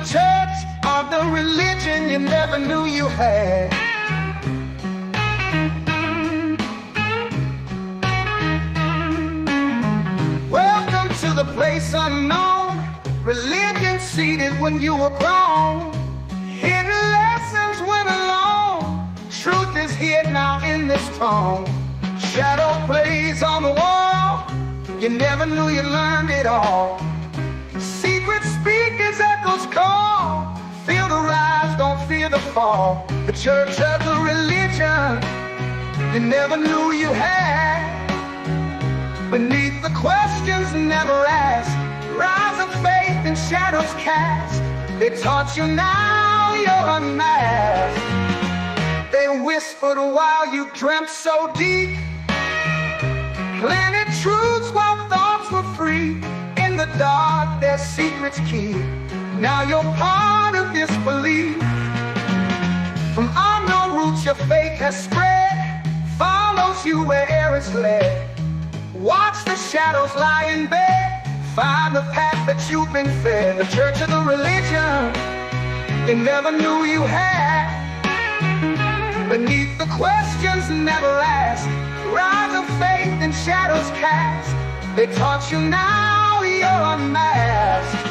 church of the religion you never knew you had. Welcome to the place unknown, religion seated when you were grown. Hidden lessons went along, truth is here now in this tone. Shadow plays on the wall, you never knew you learned it all. Secret speakers, echoes call, feel the rise, don't fear the fall. The church of the religion you never knew you had. Beneath the questions never asked, rise of faith and shadows cast. They taught you, now you're unmasked. They whispered while you dreamt so deep, planted truths while thoughts were free. In the dark their secrets keep, now you're part of this belief. From unknown roots your faith has spread, follows you where'er it's led. Watch the shadows lie in bed, find the path that you've been fed. The church of the religion you never knew you had. Beneath the questions never asked, rise of faith and shadows cast. They taught you, now you're unmasked.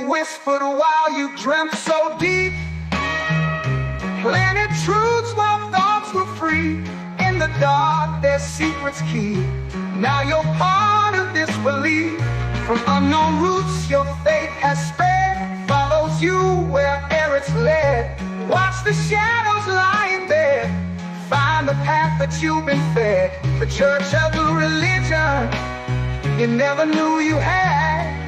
Whispered while you dreamt so deep, planted truths while thoughts were free. In the dark their secrets keep, now you're part of this belief. From unknown roots your faith has spread, follows you where'er it's led. Watch the shadows lie in bed, find the path that you've been fed. The church of the religion you never knew you had.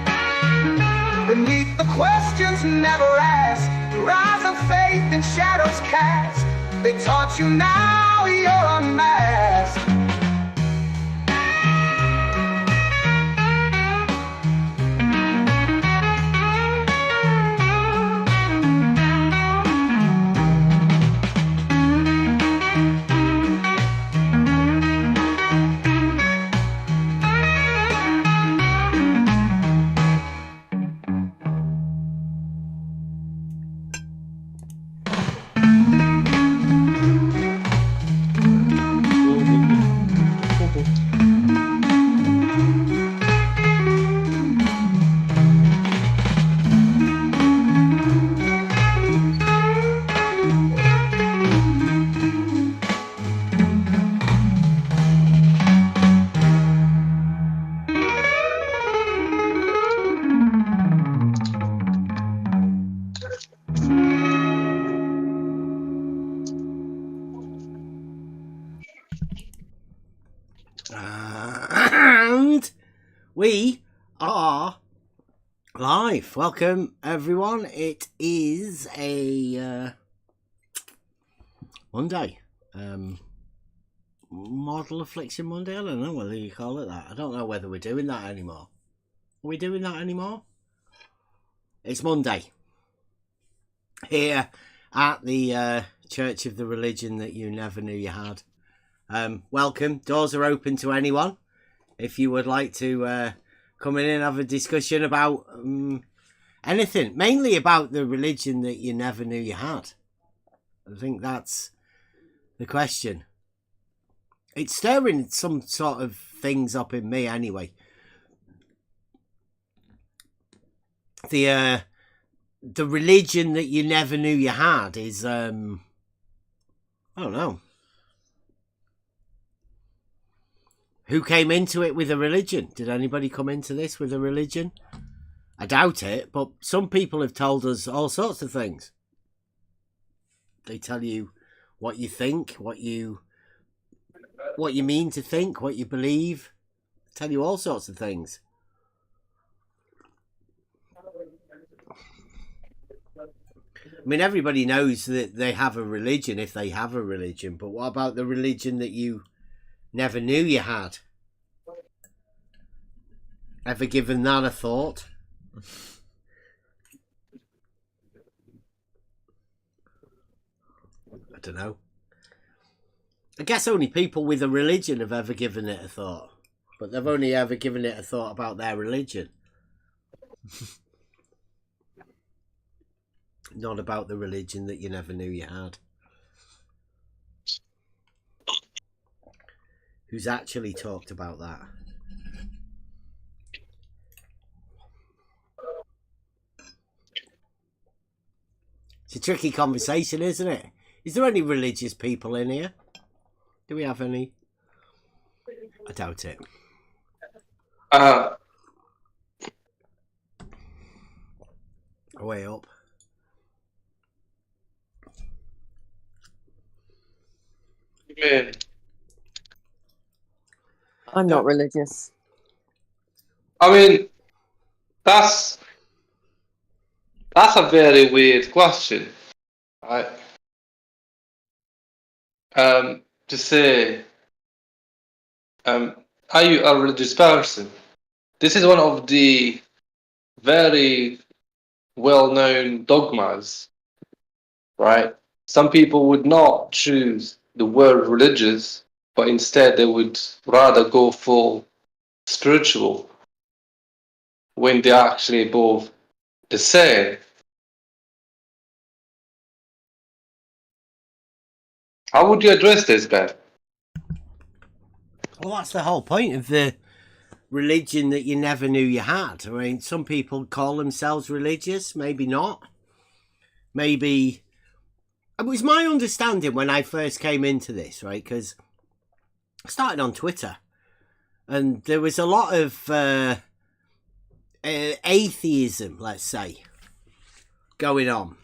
Beneath the questions never asked, rise of faith and shadows cast. They taught you, now you're unmasked. And we are live. Welcome everyone. It is a Monday, model affliction Monday. I don't know whether you call it that. I don't know whether we're doing that anymore. Are we doing that anymore? It's Monday here at the Church of the Religion that you never knew you had. Welcome. Doors are open to anyone. If you would like to come in and have a discussion about anything, mainly about the religion that you never knew you had. I think that's the question. It's stirring some sort of things up in me anyway. The religion that you never knew you had is I don't know. Who came into it with a religion? Did anybody come into this with a religion? I doubt it, but some people have told us all sorts of things. They tell you what you think, what you mean to think, what you believe. They tell you all sorts of things. I mean, everybody knows that they have a religion if they have a religion, but what about the religion that you never knew you had? Ever given that a thought? I don't know. I guess only people with a religion have ever given it a thought. But they've only ever given it a thought about their religion. Not about the religion that you never knew you had. Who's actually talked about that? It's a tricky conversation, isn't it? Is there any religious people in here? Do we have any? I doubt it. Way up. Man. I'm not religious. I mean, that's a very weird question, right? To say, are you a religious person? This is one of the very well-known dogmas, right? Some people would not choose the word religious, but instead they would rather go for spiritual when they're actually both the same. How would you address this, Ben? Well, that's the whole point of the religion that you never knew you had. I mean, some people call themselves religious, maybe not. Maybe... It was my understanding when I first came into this, right? Because I started on Twitter. And there was a lot of atheism, let's say, going on.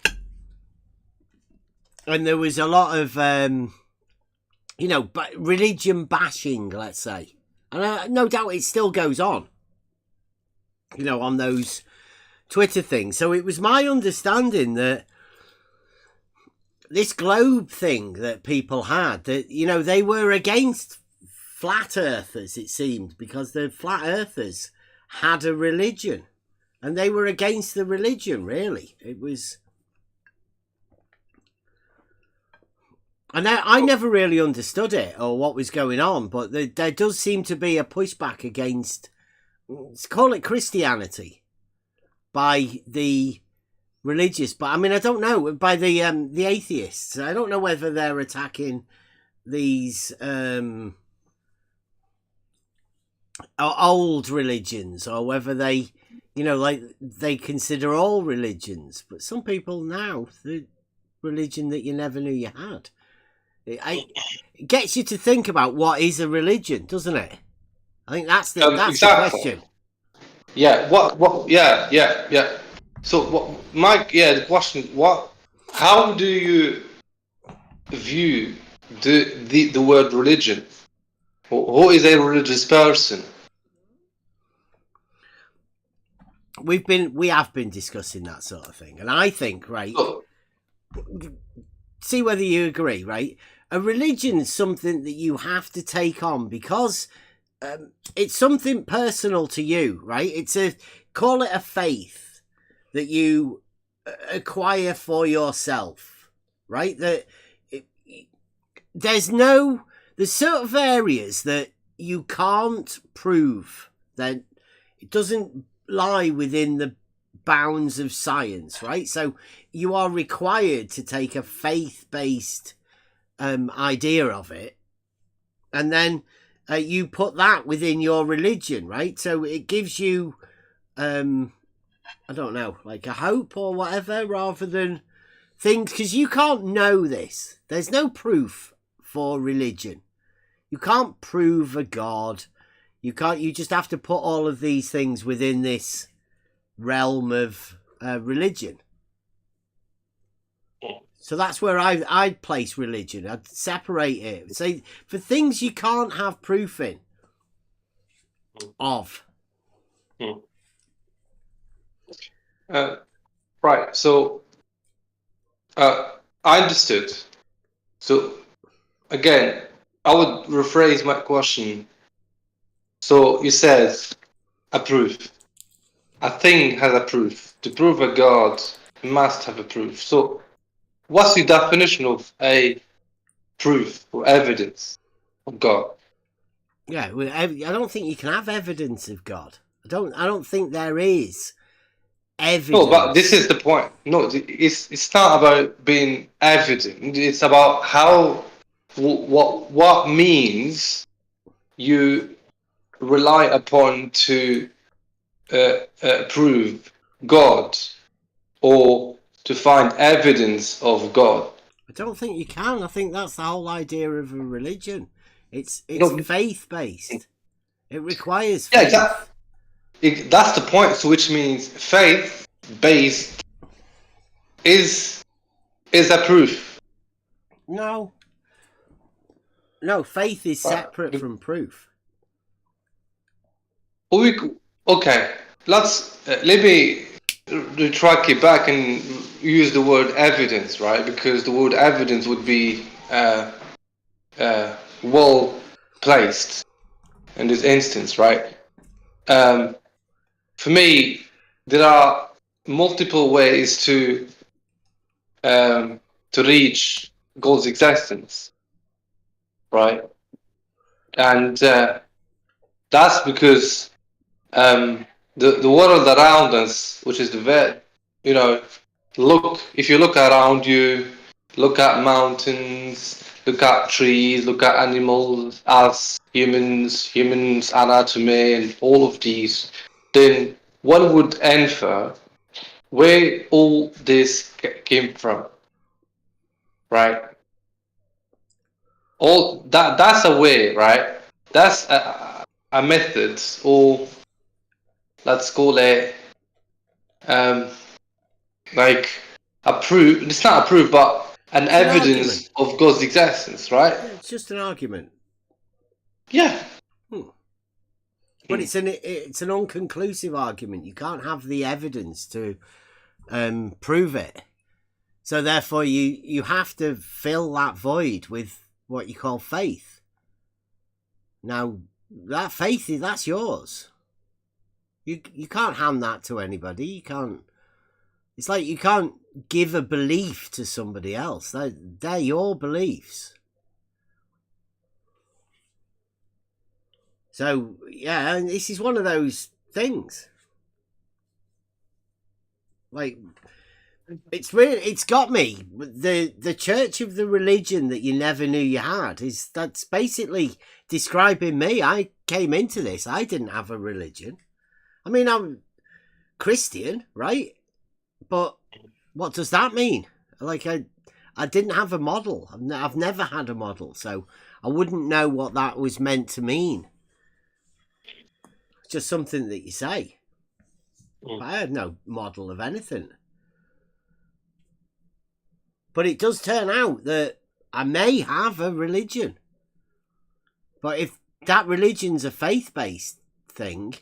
And there was a lot of, religion bashing, let's say. And no doubt it still goes on, on those Twitter things. So it was my understanding that this globe thing that people had, that, they were against flat earthers, it seemed, because the flat earthers had a religion. And they were against the religion, really. It was... And I never really understood it or what was going on, but there does seem to be a pushback against, let's call it Christianity, by the religious. But I mean, I don't know, by the atheists. I don't know whether they're attacking these old religions or whether they, they consider all religions. But some people now, the religion that you never knew you had. It gets you to think about what is a religion, doesn't it? I think that's the Exactly. the question. Yeah. What? Yeah. So, Mike? Yeah. The question. How do you view the word religion? Who is a religious person? We have been discussing that sort of thing, and I think, right. See whether you agree, right? A religion is something that you have to take on because it's something personal to you, right? Call it a faith that you acquire for yourself, right? There's sort of areas that you can't prove, that it doesn't lie within the bounds of science, right? So you are required to take a faith-based idea of it, and then you put that within your religion, right? So it gives you I don't know, like a hope or whatever, rather than things, because you can't know this. There's no proof for religion. You can't prove a god. You just have to put all of these things within this realm of religion. So that's where I'd place religion. I'd separate it. Say, for things you can't have proof of. Right. So, I understood. So, again, I would rephrase my question. So you said a proof. A thing has a proof. To prove a God must have a proof. So, what's the definition of a proof or evidence of God? Yeah, well, I don't think you can have evidence of God. I don't think there is evidence. No, but this is the point. No, it's not about being evident. It's about how what means you rely upon to prove God or to find evidence of God. I don't think you can. I think that's the whole idea of a religion. It's No. faith based. It requires Yeah, faith. that's the point. So, which means faith based is a proof. No, faith is separate from proof. Okay, let me retract it back and use the word evidence, right? Because the word evidence would be well placed in this instance, right? For me, there are multiple ways to reach God's existence, right? And that's because the world around us, which is if you look around you, look at mountains, look at trees, look at animals, us humans anatomy, and all of these, then one would infer where all this came from, right? All that's a way, right? That's a method, or let's call it like a proof. It's not a proof, but an evidence of God's existence, right? Yeah, it's just an argument. Yeah. But it's an unconclusive argument. You can't have the evidence to prove it. So therefore, you have to fill that void with what you call faith. Now, that faith that's yours. You can't hand that to anybody. You can't. It's like you can't give a belief to somebody else. They're your beliefs. So yeah, and this is one of those things. Like, it's got me. The church of the religion that you never knew you had that's basically describing me. I came into this. I didn't have a religion. I mean, I'm Christian, right? But what does that mean? Like, I didn't have a model. I've never had a model, so I wouldn't know what that was meant to mean. It's just something that you say. I had no model of anything. But it does turn out that I may have a religion. But if that religion's a faith-based thing,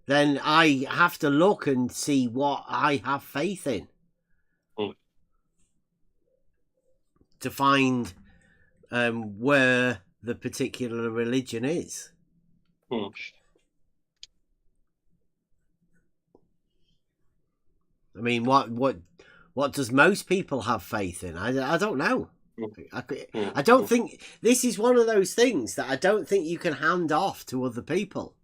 then I have to look and see what I have faith in. To find where the particular religion is. I mean, what does most people have faith in? I don't know. I don't think this is one of those things that I don't think you can hand off to other people.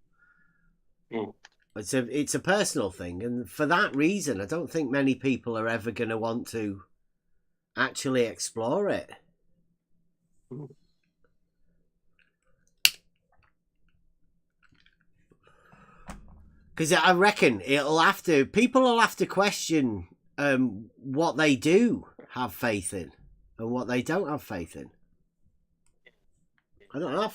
It's a personal thing, and for that reason, I don't think many people are ever going to want to actually explore it. Because I reckon people will have to question what they do have faith in and what they don't have faith in. I don't know.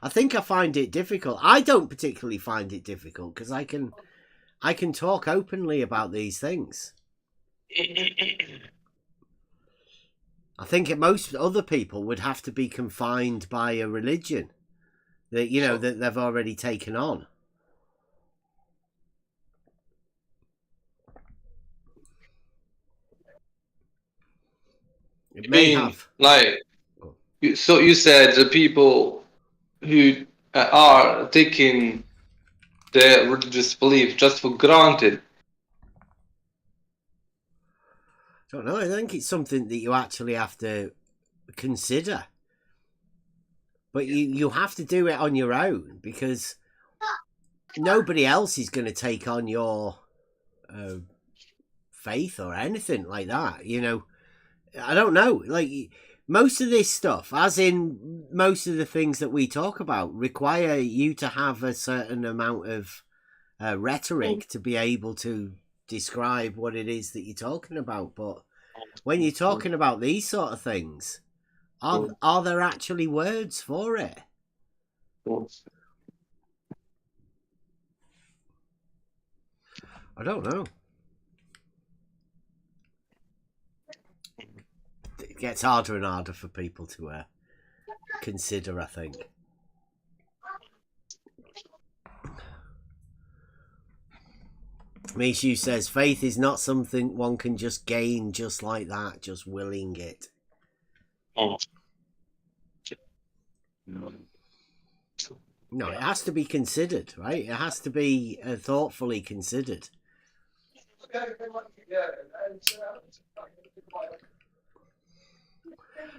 I think I find it difficult. I don't particularly find it difficult because I can talk openly about these things. I think most other people would have to be confined by a religion that that they've already taken on. It may have. Like, so you said the people who are taking their religious belief just for granted? I don't know. I think it's something that you actually have to consider. But you have to do it on your own, because nobody else is going to take on your faith or anything like that. You know, I don't know. Like, most of this stuff, as in most of the things that we talk about, require you to have a certain amount of rhetoric to be able to describe what it is that you're talking about. But when you're talking about these sort of things, are there actually words for it? I don't know. It gets harder and harder for people to consider, I think. Mishu says, faith is not something one can just gain just like that, just willing it. No, it has to be considered, right? It has to be thoughtfully considered.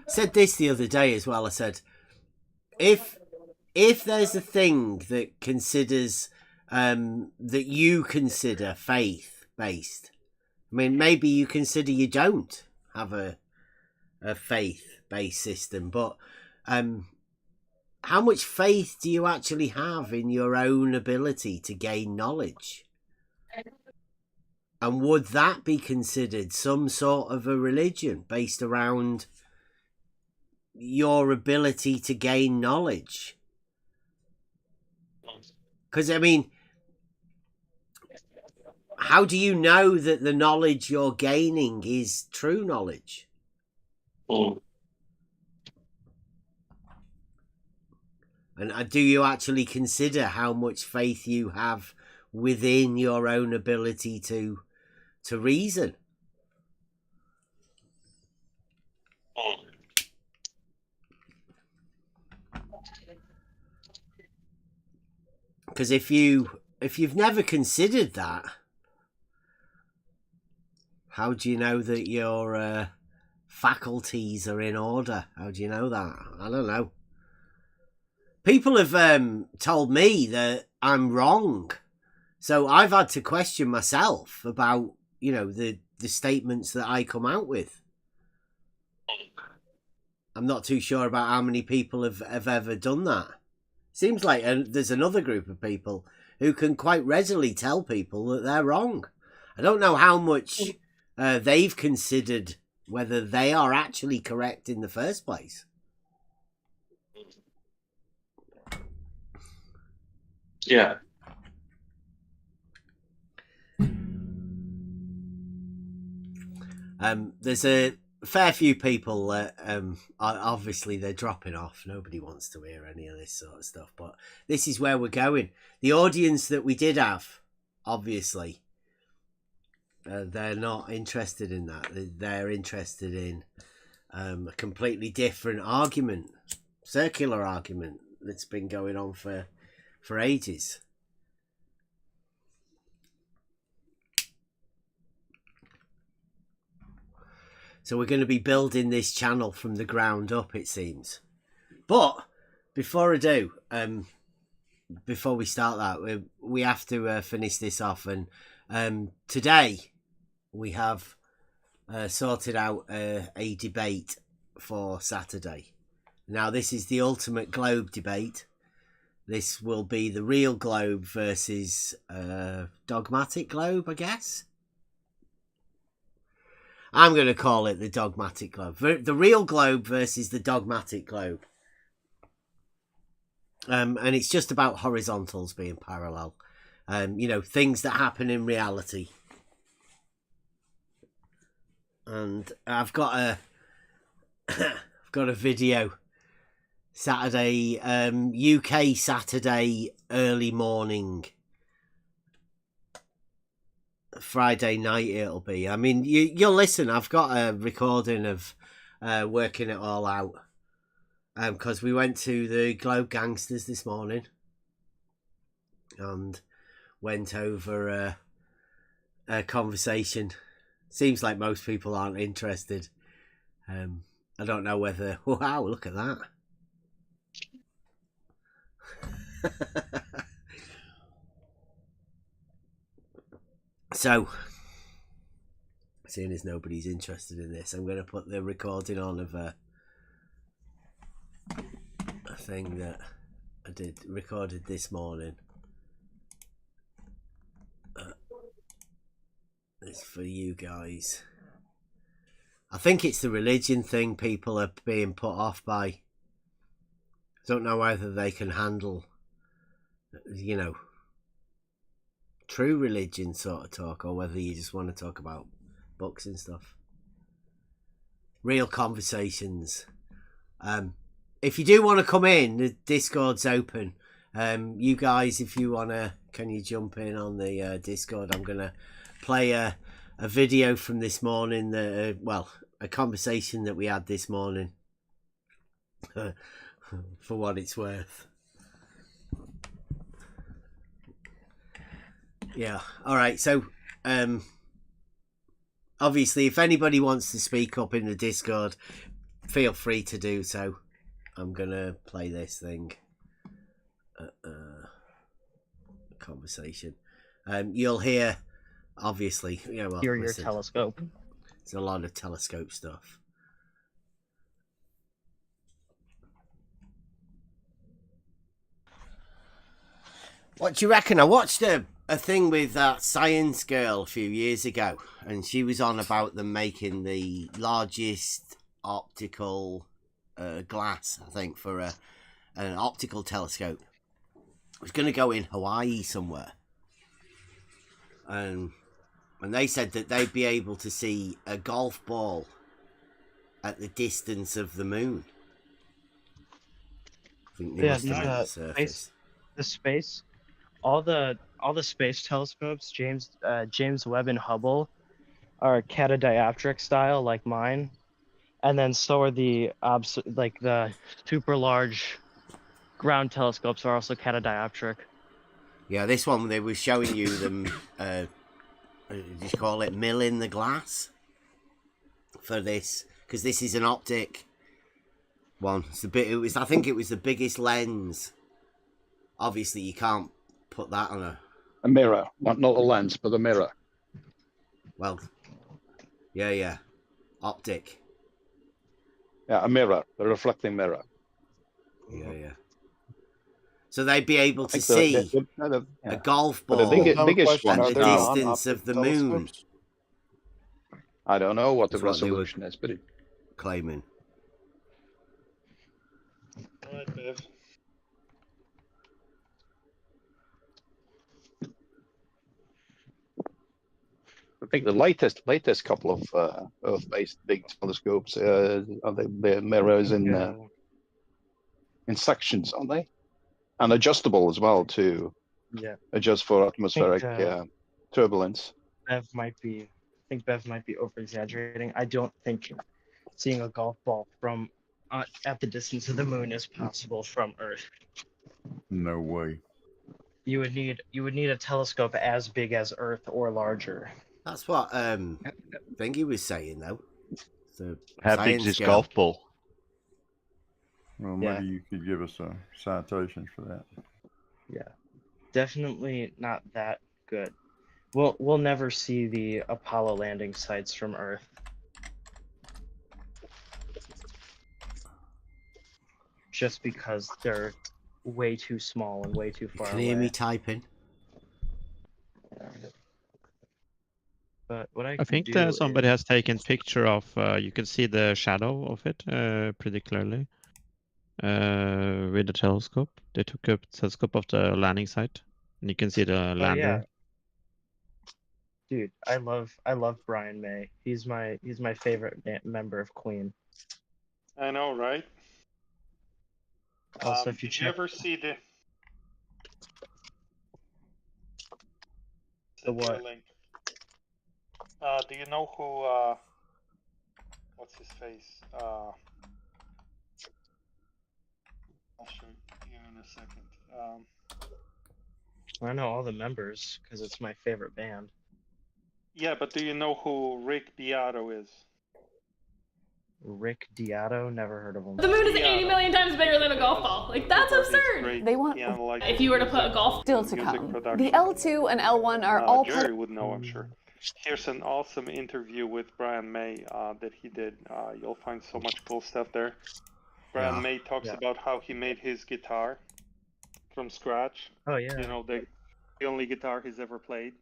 Said this the other day as well. I said, if there's a thing that considers that you consider faith based, I mean, maybe you consider you don't have a faith based system, but how much faith do you actually have in your own ability to gain knowledge? And would that be considered some sort of a religion based around your ability to gain knowledge? Because, I mean, how do you know that the knowledge you're gaining is true knowledge? And do you actually consider how much faith you have within your own ability to reason? Because if you've never considered that, how do you know that your faculties are in order? How do you know that? I don't know. People have told me that I'm wrong, so I've had to question myself about, you know, the statements that I come out with. I'm not too sure about how many people have ever done that. Seems like there's another group of people who can quite readily tell people that they're wrong. I don't know how much they've considered whether they are actually correct in the first place. Yeah. There's a fair few people that obviously they're dropping off. Nobody wants to hear any of this sort of stuff, but this is where we're going. The audience that we did have, obviously, they're not interested in that. They're interested in a completely different argument, circular argument that's been going on for ages. So we're going to be building this channel from the ground up, it seems. But before I do, before we start that, we have to finish this off. And today we have sorted out a debate for Saturday. Now, this is the ultimate globe debate. This will be the real globe versus dogmatic globe, I guess. I'm going to call it the dogmatic globe. The real globe versus the dogmatic globe. And it's just about horizontals being parallel. You know, things that happen in reality. And I've got a video. Saturday, UK Saturday early morning. Friday night it'll be. I mean, you'll listen. I've got a recording of working it all out. Because we went to the Globe Gangsters this morning. And went over a conversation. Seems like most people aren't interested. I don't know whether... Wow, look at that. So, seeing as nobody's interested in this, I'm going to put the recording on of a thing that I recorded this morning. It's for you guys. I think it's the religion thing people are being put off by. I don't know whether they can handle, you know, true religion sort of talk, or whether you just want to talk about books and stuff. Real conversations. If you do want to come in, the Discord's open. You guys, if you want to, can you jump in on the Discord? I'm going to play a video from this morning, a conversation that we had this morning, for what it's worth. Yeah, alright, so obviously if anybody wants to speak up in the Discord, feel free to do so. I'm gonna play this thing. Conversation. You'll hear, obviously, yeah, well, Your listen, telescope. there's a lot of telescope stuff. What do you reckon? I watched a thing with that science girl a few years ago, and she was on about them making the largest optical glass, I think, for an optical telescope. It was going to go in Hawaii somewhere. And they said that they'd be able to see a golf ball at the distance of the moon. I think they must have the surface. The space, all the space telescopes, James Webb and Hubble, are catadioptric style like mine, and then so are the the super large ground telescopes are also catadioptric. Yeah, this one they were showing you them. Just call it milling the glass for this, because this is an optic one. It's I think it was the biggest lens. Obviously, you can't put that on a mirror, not a lens, but a mirror. Well, yeah, optic. Yeah, a mirror, a reflecting mirror. Yeah. So they'd be able to see a golf ball the biggest one at the distance of the moon. I don't know what the resolution is, but claiming. Right, Bev. I think the latest couple of Earth-based big telescopes are the mirrors in sections, aren't they? And adjustable as well to adjust for atmospheric turbulence. I think Bev might be over exaggerating. I don't think seeing a golf ball from at the distance of the moon is possible from Earth. No way. You would need a telescope as big as Earth or larger. That's what Thingy was saying though. How big is this golf ball? Well, maybe you could give us a citation for that. Yeah, definitely not that good. We'll never see the Apollo landing sites from Earth. Just because they're way too small and way too far away. Can you hear me typing? But what I think somebody has taken picture of. You can see the shadow of it pretty clearly with the telescope. They took a telescope of the landing site, and you can see the lander. Yeah. Dude, I love Brian May. He's my favorite member of Queen. I know, right? Also, if did you ever see the what? Link? Do you know who? What's his face? I'll show you in a second. I know all the members because it's my favorite band. Yeah, but do you know who Rick Beato is? Rick Beato, never heard of him. The moon is 80 million times bigger than a golf ball. Like, that's absurd. They want If you were to put a golf still to music come. production. The L2 and L1 are all part Jerry would know, I'm sure. Here's an awesome interview with Brian May that he did. You'll find so much cool stuff there. Brian May talks about how he made his guitar from scratch. Oh yeah. You know, the only guitar he's ever played.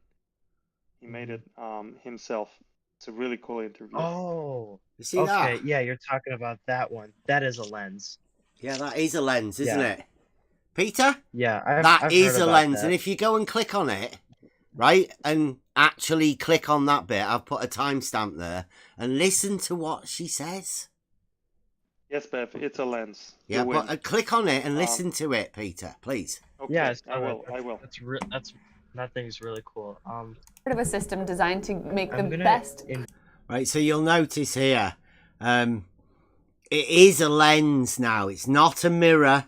He made it himself. It's a really cool interview. Oh. You see okay, that? yeah, you're talking about that one. That is a lens. Yeah, that is a lens, isn't it? Peter? Yeah, That is a lens, and if you go and click on it, right, and actually click on that bit, I've put a timestamp there, and listen to what she says. Yes, Bev, it's a lens. Yeah, but click on it and listen to it, Peter, please. Okay, yes, I will. That thing's really cool. part of a system designed to make the gonna best. Right, so you'll notice here, it is a lens now. It's not a mirror.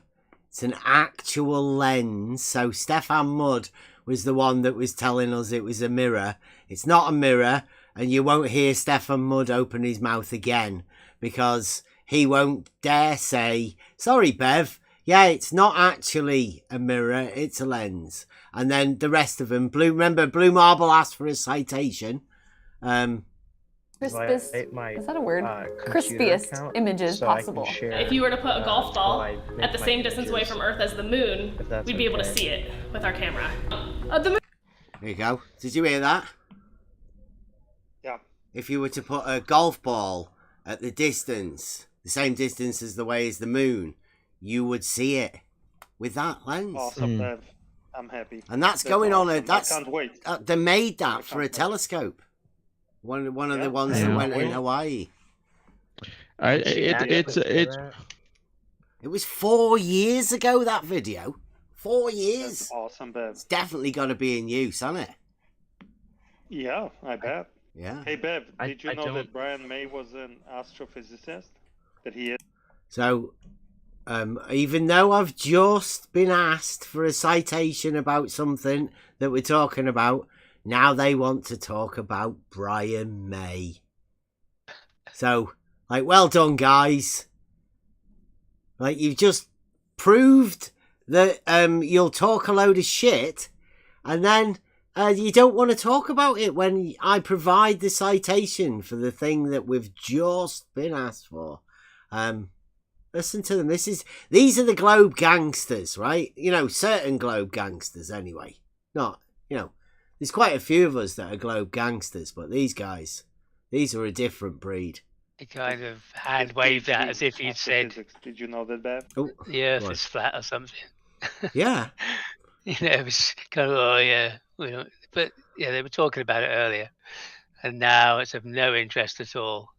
It's an actual lens. So Stefan Mudd was the one that was telling us it was a mirror. It's not a mirror, and you won't hear Stefan Mudd open his mouth again because he won't dare say, sorry, Bev, yeah, it's not actually a mirror, it's a lens. And then the rest of them, remember Blue Marble asked for a citation. Crispest, is that a word? Crispiest images possible. If you were to put a golf ball at the same distance away from Earth as the moon, we'd be able to see it with our camera. The moon. There you go. Did you hear that? Yeah. If you were to put a golf ball at the distance, the same distance as the way as the moon, you would see it with that lens. Awesome, Bev. I'm happy. And that's going on a. That's I can't wait. They made that for a telescope. One of the ones that went in Hawaii. It was 4 years ago, that video. 4 years. That's awesome, Bev. It's definitely got to be in use, hasn't it? Yeah, I bet. Yeah. Hey, Bev, did you know that Brian May was an astrophysicist? That he is? So, even though I've just been asked for a citation about something that we're talking about, now they want to talk about Brian May. So, like, well done, guys. Like, you've just proved that you'll talk a load of shit, and then you don't want to talk about it when I provide the citation for the thing that we've just been asked for. Listen to them. These are the Globe Gangsters, right? You know, certain Globe Gangsters anyway. Not, you know, there's quite a few of us that are Globe Gangsters, but these guys, these are a different breed. He kind of hand waved that as if he'd said, did you know that, Bev? Oh, the earth is flat or something. Yeah. You know, it was kind of, oh yeah, but yeah, they were talking about it earlier, and now it's of no interest at all.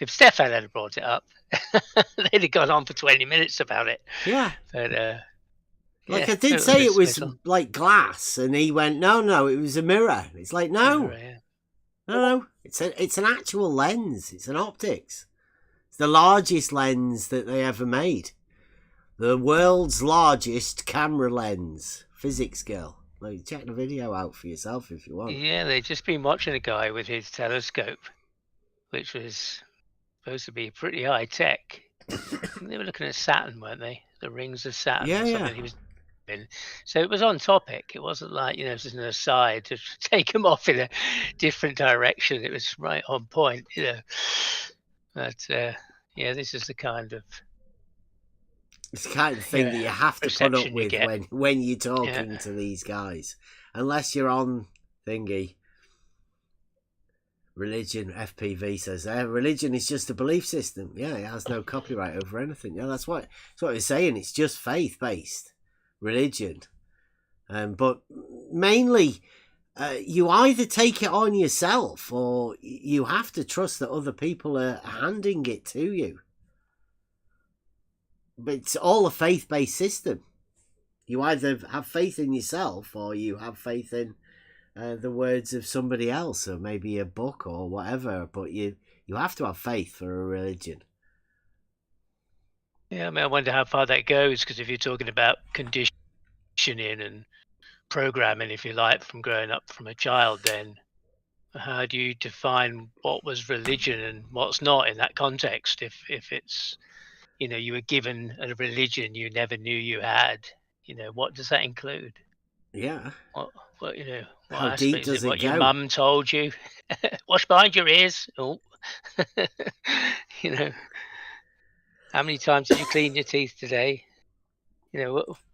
If Stefan had brought it up, they'd have gone on for 20 minutes about it. Yeah. But like, yeah, I did say it was like glass, and he went, no, it was a mirror. It's like, no, no, it's an actual lens. It's an optics. It's the largest lens that they ever made. The world's largest camera lens. Physics girl. Like, check the video out for yourself if you want. Yeah, they'd just been watching a guy with his telescope, which was supposed to be pretty high tech. They were looking at Saturn, weren't they? The rings of Saturn. Yeah, or something he was doing. So it was on topic. It wasn't like, just an aside to take him off in a different direction. It was right on point, But yeah, this is the kind of. It's the kind of thing that you have to put up with when you're talking to these guys. Unless you're on thingy. Religion, FPV says there. Religion is just a belief system. Yeah, it has no copyright over anything. Yeah, that's what it's saying. It's just faith-based religion. But mainly, you either take it on yourself or you have to trust that other people are handing it to you. But it's all a faith-based system. You either have faith in yourself or you have faith in the words of somebody else, or maybe a book or whatever. But you have to have faith for a religion. Yeah, I mean, I wonder how far that goes, because if you're talking about conditioning and programming, if you like, from growing up from a child, then how do you define what was religion and what's not in that context? If it's, you were given a religion you never knew you had, what does that include? Yeah. What what How deep aspects? Is does it it what your go? mum told you? Wash behind your ears. Oh, how many times did you clean your teeth today?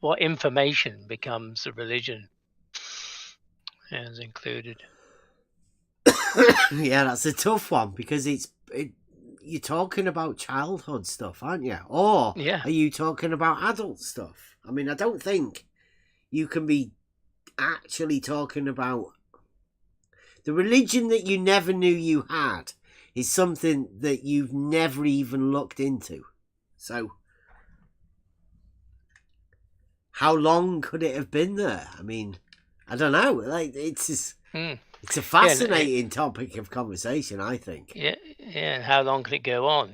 What information becomes a religion as included? Yeah, that's a tough one because you're talking about childhood stuff, aren't you? Or Yeah. are you talking about adult stuff? I mean, I don't think you can be actually talking about the religion that you never knew you had is something that you've never even looked into. So how long could it have been there? I mean, I don't know. Like it's a fascinating topic of conversation, I think. Yeah. And how long can it go on?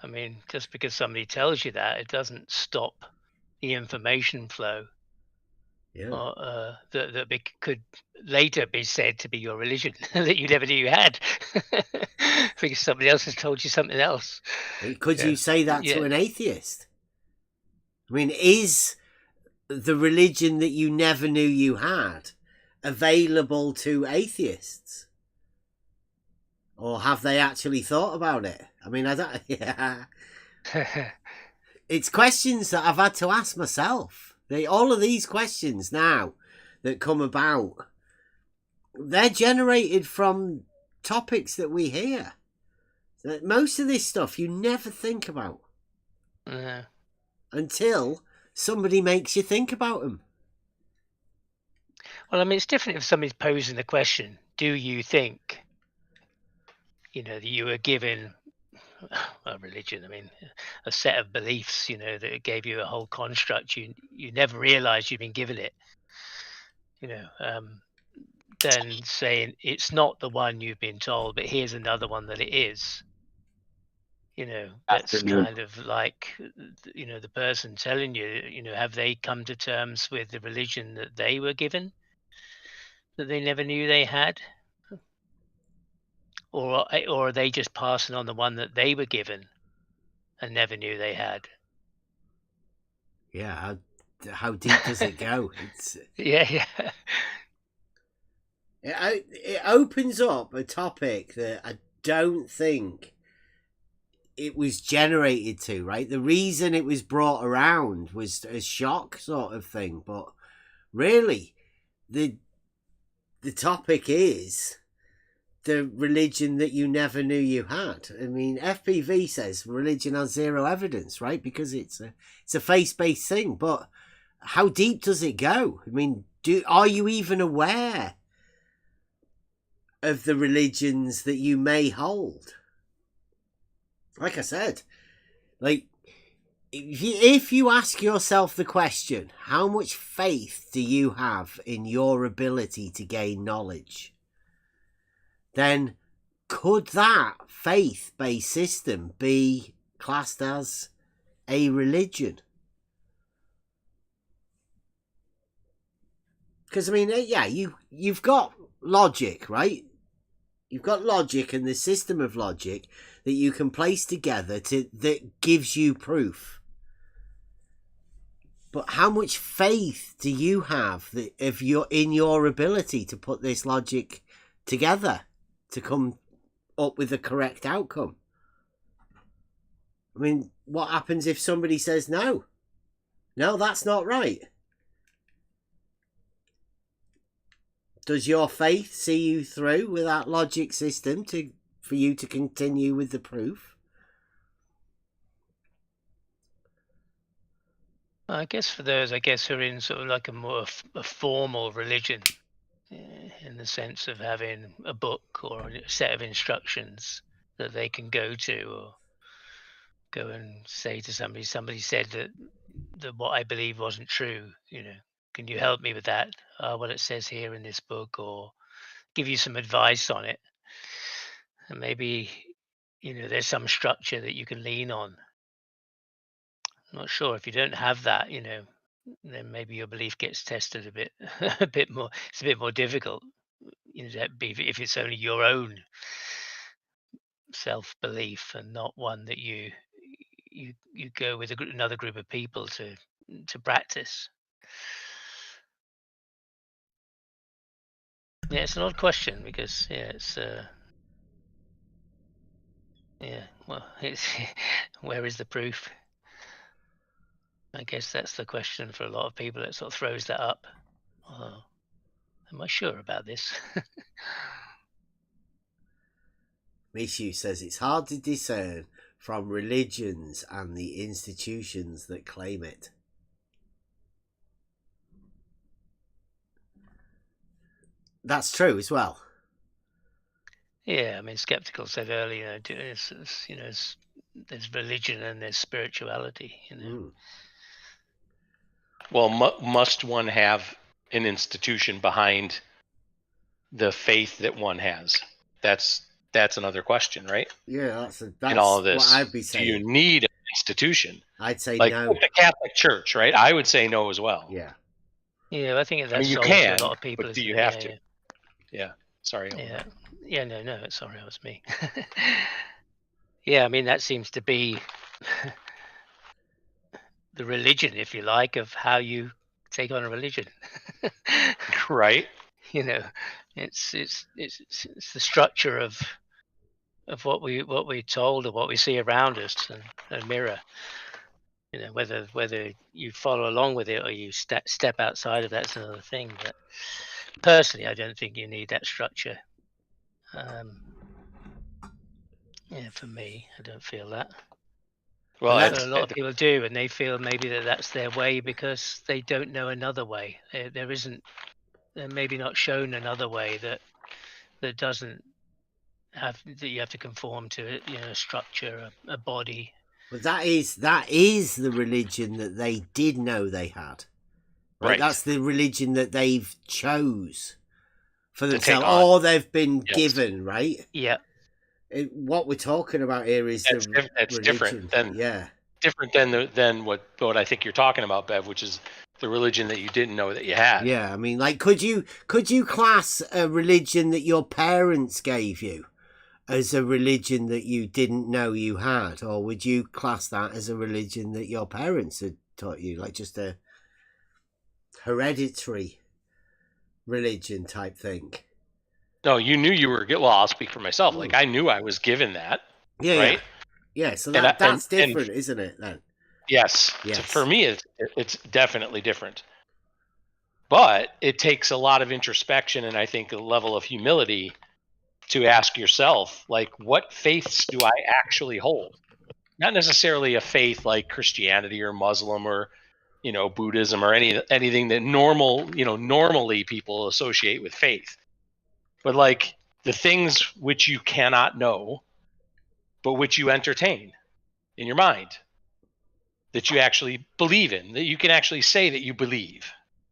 I mean, just because somebody tells you that, it doesn't stop the information flow. Yeah. Or that could later be said to be your religion that you never knew you had, because somebody else has told you something else. Could you say that to an atheist? I mean, is the religion that you never knew you had available to atheists? Or have they actually thought about it? I mean, I don't... Yeah. It's questions that I've had to ask myself. All of these questions now that come about, they're generated from topics that we hear. Most of this stuff you never think about. Until somebody makes you think about them. Well, I mean, it's different if somebody's posing the question, do you think, that you were given a religion, I mean, a set of beliefs, that gave you a whole construct, you never realized you'd been given it, then saying it's not the one you've been told, but here's another one that it is. That's kind of like, the person telling you, have they come to terms with the religion that they were given, that they never knew they had? Or are they just passing on the one that they were given and never knew they had? Yeah, how deep does it go? It's yeah. It opens up a topic that I don't think it was generated to, right? The reason it was brought around was a shock sort of thing, but really the topic is the religion that you never knew you had. I mean, FPV says religion has zero evidence, right? Because it's a faith-based thing, but how deep does it go? I mean, are you even aware of the religions that you may hold? Like I said, like if you ask yourself the question, how much faith do you have in your ability to gain knowledge? Then could that faith-based system be classed as a religion? Because I mean, yeah, you've got logic, right? You've got logic and the system of logic that you can place together that gives you proof. But how much faith do you have in your ability to put this logic together to come up with the correct outcome? I mean, what happens if somebody says no? No, that's not right. Does your faith see you through with that logic system for you to continue with the proof? I guess for those, who are in sort of like a formal religion, in the sense of having a book or a set of instructions that they can go to, or go and say to somebody said that what I believe wasn't true, can you help me with that? What it says here in this book, or give you some advice on it. And maybe, there's some structure that you can lean on. I'm not sure if you don't have that, then maybe your belief gets tested a bit, a bit more. It's a bit more difficult, if it's only your own self belief and not one that you go with another group of people to practice. Yeah, it's an odd question because it's well, it's where is the proof? I guess that's the question for a lot of people that sort of throws that up. Oh, am I sure about this? Mishu says it's hard to discern from religions and the institutions that claim it. That's true as well. Yeah, I mean, Skeptical said earlier, there's religion and there's spirituality. Well, must one have an institution behind the faith that one has? That's another question, right? Yeah, that's in all of this. what I'd be saying. Do you need an institution? I'd say like no. The Catholic Church, right? I would say no as well. Yeah. Yeah, I think that's you sold can, to a lot of people. but do you have to? Yeah. Sorry. Yeah. No. Sorry, it was me. Yeah, I mean that seems to be the religion, if you like, of how you take on a religion. Right. It's the structure of what we're told or what we see around us and mirror. Whether you follow along with it or you step outside of that's another thing. But personally, I don't think you need that structure. For me, I don't feel that. Well, a lot of people do, and they feel maybe that's their way because they don't know another way. There isn't, they're maybe not shown another way that doesn't have that you have to conform to. A structure, a body. But that is the religion that they did know they had. Right. That's the religion that they've chose for themselves, or they've been given. Right. Yeah. What we're talking about here is that's different than different than what I think you're talking about, Bev, which is the religion that you didn't know that you had. Yeah, I mean, like, could you class a religion that your parents gave you as a religion that you didn't know you had, or would you class that as a religion that your parents had taught you, like just a hereditary religion type thing? No, you knew you were. Well, I'll speak for myself. Like I knew I was given that. Yeah. Right. Yeah. So that's different, isn't it? Then. Yes. So for me, it's definitely different. But it takes a lot of introspection and I think a level of humility to ask yourself, like, what faiths do I actually hold? Not necessarily a faith like Christianity or Muslim or, Buddhism or anything that normally people associate with faith. But like the things which you cannot know, but which you entertain in your mind, that you actually believe in, that you can actually say that you believe,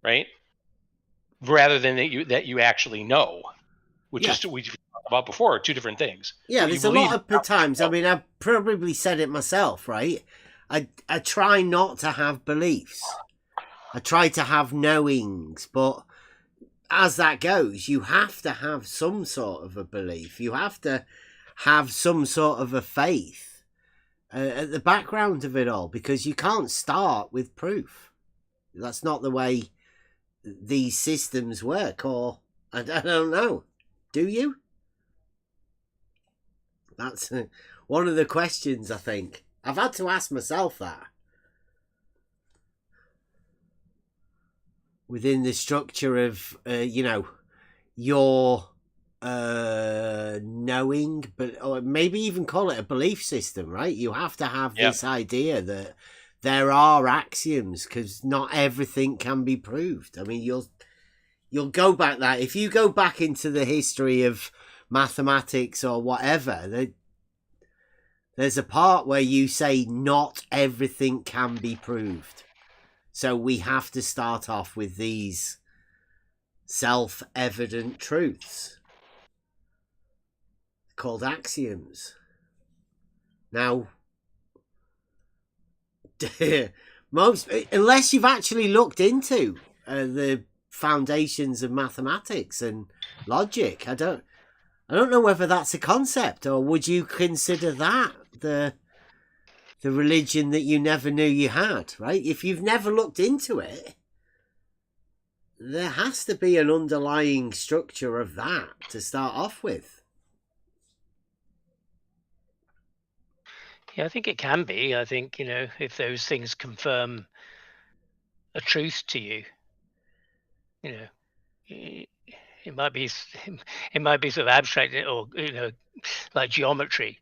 right? Rather than that you actually know, which is we talked about before, two different things. Yeah, there's a lot of times. I mean, I've probably said it myself, right? I try not to have beliefs. I try to have knowings, but as that goes, you have to have some sort of a belief. You have to have some sort of a faith at the background of it all, because you can't start with proof. That's not the way these systems work, or I don't know. Do you? That's one of the questions I think. I've had to ask myself that. Within the structure of, your knowing, or maybe even call it a belief system, right? You have to have this idea that there are axioms, because not everything can be proved. I mean, you'll go back that if you go back into the history of mathematics or whatever, there's a part where you say not everything can be proved. So we have to start off with these self-evident truths called axioms. Now, unless you've actually looked into the foundations of mathematics and logic. I don't know whether that's a concept, or would you consider that the religion that you never knew you had, right? If you've never looked into it, there has to be an underlying structure of that to start off with. Yeah, I think it can be. I think, if those things confirm a truth to you, it might be sort of abstract, or like geometry.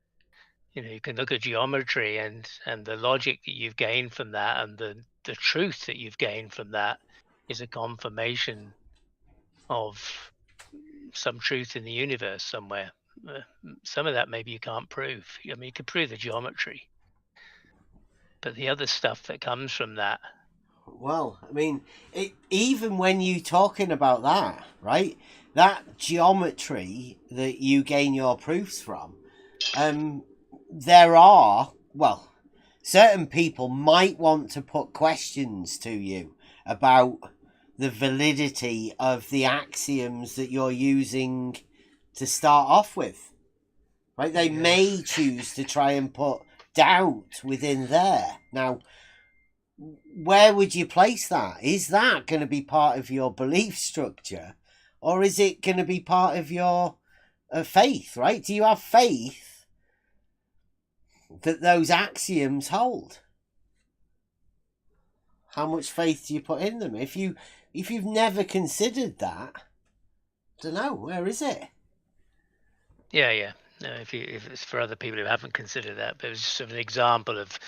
You can look at geometry and the logic that you've gained from that, and the truth that you've gained from that is a confirmation of some truth in the universe somewhere. Some of that maybe you can't prove. I mean, you could prove the geometry, but the other stuff that comes from that. Well, I mean, even when you're talking about that, right? That geometry that you gain your proofs from, there are, well, certain people might want to put questions to you about the validity of the axioms that you're using to start off with, right? They may choose to try and put doubt within there. Now, where would you place that? Is that going to be part of your belief structure, or is it going to be part of your faith, right? Do you have faith that those axioms hold? How much faith do you put in them? If you've never considered that, I don't know, where is it? Yeah. No, if it's for other people who haven't considered that, but it's just an example of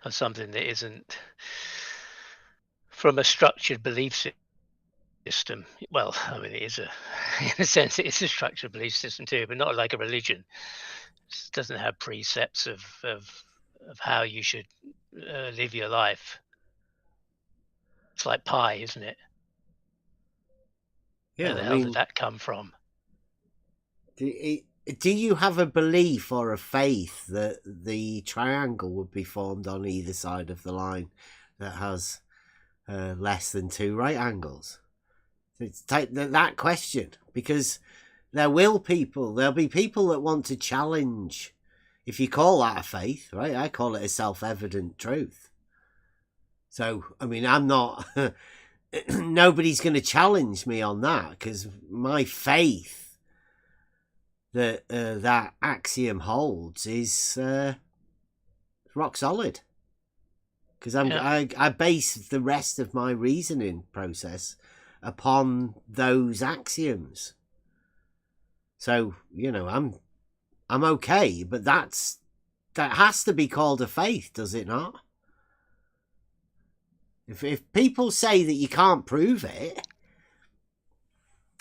something that isn't from a structured belief system. Well, I mean, it is in a sense, it's a structured belief system too, but not like a religion. It doesn't have precepts of how you should live your life. It's like pie, isn't it? Yeah, Where the hell did that come from? Do you have a belief or a faith that the triangle would be formed on either side of the line that has less than 2 right angles? It's that question, because there'll be people that want to challenge. If you call that a faith, right? I call it a self-evident truth. So, I mean, I'm not... nobody's going to challenge me on that, because my faith that that axiom holds is rock solid. Because I base the rest of my reasoning process upon those axioms. So, I'm okay, but that has to be called a faith, does it not? If people say that you can't prove it,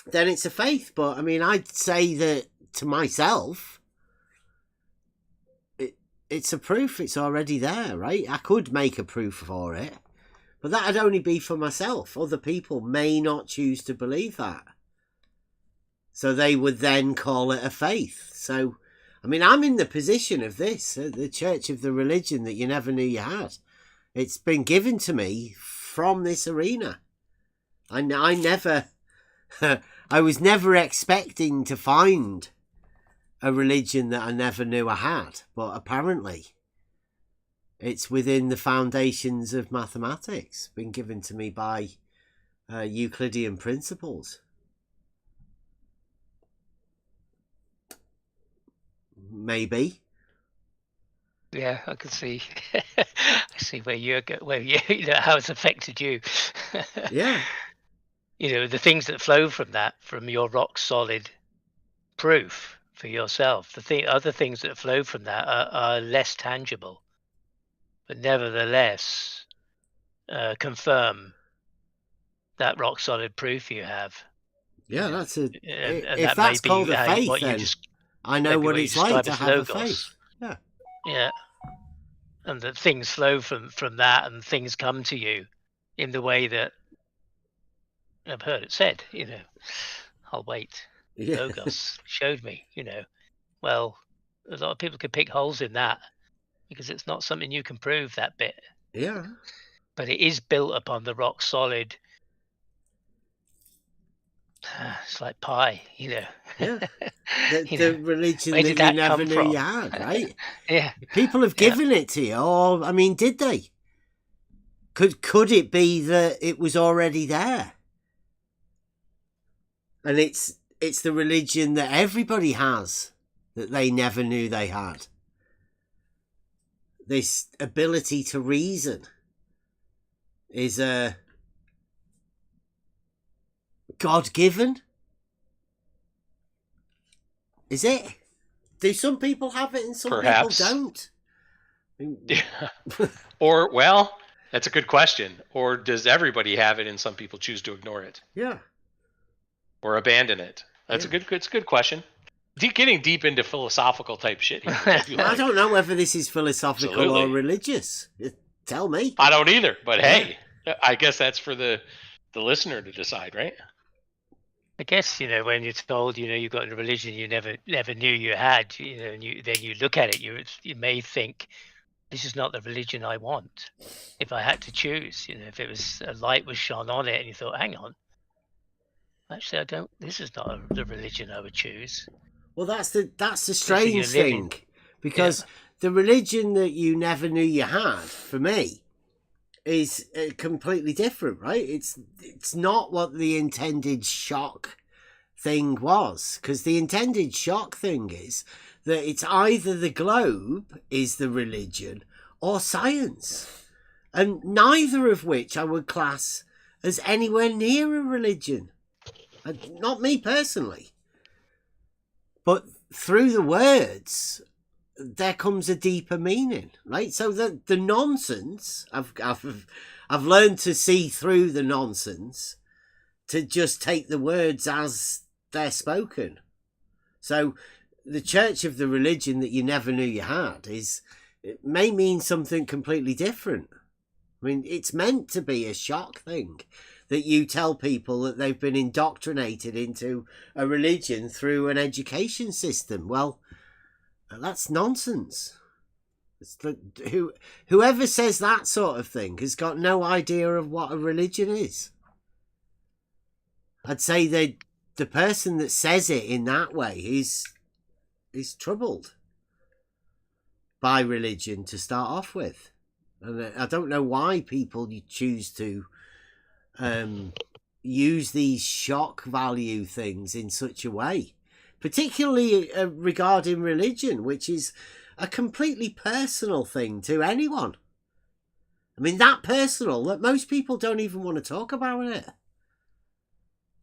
then it's a faith. But I mean, I'd say that to myself, it's a proof. It's already there, right? I could make a proof for it, but that'd only be for myself. Other people may not choose to believe that, so they would then call it a faith. So, I mean, I'm in the position of this, the church of the religion that you never knew you had. It's been given to me from this arena. I never, I was never expecting to find a religion that I never knew I had, but apparently it's within the foundations of mathematics, been given to me by Euclidean principles. Maybe. Yeah, I can see. I see where how it's affected you. Yeah. The things that flow from that, from your rock solid proof for yourself. Other things that flow from that are less tangible, but nevertheless confirm that rock solid proof you have. Yeah, that's a. And if that that's may be called a faith, what then I know what it's like to have logos. a faith. Yeah. Yeah. And that things flow from that, and things come to you in the way that I've heard it said. I'll wait. Yeah. Logos showed me. Well, a lot of people could pick holes in that because it's not something you can prove, that bit. Yeah. but it is built upon the rock solid. It's like pie, you know. Yeah. The religion Where that did you that never come knew from? you had, right? Yeah. People have given it to you, or I mean, did they? Could it be that it was already there? And it's the religion that everybody has that they never knew they had. This ability to reason is God-given. Is it? Do some people have it and some Perhaps. people don't? Or, well, that's a good question. Or does everybody have it and some people choose to ignore it? Yeah. Or abandon it? That's a good question. Getting deep into philosophical type shit here. I don't know whether this is philosophical Absolutely. or religious. Tell me. I don't either, but hey, I guess that's for the listener to decide, right? I guess, you know, when you're told, you know, you've got a religion you never knew you had, you know, and then you look at it, you may think, this is not the religion I want. If I had to choose, you know, if it was a light was shone on it and you thought, hang on, actually, this is not the religion I would choose. Well, that's the strange thing, because the religion that you never knew you had, for me, is completely different, right? It's not what the intended shock thing was, because the intended shock thing is that it's either the globe is the religion or science, and neither of which I would class as anywhere near a religion. Not me personally. But through the words, there comes a deeper meaning, right? So the nonsense, I've learned to see through the nonsense, to just take the words as they're spoken. So the church of the religion that you never knew you had it may mean something completely different. I mean, it's meant to be a shock thing, that you tell people that they've been indoctrinated into a religion through an education system. Well, that's nonsense. It's whoever says that sort of thing has got no idea of what a religion is. I'd say that the person that says it in that way is troubled by religion to start off with. And I don't know why people choose to use these shock value things in such a way, particularly regarding religion, which is a completely personal thing to anyone. I mean, that personal that most people don't even want to talk about it.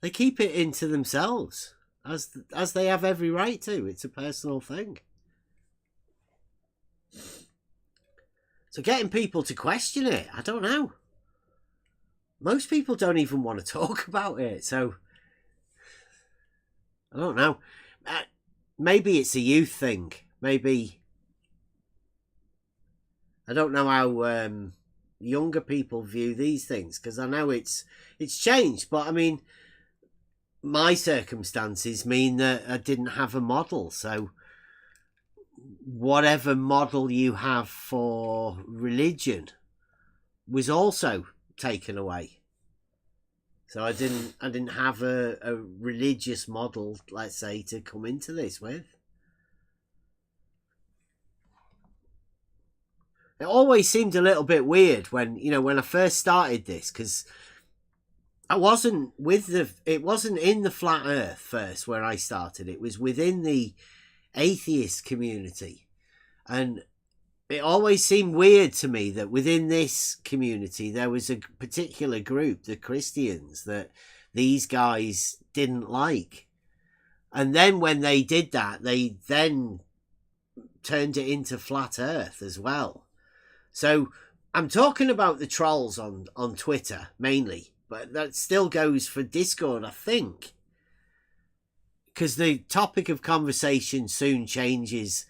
They keep it into themselves, as they have every right to. It's a personal thing. So getting people to question it, I don't know. Most people don't even want to talk about it, so I don't know. Maybe it's a youth thing. Maybe I don't know how younger people view these things, because I know it's changed. But I mean, my circumstances mean that I didn't have a model, so whatever model you have for religion was also taken away. So I didn't have a religious model, let's say, to come into this with. It always seemed a little bit weird when I first started this, because I wasn't it wasn't in the flat earth first where I started. It was within the atheist community, and it always seemed weird to me that within this community there was a particular group, the Christians, that these guys didn't like. And then when they did that, they then turned it into flat earth as well. So I'm talking about the trolls on Twitter mainly, but that still goes for Discord, I think, because the topic of conversation soon changes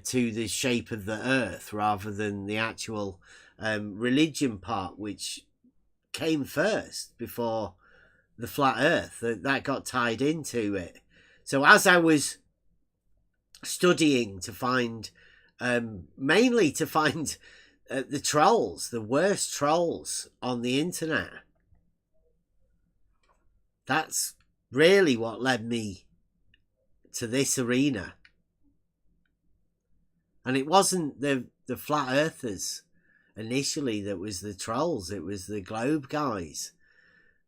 to the shape of the earth rather than the actual religion part, which came first before the flat earth. That got tied into it. So as I was studying to find mainly to find the trolls, the worst trolls on the internet. That's really what led me to this arena. And it wasn't the flat earthers initially that was the trolls. It was the globe guys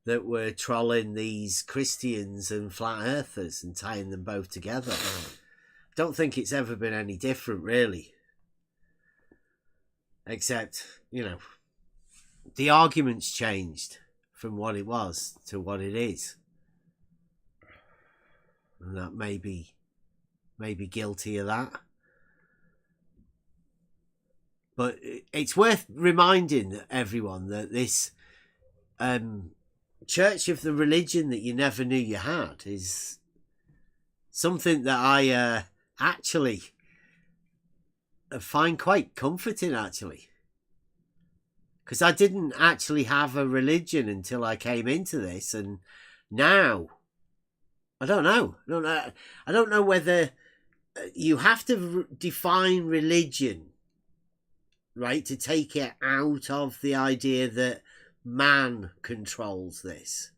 that were trolling these Christians and flat earthers and tying them both together. Don't think it's ever been any different, really. Except, the argument's changed from what it was to what it is. And that may be guilty of that. But it's worth reminding everyone that this church of the religion that you never knew you had is something that I actually find quite comforting, actually. Because I didn't actually have a religion until I came into this, and now I don't know. I don't know whether you have to define religion, right, to take it out of the idea that man controls this.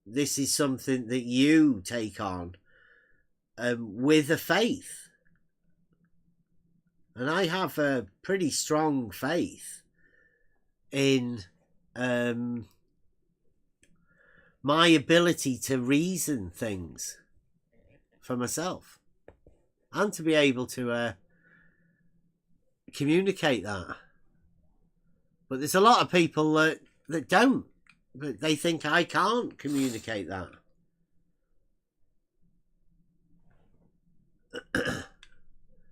This is something that you take on with a faith. And I have a pretty strong faith in my ability to reason things for myself and to be able to communicate that. But there's a lot of people that don't, but they think I can't communicate that.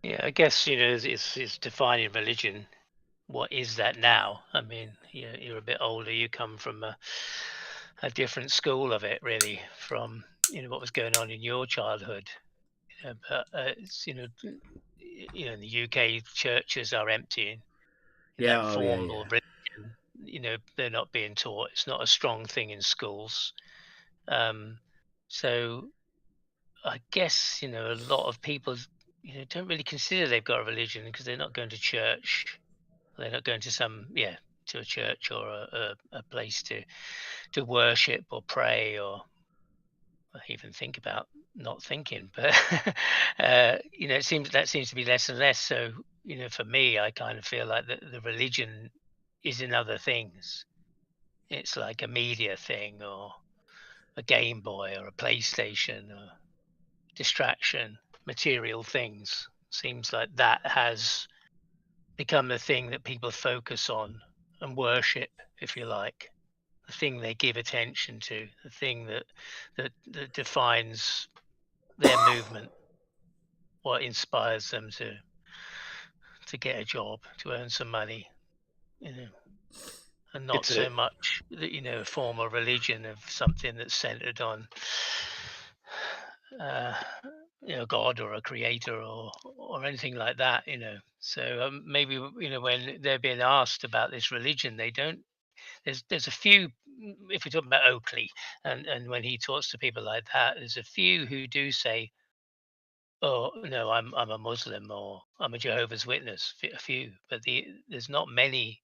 Yeah, I guess, it's defining religion. What is that now? I mean, you're a bit older. You come from a different school of it, really, from what was going on in your childhood. But it's, in the UK, churches are emptying. That formal religion, they're not being taught. It's not a strong thing in schools. So I guess, a lot of people, don't really consider they've got a religion because they're not going to church. They're not going to to a church or a place to worship or pray or even think about not thinking. But it seems to be less and less. So for me, I kind of feel like the religion is in other things. It's like a media thing or a Game Boy or a PlayStation or distraction, material things. Seems like that has become the thing that people focus on and worship, if you like, the thing they give attention to, the thing that defines their movement, what inspires them to get a job, to earn some money, and not so much that a formal religion of something that's centered on God or a creator or anything like that, So maybe when they're being asked about this religion, they don't. There's a few. If we're talking about Oakley, and when he talks to people like that, there's a few who do say, "Oh no, I'm a Muslim or I'm a Jehovah's Witness." A few, but there's not many.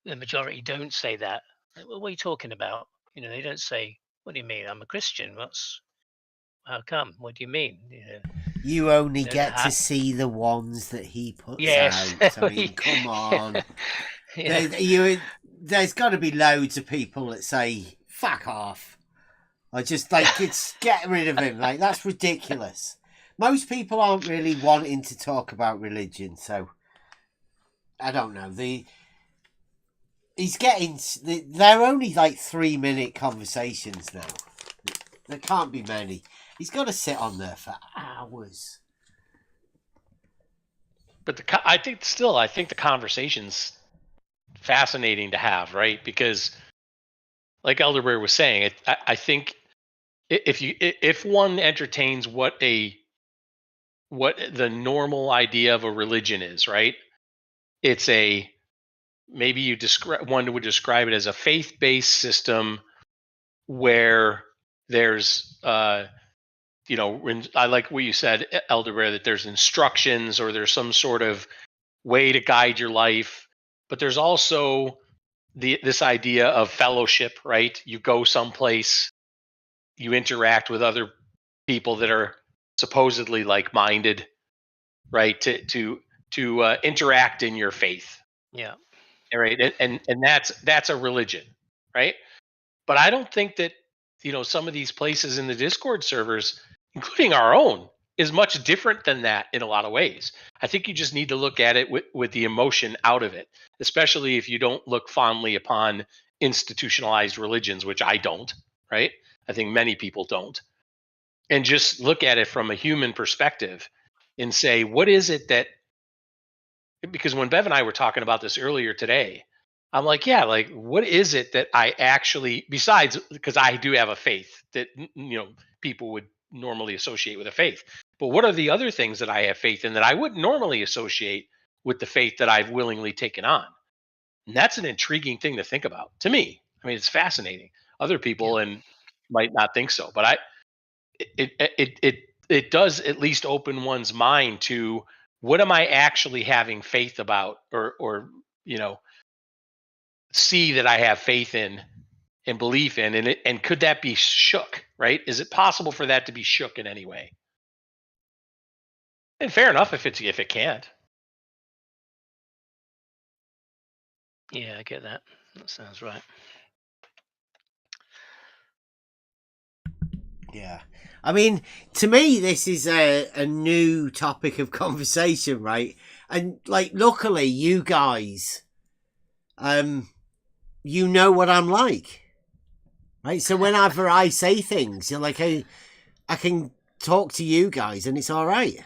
The majority don't say that. What are you talking about? They don't say, "What do you mean? I'm a Christian." How come? What do you mean? You only get to see the ones that he puts out. I mean, come on. There's got to be loads of people that say, fuck off. I just get rid of him. That's ridiculous. Most people aren't really wanting to talk about religion, so I don't know. They're only 3-minute conversations now. There can't be many. He's got to sit on there for hours. But I think the conversation's fascinating to have, right? Because, like Elderberry was saying, I think if one entertains what the normal idea of a religion is, right? It's maybe one would describe it as a faith-based system where there's I like what you said, Elderberry, that there's instructions or there's some sort of way to guide your life. But there's also this idea of fellowship, right? You go someplace, you interact with other people that are supposedly like-minded, right? To interact in your faith. Yeah. Right. And that's a religion, right? But I don't think that, some of these places in the Discord servers, including our own, is much different than that in a lot of ways. I think you just need to look at it with the emotion out of it, especially if you don't look fondly upon institutionalized religions, which I don't, right? I think many people don't. And just look at it from a human perspective and say, what is it that, because when Bev and I were talking about this earlier today, I'm like, yeah, like, what is it that I actually, besides, because I do have a faith that, people would normally associate with a faith, but what are the other things that I have faith in that I wouldn't normally associate with the faith that I've willingly taken on? And that's an intriguing thing to think about to me. I mean, it's fascinating. Other people and might not think so, but it does at least open one's mind to, what am I actually having faith about, or see that I have faith in and belief in, and could that be shook, right? Is it possible for that to be shook in any way? And fair enough if it can't. Yeah, I get that. That sounds right. Yeah. I mean, to me, this is a new topic of conversation, right? And like, luckily, you guys, you know what I'm like, right? So whenever I say things, you're like, I can talk to you guys and it's all right.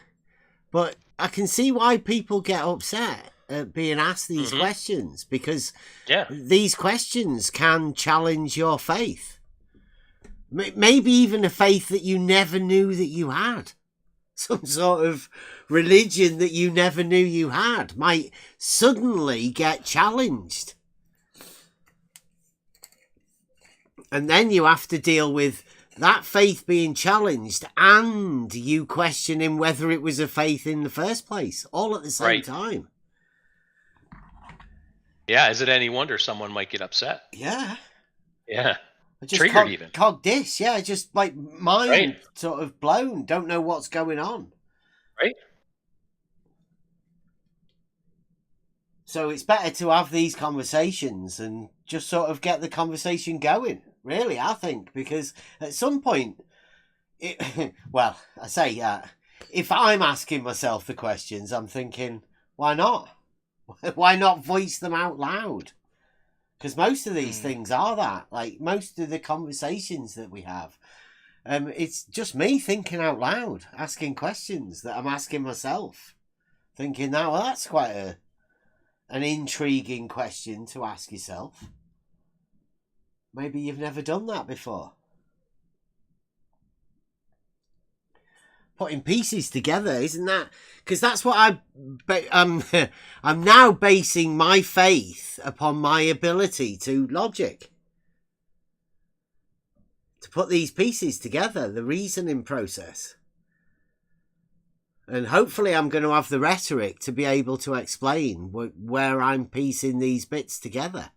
But I can see why people get upset at being asked these questions, because these questions can challenge your faith. Maybe even a faith that you never knew that you had. Some sort of religion that you never knew you had might suddenly get challenged. And then you have to deal with that faith being challenged and you questioning whether it was a faith in the first place, all at the same time. Yeah, is it any wonder someone might get upset? Yeah. Yeah. Just triggered even. Cog this, yeah, just like mind sort of blown, don't know what's going on. Right. So it's better to have these conversations and just sort of get the conversation going, really, I think, because at some point, well, I say that, if I'm asking myself the questions, I'm thinking, why not? Why not voice them out loud? Because most of these things are that, like most of the conversations that we have, it's just me thinking out loud, asking questions that I'm asking myself, thinking, now, well, that's quite an intriguing question to ask yourself. Maybe you've never done that before. Putting pieces together, isn't that? Because that's what I'm now basing my faith upon my ability to logic. To put these pieces together, the reasoning process. And hopefully I'm going to have the rhetoric to be able to explain where I'm piecing these bits together.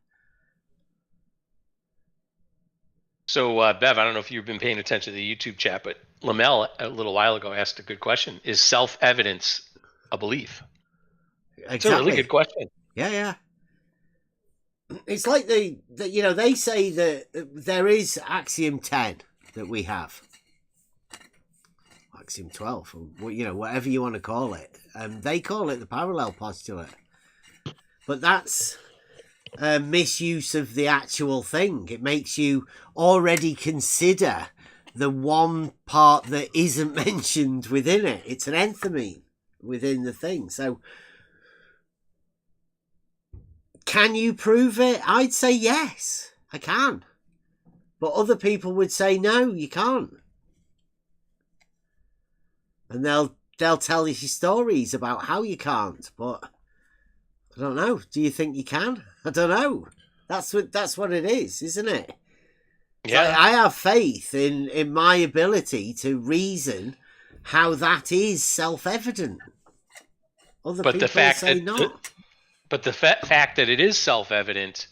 So, Bev, I don't know if you've been paying attention to the YouTube chat, but Lamel a little while ago asked a good question. Is self-evidence a belief? Exactly. It's a really good question. Yeah. It's like they say that there is axiom 10 that we have. Axiom 12, or, whatever you want to call it. They call it the parallel postulate. But that's a misuse of the actual thing. It makes you already consider the one part that isn't mentioned within it. It's an enthymeme within the thing. So can you prove it? I'd say yes, I can. But other people would say no, you can't. And they'll tell you stories about how you can't, but I don't know. Do you think you can? I don't know. That's what it is, isn't it? Yeah. I have faith in my ability to reason how that is self-evident. Other but people the fact say that not. but the fact that it is self-evident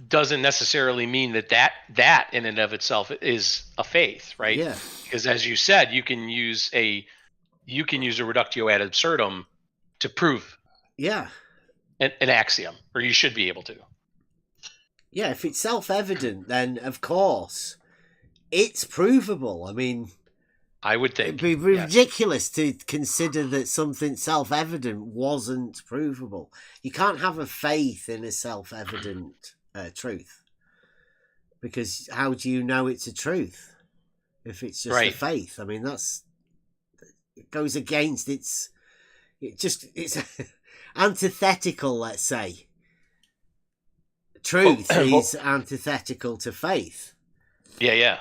doesn't necessarily mean that in and of itself is a faith, right? Yeah. Because as you said, you can use a reductio ad absurdum to prove an axiom, or you should be able to. Yeah, if it's self-evident, then of course it's provable. I mean, I would think it'd be ridiculous to consider that something self-evident wasn't provable. You can't have a faith in a self-evident truth, because how do you know it's a truth if it's just a faith? I mean, it goes against it's antithetical, let's say. Truth is antithetical to faith. Yeah.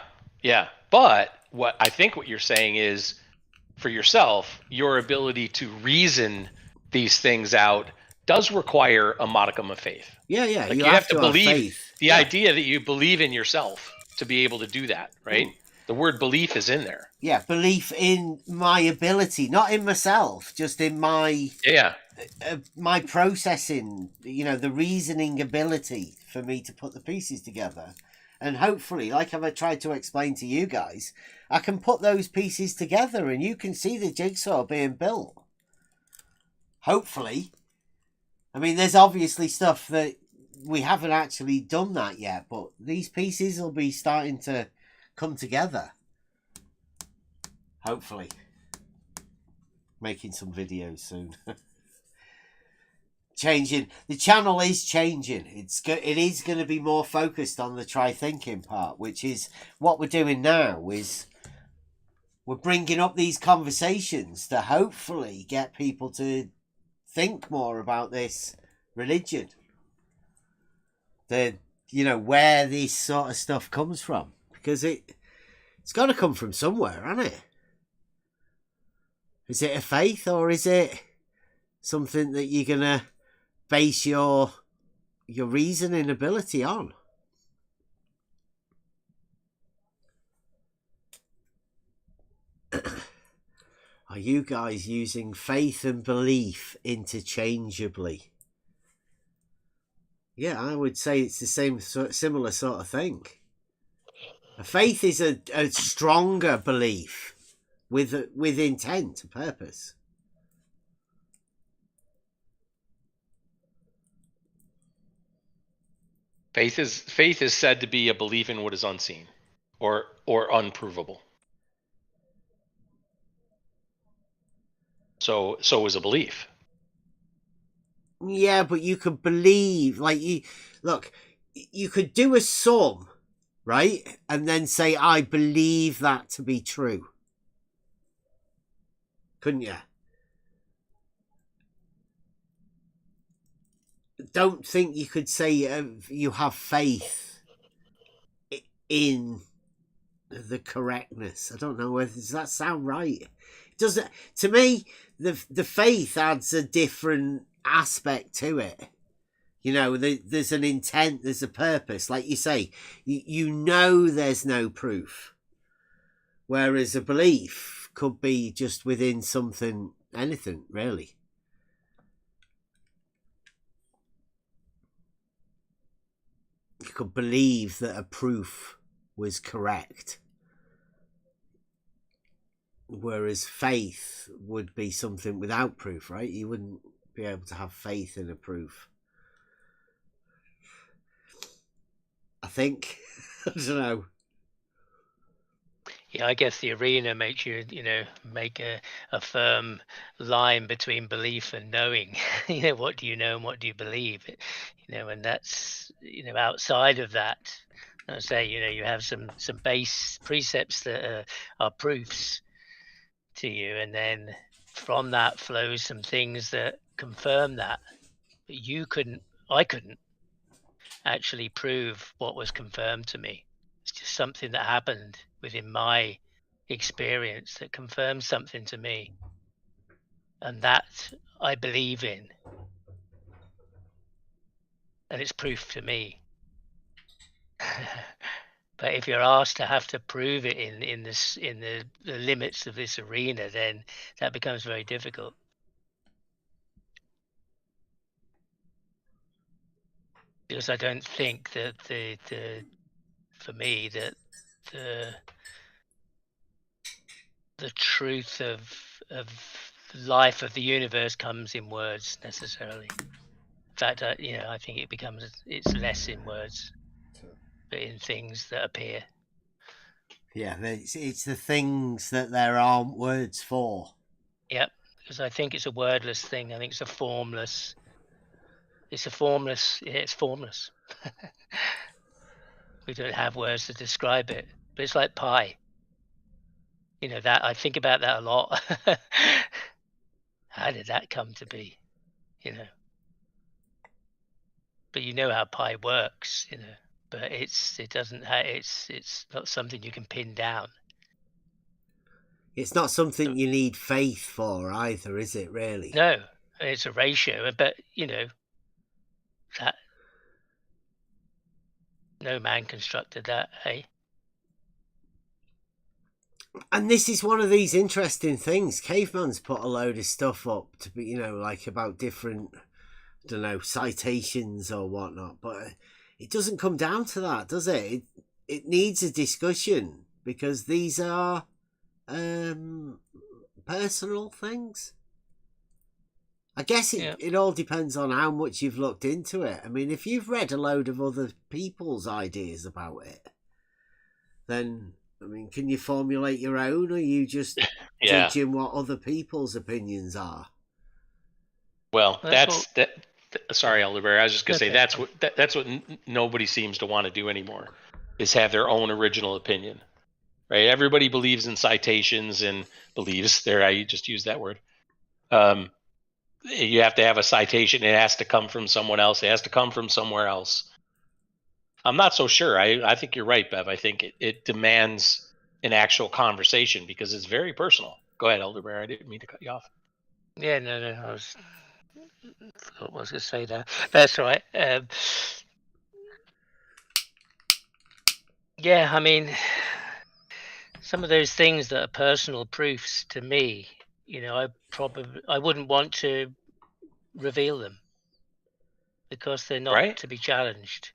But what you're saying is, for yourself, your ability to reason these things out does require a modicum of faith. Yeah. Like you have to believe the idea that you believe in yourself to be able to do that, right? The word belief is in there. Yeah, belief in my ability, not in myself, just in my my processing, the reasoning ability for me to put the pieces together. And hopefully, like I've tried to explain to you guys, I can put those pieces together and you can see the jigsaw being built. Hopefully. I mean, there's obviously stuff that we haven't actually done that yet, but these pieces will be starting to come together. Hopefully. Making some videos soon. Changing. The channel is changing. It is going to be more focused on the try thinking part, which is what we're doing now. Is we're bringing up these conversations to hopefully get people to think more about this religion. Where this sort of stuff comes from, because it's got to come from somewhere, hasn't it? Is it a faith, or is it something that you're gonna base your reasoning ability on? Are you guys using faith and belief interchangeably? Yeah, I would say it's the similar sort of thing. A faith is a stronger belief with intent, a purpose. Faith is said to be a belief in what is unseen or unprovable. So is a belief. Yeah, but you could believe, you could do a sum, right? And then say, I believe that to be true. Couldn't you? Don't think you could say you have faith in the correctness. I don't know does that sound right? Does it? To me, the faith adds a different aspect to it. There's an intent, there's a purpose. Like you say, there's no proof. Whereas a belief could be just within something, anything, really. You could believe that a proof was correct. Whereas faith would be something without proof, right? You wouldn't be able to have faith in a proof. I think. I don't know. Yeah, I guess the arena makes you, make a firm line between belief and knowing. What do you know and what do you believe? And that's, outside of that, I say, you have some base precepts that are proofs to you, and then from that flows some things that confirm that. But I couldn't actually prove what was confirmed to me. It's just something that happened within my experience that confirms something to me, and that I believe in, and it's proof to me. But if you're asked to have to prove it in the limits of this arena, then that becomes very difficult. because I don't think that for me that the truth of life of the universe comes in words necessarily. In fact, I think it's less in words, but in things that appear. Yeah, it's the things that there aren't words for. Yep, because I think it's a wordless thing. I think it's a formless. It's formless. We don't have words to describe it, but it's like pi. That I think about that a lot. How did that come to be? But how pi works, but it's not something you can pin down. It's not something you need faith for either, is it, really? No, it's a ratio, but that no man constructed that, eh? And this is one of these interesting things. Caveman's put a load of stuff up to be, like about different, I don't know, citations or whatnot, but it doesn't come down to that, does it? It needs a discussion because these are personal things. I guess it all depends on how much you've looked into it. I mean, if you've read a load of other people's ideas about it, then, I mean, can you formulate your own, or are you just judging what other people's opinions are? Well, sorry, Elderberry. I was just going to say that's what nobody seems to want to do anymore, is have their own original opinion, right? Everybody believes in citations and believes there. I just used that word. You have to have a citation. It has to come from someone else. It has to come from somewhere else. I'm not so sure. I think you're right, Bev. I think it demands an actual conversation because it's very personal. Go ahead, Elderberry. I didn't mean to cut you off. Yeah, no. I forgot what I was going to say there. That's right. Yeah, I mean, some of those things that are personal proofs to me, I wouldn't want to reveal them because they're not to be challenged,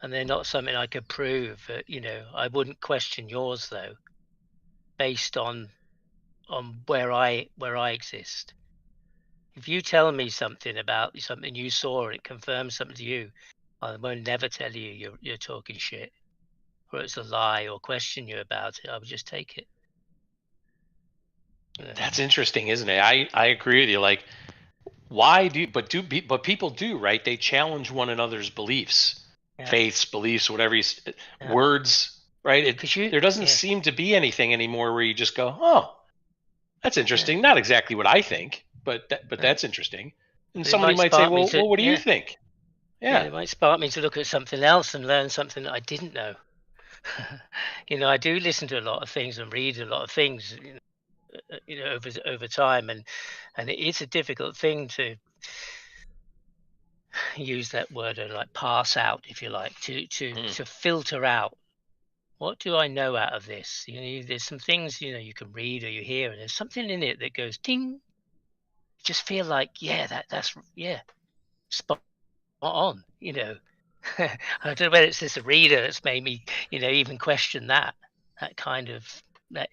and they're not something I could prove. I wouldn't question yours though, based on where I exist. If you tell me something about something you saw and it confirms something to you, I won't never tell you you're talking shit, or it's a lie, or question you about it. I would just take it. That's interesting, isn't it? I agree with you. Like, why but people do, right? They challenge one another's beliefs, faiths, beliefs, whatever words, right? There doesn't seem to be anything anymore where you just go, oh, that's interesting. Not exactly what I think, but that's interesting. And somebody might say, well, what do you think? Yeah, it might spark me to look at something else and learn something that I didn't know. I do listen to a lot of things and read a lot of things, over time, and it is a difficult thing to use that word, like pass out, if you like, to filter out. What do I know out of this? There's some things you can read or you hear, and there's something in it that goes ding. You just feel like, that's spot on. I don't know whether it's this reader that's made me, even question that kind of that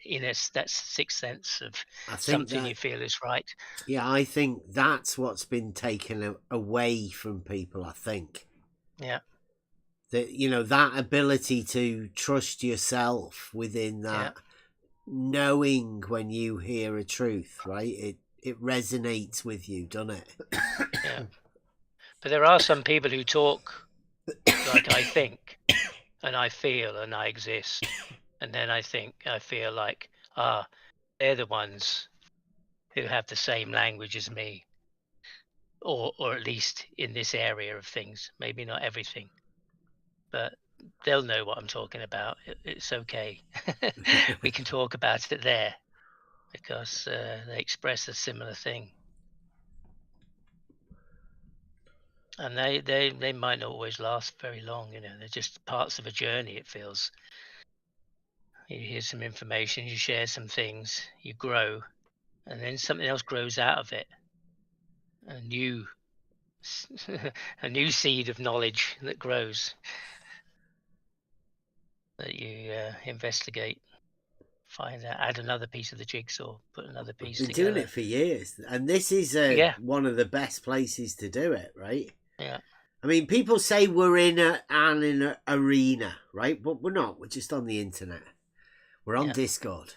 sixth sense of something you feel is right. Yeah, I think that's what's been taken away from people. I think. Yeah. That that ability to trust yourself within that, knowing when you hear a truth, right? It resonates with you, doesn't it? Yeah. But there are some people who talk like I think, and I feel, and I exist, and then I feel like, they're the ones who have the same language as me, or at least in this area of things. Maybe not everything, but they'll know what I'm talking about. It's okay. We can talk about it there because they express a similar thing. And they might not always last very long. They're just parts of a journey, it feels. You hear some information, you share some things, you grow, and then something else grows out of it. A new a new seed of knowledge that grows, that you investigate, find out, add another piece of the jigsaw, put another piece Been together. doing it for years, and this is one of the best places to do it, right? Yeah. I mean, people say we're in an arena, right? But we're not. We're just on the internet. We're on Discord.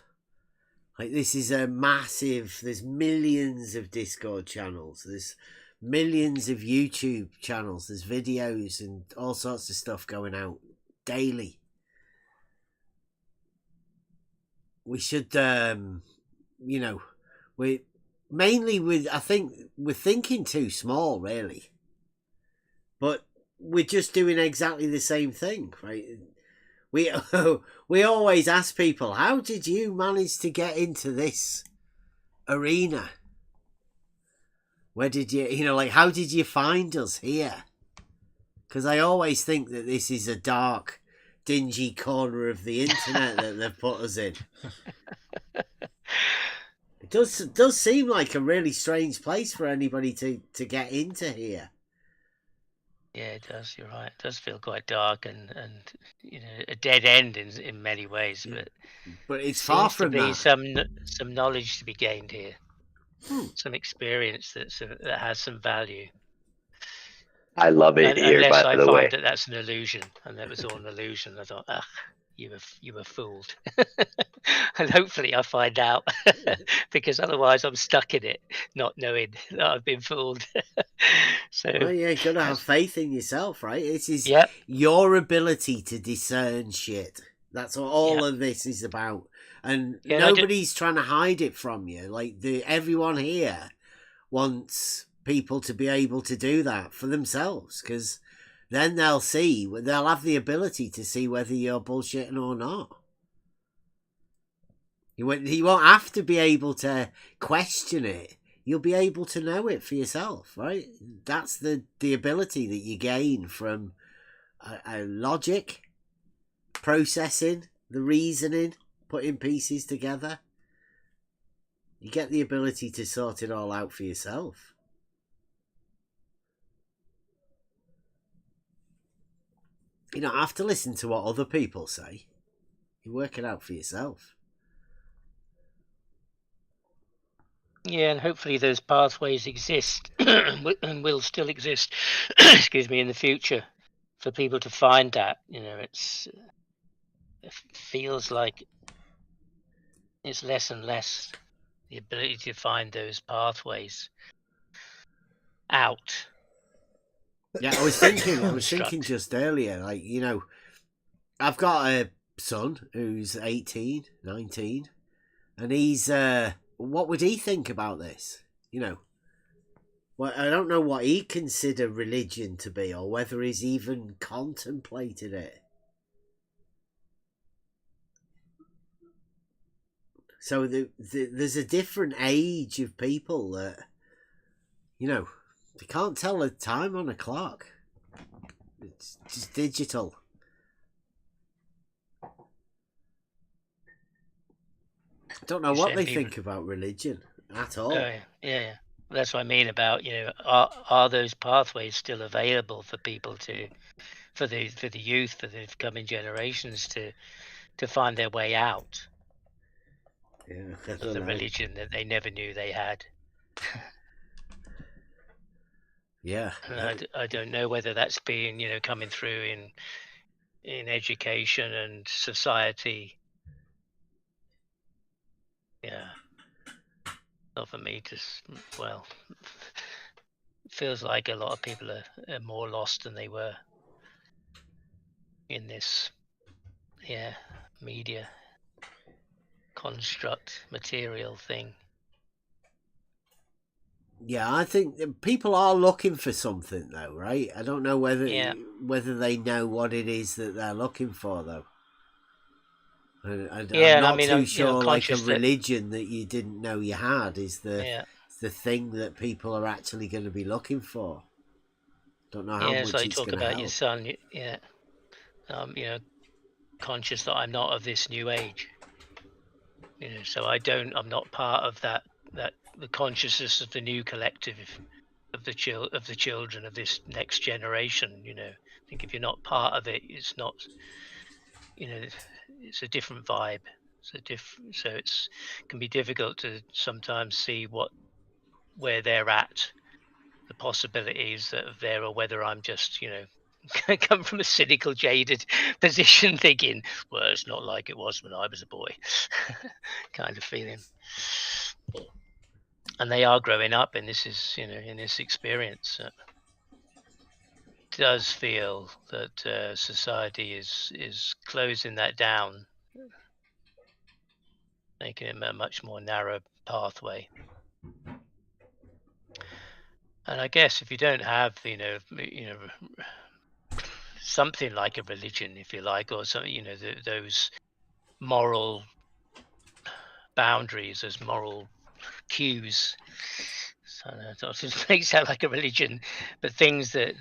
Like, this is a massive... There's millions of Discord channels. There's millions of YouTube channels. There's videos and all sorts of stuff going out daily. We should, you know, I think we're thinking too small, really. But we're just doing exactly the same thing, right? We always ask people, how did you manage to get into this arena? Where did you, like, how did you find us here? Because I always think that this is a dark, dingy corner of the internet that they've put us in. It does seem like a really strange place for anybody to get into here. Yeah, it does. You're right. It does feel quite dark and a dead end in many ways. But it's far from that. that. Some knowledge to be gained here, some experience that has some value. I love it here, unless by I the way. find that that's an illusion, and that was all an illusion. I thought, you were fooled. And hopefully I find out, because otherwise I'm stuck in it, not knowing that I've been fooled. So, well, yeah, you gotta have faith in yourself, right? This is your ability to discern shit. That's what all of this is about. And nobody's trying to hide it from you. Like, everyone here wants people to be able to do that for themselves, because then they'll have the ability to see whether you're bullshitting or not. You won't have to be able to question it. You'll be able to know it for yourself, right? That's the ability that you gain from a logic, processing, the reasoning, putting pieces together. You get the ability to sort it all out for yourself. You don't have to listen to what other people say. You work it out for yourself. Yeah, and hopefully those pathways exist and will still exist, excuse me, in the future for people to find that. It feels like it's less and less the ability to find those pathways out. Yeah, I was thinking just earlier, like, I've got a son who's 18, 19, and he's, what would he think about this? Well, I don't know what he'd consider religion to be, or whether he's even contemplated it. So there's a different age of people that, they can't tell the time on a clock. It's just digital. I don't know what they think about religion at all. Yeah. That's what I mean about, are those pathways still available for people for the youth, for the coming generations to find their way out of the religion that they never knew they had. Yeah. And I don't know whether that's being, coming through in education and society. Yeah. Not for me to, well, it feels like a lot of people are more lost than they were in this, media construct material thing. Yeah, I think people are looking for something, though, right? I don't know whether they know what it is that they're looking for, though. I'm not too sure. Like, a religion that you didn't know you had is the thing that people are actually going to be looking for. Don't know how much so you it's talk going to about help. your son. Conscious that I'm not of this new age. So I'm not part of that the consciousness of the new collective of the children of this next generation. I think if you're not part of it, it's not. It's a different vibe. So it can be difficult to sometimes see where they're at, the possibilities that are there, or whether I'm just come from a cynical, jaded position, thinking, well, it's not like it was when I was a boy, kind of feeling. And they are growing up, and this is in this experience. Does feel that society is closing that down, making it a much more narrow pathway. And I guess if you don't have something like a religion, if you like, or something, those moral boundaries, those moral cues. So it may sound like a religion, but things that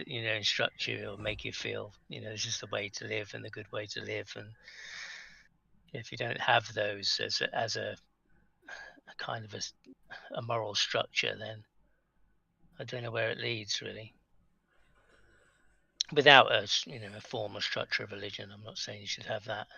instruct you or make you feel this is the way to live and the good way to live. And if you don't have those as a kind of a moral structure, then I don't know where it leads, really. Without a formal structure of religion, I'm not saying you should have that.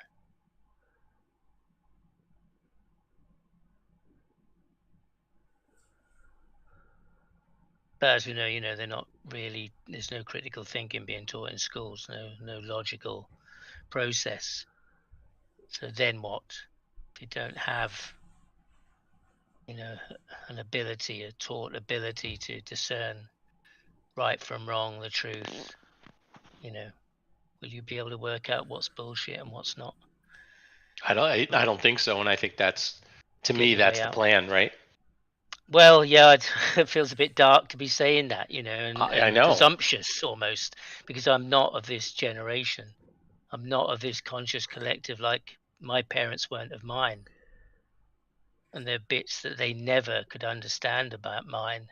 But as we know, they're not really. There's no critical thinking being taught in schools. No logical process. So then what? If you don't have, an ability, a taught ability to discern right from wrong, the truth, will you be able to work out what's bullshit and what's not? I don't think so, and I think that's, to me, that's the plan, right? Well, yeah, it feels a bit dark to be saying that, and I know, presumptuous almost, because I'm not of this generation. I'm not of this conscious collective like my parents weren't of mine. And there are bits that they never could understand about mine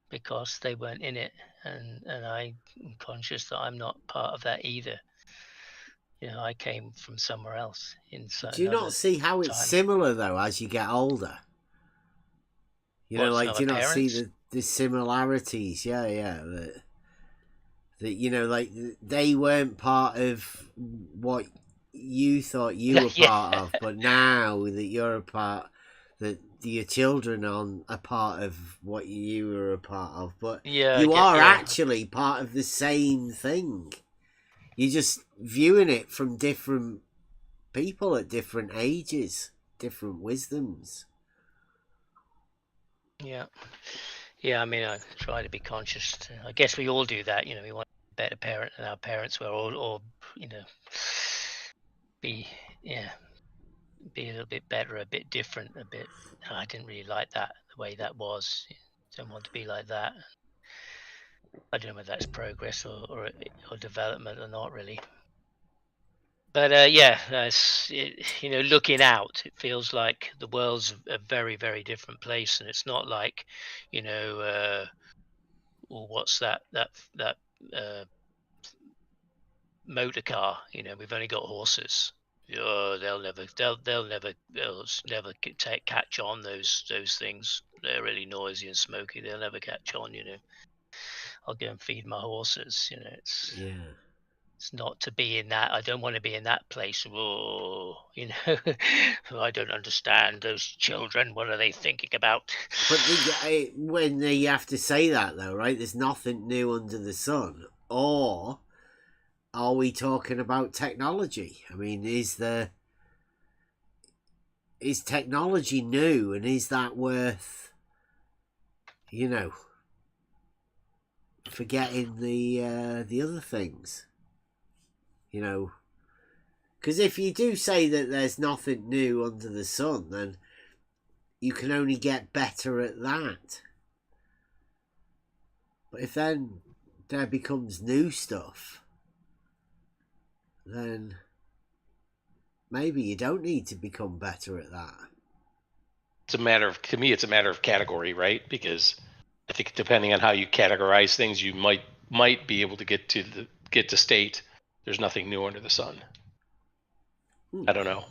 because they weren't in it. And I'm conscious that I'm not part of that either. I came from somewhere else. Do you not see how it's similar, though, as you get older? Do you not see the similarities? Yeah. That they weren't part of what you thought you were part of, but now that you're a part, that your children are part of what you were a part of, but you are actually part of the same thing. You're just viewing it from different people at different ages, different wisdoms. Yeah, I mean, I try to be conscious. I guess we all do that. We want a better parent than our parents were, or be a little bit better, a bit different, a bit. I didn't really like that the way that was. Don't want to be like that. I don't know whether that's progress or development or not, really. But looking out, it feels like the world's a very, very different place, and it's not like, well, what's that motor car? We've only got horses. They'll never catch on those things. They're really noisy and smoky. They'll never catch on. I'll go and feed my horses. It's not to be in that. I don't want to be in that place. I don't understand those children. What are they thinking about? But when you have to say that, though, right? There's nothing new under the sun. Or are we talking about technology? I mean, is technology new, and is that worth, forgetting the other things? Because if you do say that there's nothing new under the sun, then you can only get better at that. But if then there becomes new stuff, then maybe you don't need to become better at that. To me, it's a matter of category, right? Because I think depending on how you categorize things, you might be able to get to state there's nothing new under the sun. I don't know.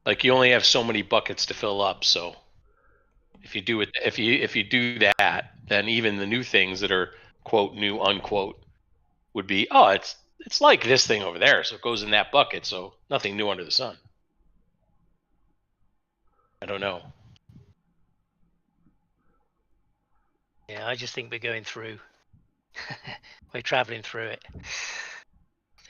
Like, you only have so many buckets to fill up, so If you do it, if you do that, then even the new things that are quote new unquote would be, oh, it's like this thing over there, so it goes in that bucket, so nothing new under the sun. I don't know. Yeah, I just think we're going through. We're traveling through it.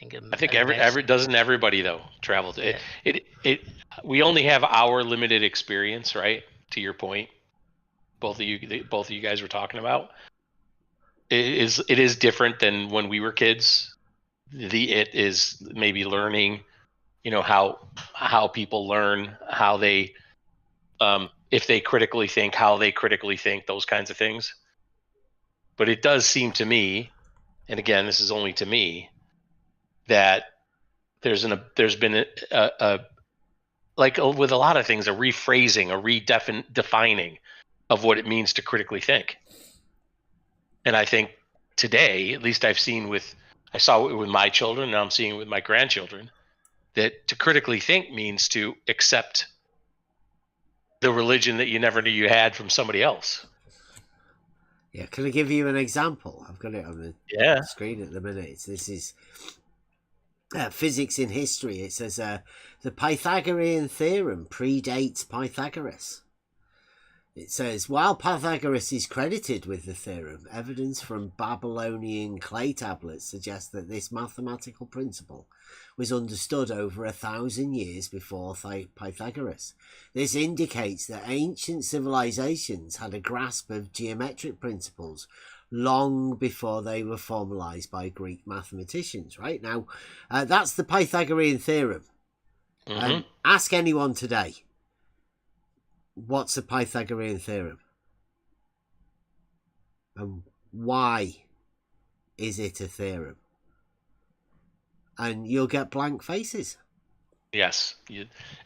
I think doesn't everybody though travel to it. We only have our limited experience, right? To your point, both of you guys were talking about. It is different than when we were kids. It is maybe learning, how people learn, how they, if they critically think, how they critically think, those kinds of things. But it does seem to me, and again, this is only to me, that there's been a like with a lot of things, a rephrasing, a redefining of what it means to critically think. And I think today, at least I saw it with my children, now I'm seeing it with my grandchildren, that to critically think means to accept the religion that you never knew you had from somebody else. Yeah, can I give you an example? I've got it on the screen at the minute. This is physics in history. It says the Pythagorean theorem predates Pythagoras. It says, while Pythagoras is credited with the theorem, evidence from Babylonian clay tablets suggests that this mathematical principle was understood over 1,000 years before Pythagoras. This indicates that ancient civilizations had a grasp of geometric principles long before they were formalized by Greek mathematicians. Right now, that's the Pythagorean theorem. Ask anyone today, what's a Pythagorean theorem? And why is it a theorem? And you'll get blank faces. Yes,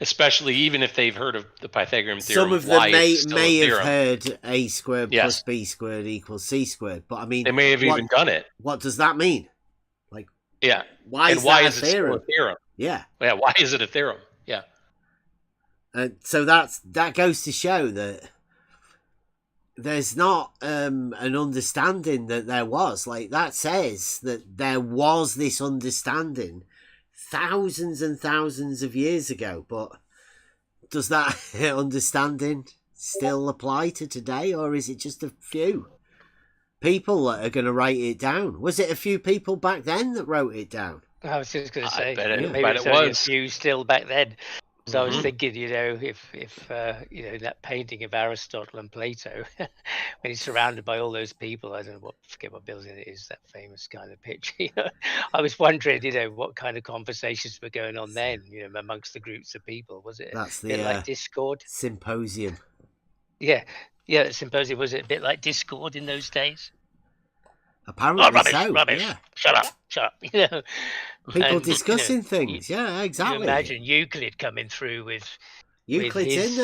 especially even if they've heard of the Pythagorean theorem. Some of them may have heard a squared plus b squared equals c squared, but I mean, they may have even done it. What does that mean? Like, why is it a still a theorem? Yeah, why is it a theorem? Yeah. So that goes to show that there's not an understanding that there was. Like, that says that there was this understanding thousands and thousands of years ago, but does that understanding still apply to today, or is it just a few people that are going to write it down? Was it a few people back then that wrote it down? I was just going to say, maybe it only was a few still back then. So I was thinking, if that painting of Aristotle and Plato, when he's surrounded by all those people, I don't know forget what building it is, that famous kind of picture. I was wondering, what kind of conversations were going on then, amongst the groups of people. Was it That's a bit like Discord? Symposium. Yeah, the symposium. Was it a bit like Discord in those days? Apparently rubbish. Yeah. Shut up. People discussing things. Yeah, exactly. You imagine Euclid coming through with Euclid's in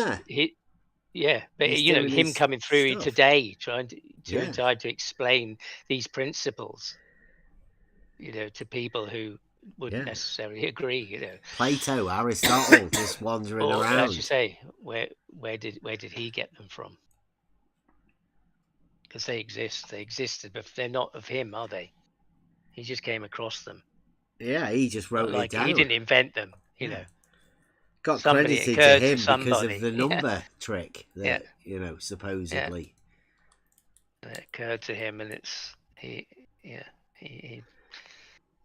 there. But him coming through stuff today, trying to explain these principles, to people who wouldn't necessarily agree. Plato, Aristotle, just wandering around. As you say, where did he get them from? Because they existed, but they're not of him, are they? He just came across them. Yeah, he just wrote it down. He didn't invent them, Got credited to him because of the number trick that, supposedly. It occurred to him, and he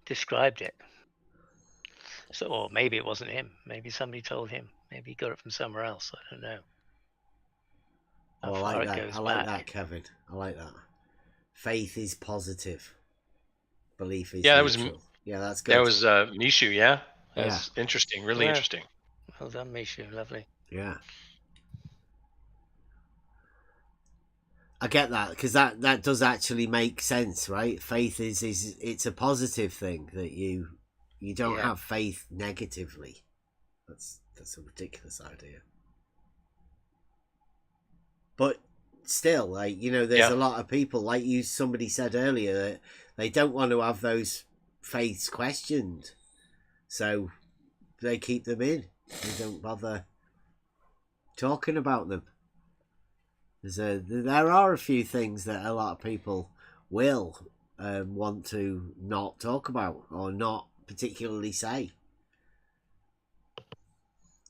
described it. So, or maybe it wasn't him. Maybe somebody told him. Maybe he got it from somewhere else. I don't know. I like that. I like that, Kevin. I like that. Faith is positive. Belief is neutral. That's good. That was Mishu, yeah? That's interesting. Really interesting. Well done, Mishu. Lovely. Yeah. I get that, because that does actually make sense, right? Faith is it's a positive thing, that you don't have faith negatively. That's a ridiculous idea. But still, there's a lot of people, like somebody said earlier, that they don't want to have those faiths questioned, so they keep them in. They don't bother talking about them. There are a few things that a lot of people will want to not talk about or not particularly say.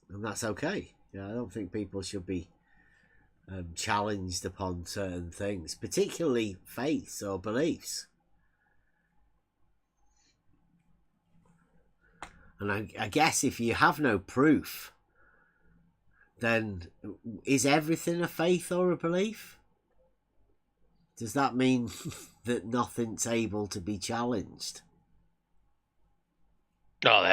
And that's okay. I don't think people should be challenged upon certain things, particularly faiths or beliefs. And I guess if you have no proof, then is everything a faith or a belief? Does that mean that nothing's able to be challenged? No,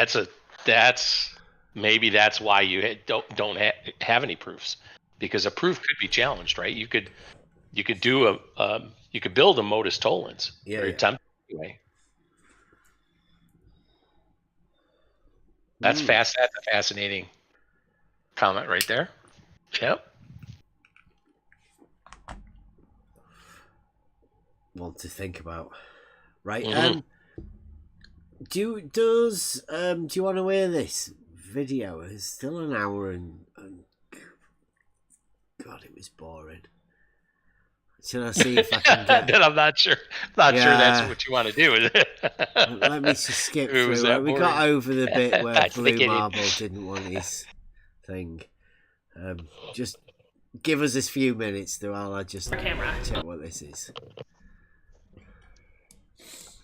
maybe that's why you don't have any proofs, because a proof could be challenged, right? You could do you could build a modus tollens, or attempt anyway. That's That's a fascinating comment right there. Yep. One to think about, right? Mm-hmm. Do you want to hear this video? It's still an hour and God, it was boring. Should I see if I can get? Then I'm not sure. Not sure that's what you want to do, is it? Let me just skip through. We got over the bit where Blue Marble didn't want his thing. Just give us a few minutes, while I just check what this is. I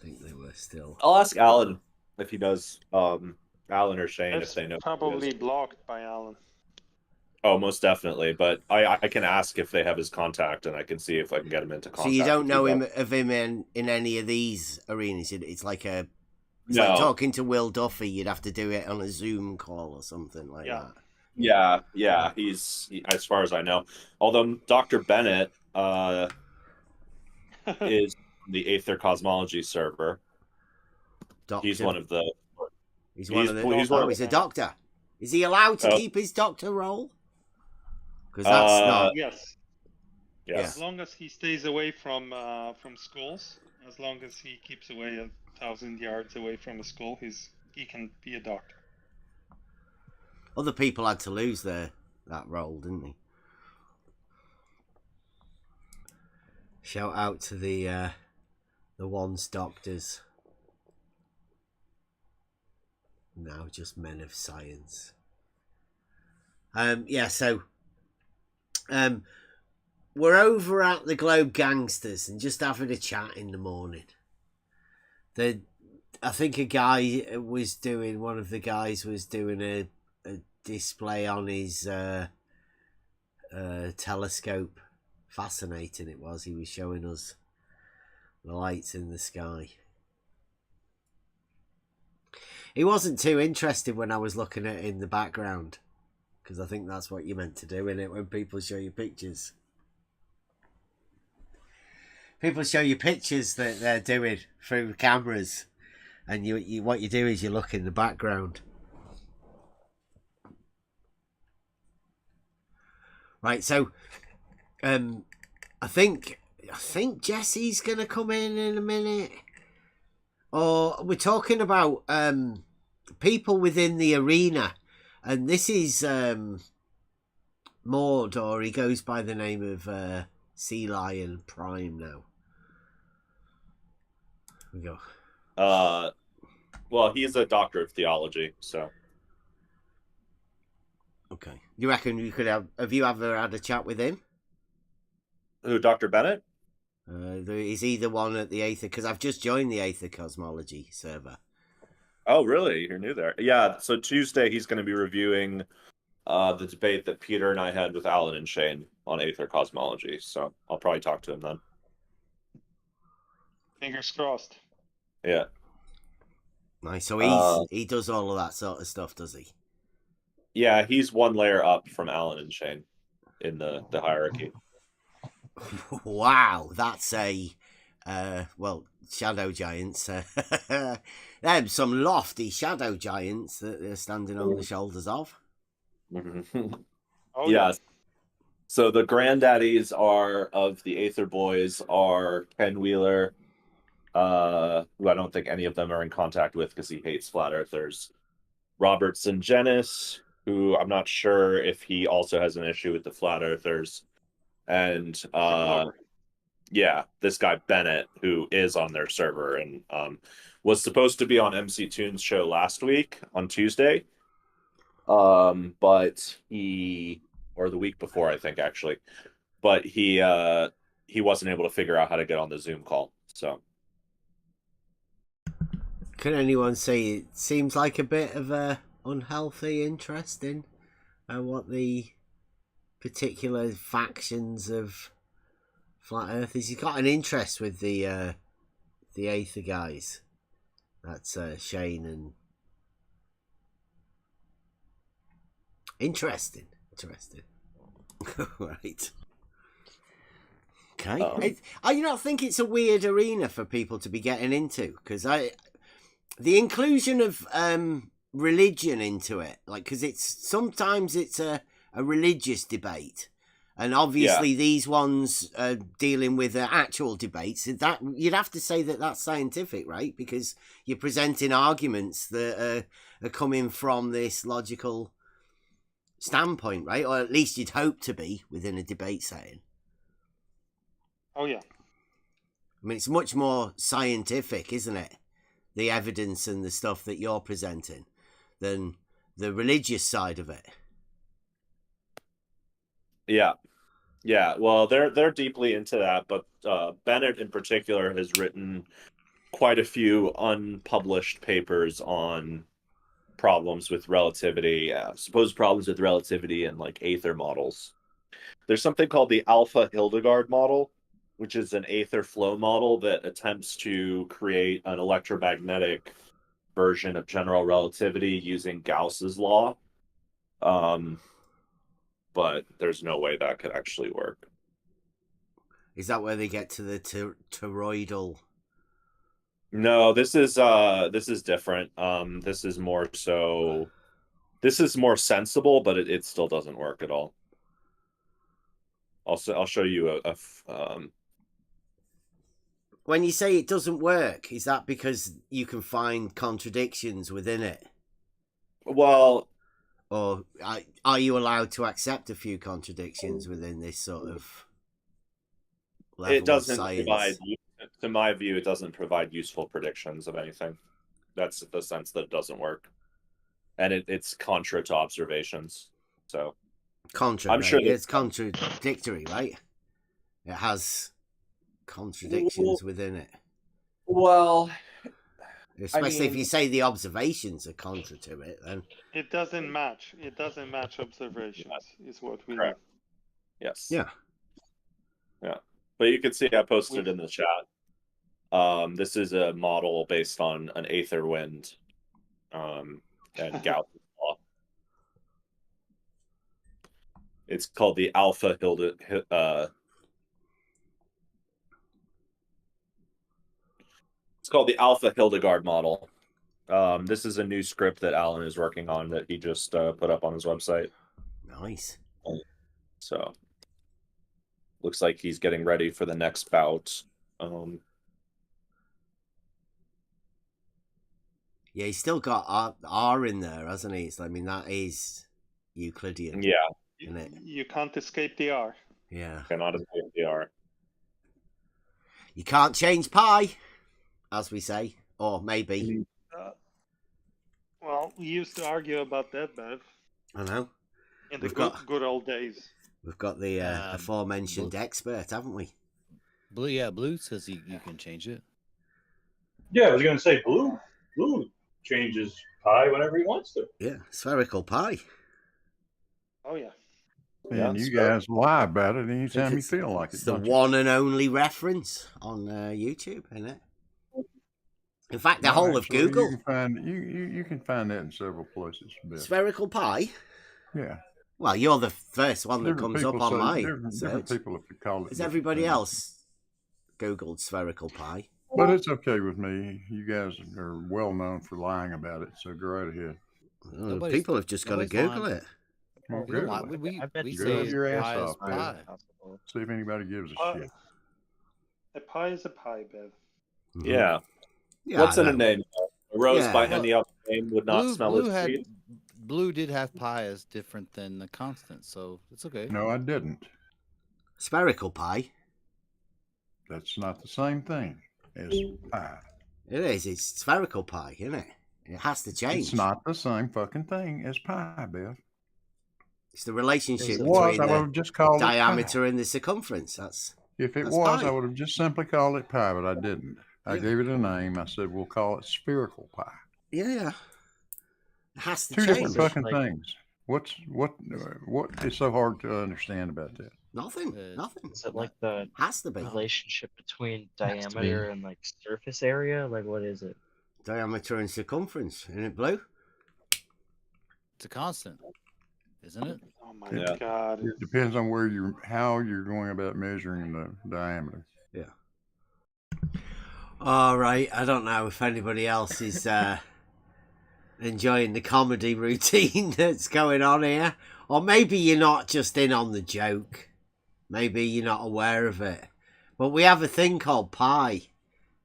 think they were still. I'll ask Alan if he knows. Alan or Shane, That's if they know. probably blocked by Alan. Oh, most definitely. But I can ask if they have his contact, and I can see if I can get him into contact. So you don't know him in any of these arenas? It's like like talking to Will Duffy. You'd have to do it on a Zoom call or something like that. Yeah. He's as far as I know. Although Dr. Bennett is the Aether Cosmology server. Doctor. He's one of the. He's a doctor. Is he allowed to keep his doctor role? Because that's not. Yes. As long as he stays away from schools, as long as he keeps away 1,000 yards away from a school, he can be a doctor. Other people had to lose that role, didn't they? Shout out to the once doctors, now just men of science. So we're over at the Globe Gangsters and just having a chat in the morning. I think one of the guys was doing a display on his telescope. Fascinating it was. He was showing us the lights in the sky. He wasn't too interested when I was looking at it in the background, because I think that's what you're meant to do, innit? When people show you pictures. People show you pictures that they're doing through cameras, and you what you do is you look in the background. Right, so I think Jesse's gonna come in a minute. Or we're talking about people within the arena, and this is Maud, or he goes by the name of Sea Lion Prime now. Here we go. Well, he's a doctor of theology, so. Okay. You reckon you could have you ever had a chat with him? Who, Dr. Bennett? Is he the one at the Aether? Because I've just joined the Aether Cosmology server. Oh, really? You're new there. Yeah, so Tuesday he's going to be reviewing the debate that Peter and I had with Alan and Shane on Aether Cosmology. So I'll probably talk to him then. Fingers crossed. Yeah. Nice. So he does all of that sort of stuff, does he? Yeah, he's one layer up from Alan and Shane in the hierarchy. Wow, that's a shadow giants. There's some lofty shadow giants that they're standing on the shoulders of. Oh, yeah. So the granddaddies of the Aether Boys are Ken Wheeler, who I don't think any of them are in contact with because he hates flat earthers. Robert Sungenis, who I'm not sure if he also has an issue with the flat earthers. and yeah, this guy Bennett, who is on their server and was supposed to be on MC Toon's show last week on Tuesday, but or the week before, I think actually, but he wasn't able to figure out how to get on the Zoom call. So, can anyone say it seems like a bit of a unhealthy interest in what the particular factions of Flat Earthers? He's got an interest with the Aether guys. That's Shane and interesting. Right. Okay. I you not think it's a weird arena for people to be getting into? Because the inclusion of religion into it, like, because sometimes it's a religious debate, and obviously these ones are dealing with actual debates. That you'd have to say that that's scientific, right? Because you're presenting arguments that are coming from this logical standpoint, right? Or at least you'd hope to be within a debate setting. Oh yeah. I mean, it's much more scientific, isn't it? The evidence and the stuff that you're presenting than the religious side of it. Yeah. Well, they're deeply into that, but Bennett in particular has written quite a few unpublished papers on problems with relativity, supposed problems with relativity and like Aether models. There's something called the Alpha Hildegard model, which is an Aether flow model that attempts to create an electromagnetic version of general relativity using Gauss's law. But there's no way that could actually work. Is that where they get to the toroidal? No, this is different. This is more sensible, but it still doesn't work at all. I'll show you When you say it doesn't work, is that because you can find contradictions within it? Well, or are you allowed to accept a few contradictions within this sort of level it doesn't of science? provide, to my view, it doesn't provide useful predictions of anything. That's the sense that it doesn't work, and it's contra to observations. So I'm sure it's contradictory, right? It has contradictions within it. Well, especially if you say the observations are contra to it, then it doesn't match. It doesn't match observations. Is what we correct. Need. Yes. Yeah. But you can see I posted in the chat. This is a model based on an Aether wind, and Gauss's law. It's called the Alpha It's called the Alpha Hildegard model. This is a new script that Alan is working on that he just put up on his website. Nice. So looks like he's getting ready for the next bout. Yeah, he's still got R in there, hasn't he? I mean, that is Euclidean. Yeah. Isn't it? You can't escape the R. Yeah. Cannot escape the R. You can't change pi, as we say, or maybe. Well, we used to argue about that, Bev. I know. In the good old days. We've got the aforementioned expert, haven't we? Blue says you can change it. Yeah, I was going to say Blue changes pi whenever he wants to. Yeah, spherical pi. Oh, yeah. And you guys lie about it anytime you feel like it. It's the one and only reference on YouTube, isn't it? In fact, the whole of Google. You can find that in several places. Spherical pi? Yeah. Well, you're the first one that comes up on my different people have called it. Has everybody else Googled spherical pi? But it's okay with me. You guys are well known for lying about it, so go right ahead. People have just got to Google it. Well, we Google say your ass pi is off, pi. Bev. See if anybody gives a shit. A pie is a pie, Bev. Yeah. Yeah, what's in a name? A rose by any other name would not smell as sweet. Blue did have pi as different than the constant, so it's okay. No, I didn't. Spherical pie. That's not the same thing as pie. It is. It's spherical pie, isn't it? It has to change. It's not the same fucking thing as pie, Biff. It's the relationship If it was, between I would have just called diameter it and the circumference. That's If it that's was, pie. I would have just simply called it pie, but I didn't. I gave it a name. I said, we'll call it spherical pie. Yeah. It has to Two change. different fucking things. What is so hard to understand about that? Nothing. Nothing. Is it like the has to be relationship between Has to be. diameter and like surface area? Like what is it? Diameter and circumference. Isn't it blue? It's a constant, isn't it? Oh my god. It depends on how you're going about measuring the diameter. Yeah. All right. I don't know if anybody else is enjoying the comedy routine that's going on here, or maybe you're not just in on the joke. Maybe you're not aware of it. But we have a thing called pi.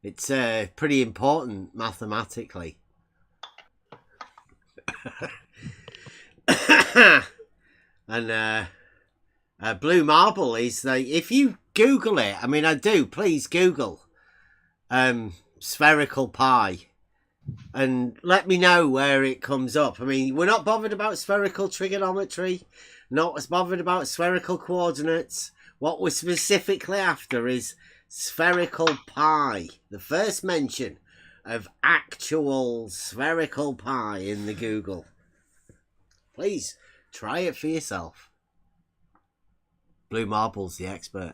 It's pretty important mathematically. And blue marble is like, if you Google it, I mean, please Google spherical pie and let me know where it comes up. I mean, we're not bothered about spherical trigonometry, not as bothered about spherical coordinates. What we're specifically after is spherical pie. The first mention of actual spherical pie in the Google. Please try it for yourself. Blue Marble's the expert.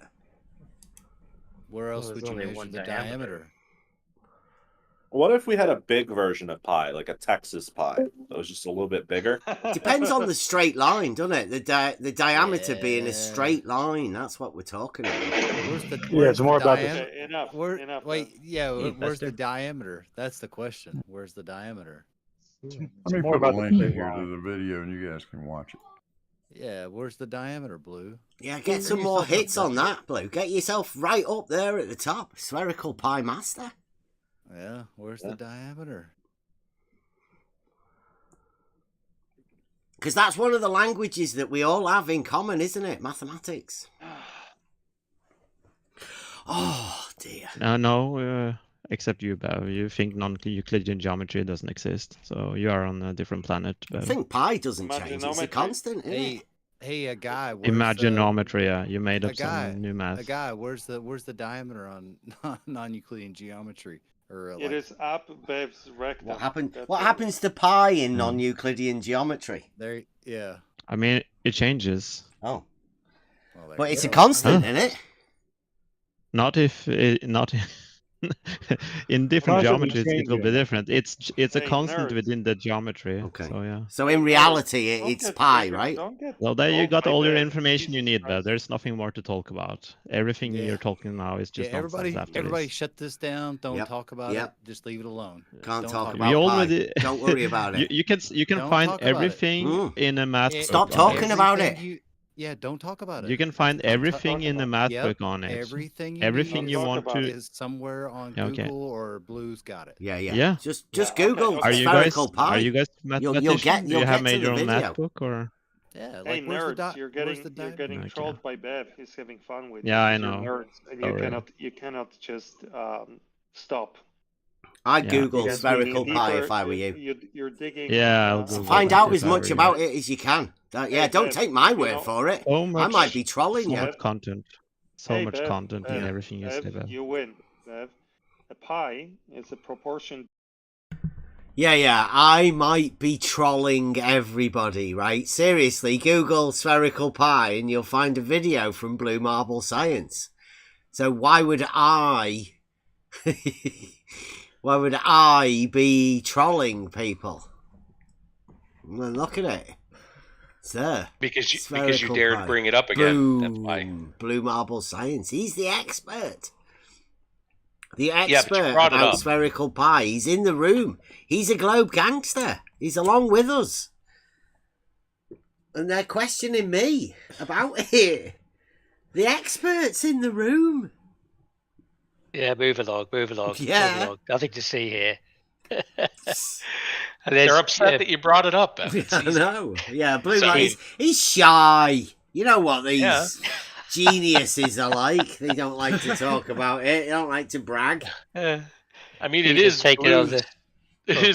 Where else would you measure the diameter? What if we had a big version of pi, like a Texas pie, that was just a little bit bigger? Depends on the straight line, doesn't it? The diameter being a straight line. That's what we're talking about. It's more about Okay, enough. Enough. Where's the diameter? That's the question. Where's the diameter? Let me put a link in here to the video and you guys can watch it. Yeah, where's the diameter, Blue? Yeah, get some more hits on that, Blue. Get yourself right up there at the top. Spherical pie master. Yeah, where's the diameter? Because that's one of the languages that we all have in common, isn't it? Mathematics. Oh, dear. No, except you, Bev. You think non-Euclidean geometry doesn't exist, so you are on a different planet, Bev. I think pi doesn't change. It's a constant, isn't it? Hey, a guy. Imaginometry, yeah. You made up some new math. A guy, where's the diameter on non-Euclidean geometry? Or It is up Bev's rectum. What happens to pi in non-Euclidean geometry? Yeah. I mean, it changes. Oh. But it's a constant, isn't it? Not in different geometries it will be different. It's a constant within the geometry. Okay. So yeah. So in reality, it's pi, right? Well, there you got all your information you need, but there's nothing more to talk about. Everything you're talking now is just nonsense after everybody this. shut this down. Don't talk about it. Just leave it alone. Can't Don't talk We about already... pi. Don't worry about it. You can Don't find talk about it. everything in a math book. Stop on talking it. about it. Yeah, don't talk about it. You can find everything in the math Yep, book on it. Everything you want to is somewhere on Google or Blue's got it. Yeah. Just Google Are you guys spherical pie. Are you guys mathematicians? Do you have made your own math book or? Yeah, Hey like where's nerds, the you're getting trolled by Bev. He's having fun with you. Yeah, I You're know. nerds, and Sorry. you cannot just stop. I'd Google Because spherical we need pie deeper- if I were you. You're digging. Yeah, I'll Google Find that out if as I much were you. about it as you can. Don't take my word for it. So much, I might be trolling so you. much content. So Hey, much Bev, content in Bev, everything you say, Bev, Bev. you win, Bev. A pie is a proportion. Yeah, I might be trolling everybody, right? Seriously, Google spherical pie and you'll find a video from Blue Marble Science. So why would I be trolling people? Well, look at it. It's there. Because you Spherical dared pie. bring it up again. That's Boom. why. Blue Marble Science. He's the expert. The but you expert brought it about up. spherical pie. He's in the room. He's a globe gangster. He's along with us. And they're questioning me about it. The expert's in the room. Yeah, move along. Yeah. Move along. Nothing to see here. They're upset that you brought it up, Bev. It's I easy. know. Yeah, Blue So- Light. He's shy. You know what these... Yeah. geniuses are like. They don't like to talk about it. They don't like to brag. I mean, it is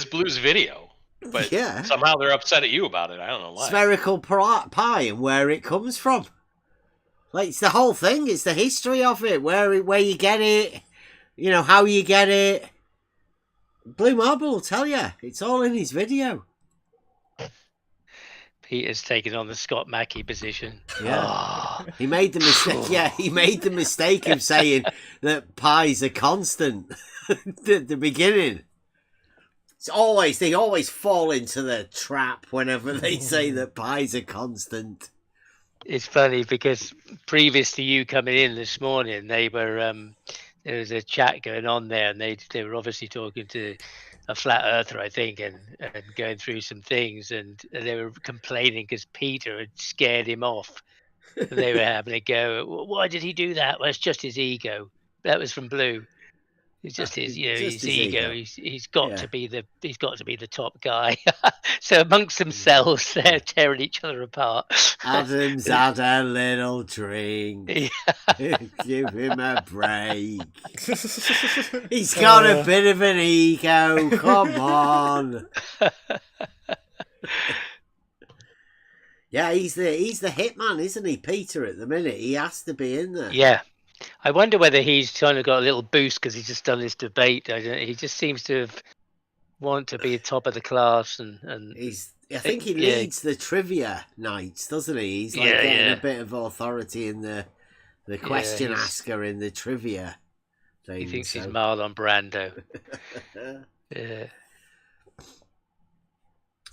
Blue's video, but somehow they're upset at you about it. I don't know why. Spherical pie and where it comes from. Like, it's the whole thing. It's the history of it, where you get it, you know, how you get it. Blue Marble will tell you. It's all in his video. Peter's taking on the Scott Mackey position. Yeah. Oh. He made the mistake. Yeah, he made the mistake of saying that pies are constant at the beginning. They always fall into the trap whenever they say that pies are constant. It's funny because previous to you coming in this morning, they were there was a chat going on there, and they were obviously talking to a flat earther, I think, and going through some things, and they were complaining because Peter had scared him off. They were having a go. Why did he do that? Well, it's just his ego. That was from Blue. It's just his, his ego. He's got to be the top guy. So amongst themselves, they're tearing each other apart. Adam's had a little drink. Give him a break. He's got a bit of an ego. Come on. Yeah, he's the hitman, isn't he, Peter? At the minute, he has to be in there. Yeah. I wonder whether he's kind of got a little boost because he's just done this debate. He just seems to want to be top of the class, and I think he leads the trivia nights, doesn't he? He's like getting a bit of authority in the question asker in the trivia thing. He thinks he's Marlon Brando. Yeah.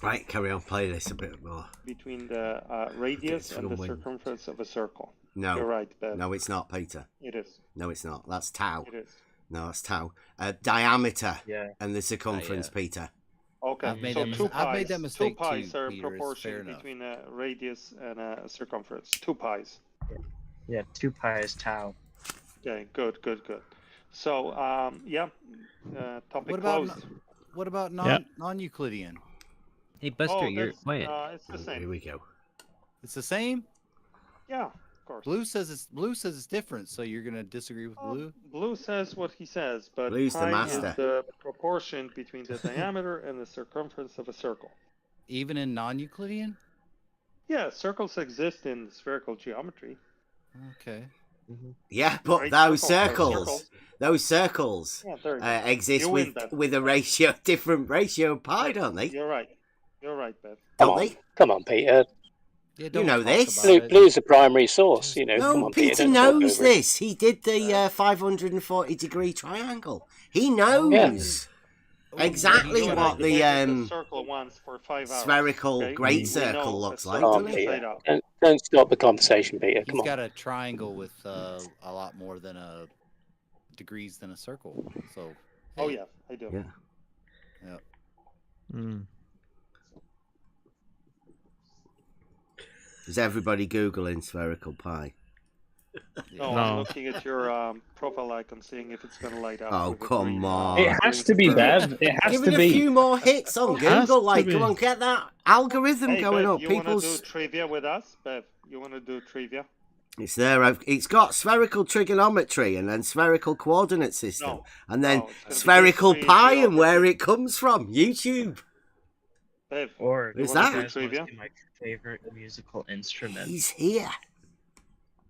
Right, carry on. Play this a bit more. Between the radius and the circumference of a circle. No. You're right, Ben. No, it's not, Peter. It is. No, it's not. That's tau. It is. No, that's tau. Diameter and the circumference, Peter. Okay, I've made that mistake two pies too, are Peter, proportion between a radius and a circumference. 2 pies. Yeah, 2 pi is tau. Okay, good. So, topic closed. What about non-Euclidean? Hey, Buster, you're quiet. It's the same. Here we go. It's the same? Yeah, of course. Blue says it's different, so you're gonna disagree with Blue? Blue says what he says, but Blue's the pi master. is the proportion between the diameter and the circumference of a circle. Even in non-Euclidean? Yeah, circles exist in spherical geometry. Okay. Yeah, but those circles exist with a different ratio of pi, don't they? You're right, Bev. Don't they? Come on, Peter. Yeah, you know this. Blue's the primary source, you know. No, come on, Peter knows this. He did the 540-degree triangle. He knows exactly what the circle once for 5 hours. Spherical great circle looks like. Don't stop the conversation, Peter. Come He's on. got a triangle with a lot more than degrees than a circle. So. Oh yeah, I do. Yeah. Mm. Is everybody Googling spherical pie? No, I'm looking at your profile icon, seeing if it's going to light up. Oh, come on. It has to be, Bev. It has Give to it be. a few more hits on Google. Like, come on, get that algorithm going Bev, up. You want to do trivia with us, Bev? You want to do trivia? It's there. It's got spherical trigonometry and then spherical coordinate system. And then spherical pi and where it comes from. YouTube. Bev, or is that? Trivia? My favorite musical instrument. He's here.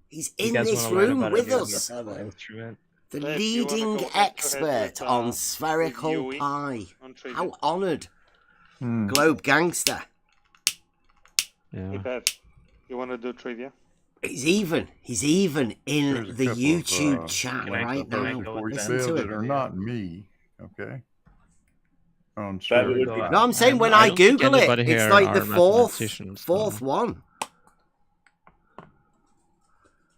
He's in this room with us. The leading expert on spherical pi. How honoured. Globe Gangster. Hey, Bev, you want to do trivia? He's even in the YouTube chat right now. Listen to it. Or not me, okay? No, I'm saying when I Google it, it's like the fourth one.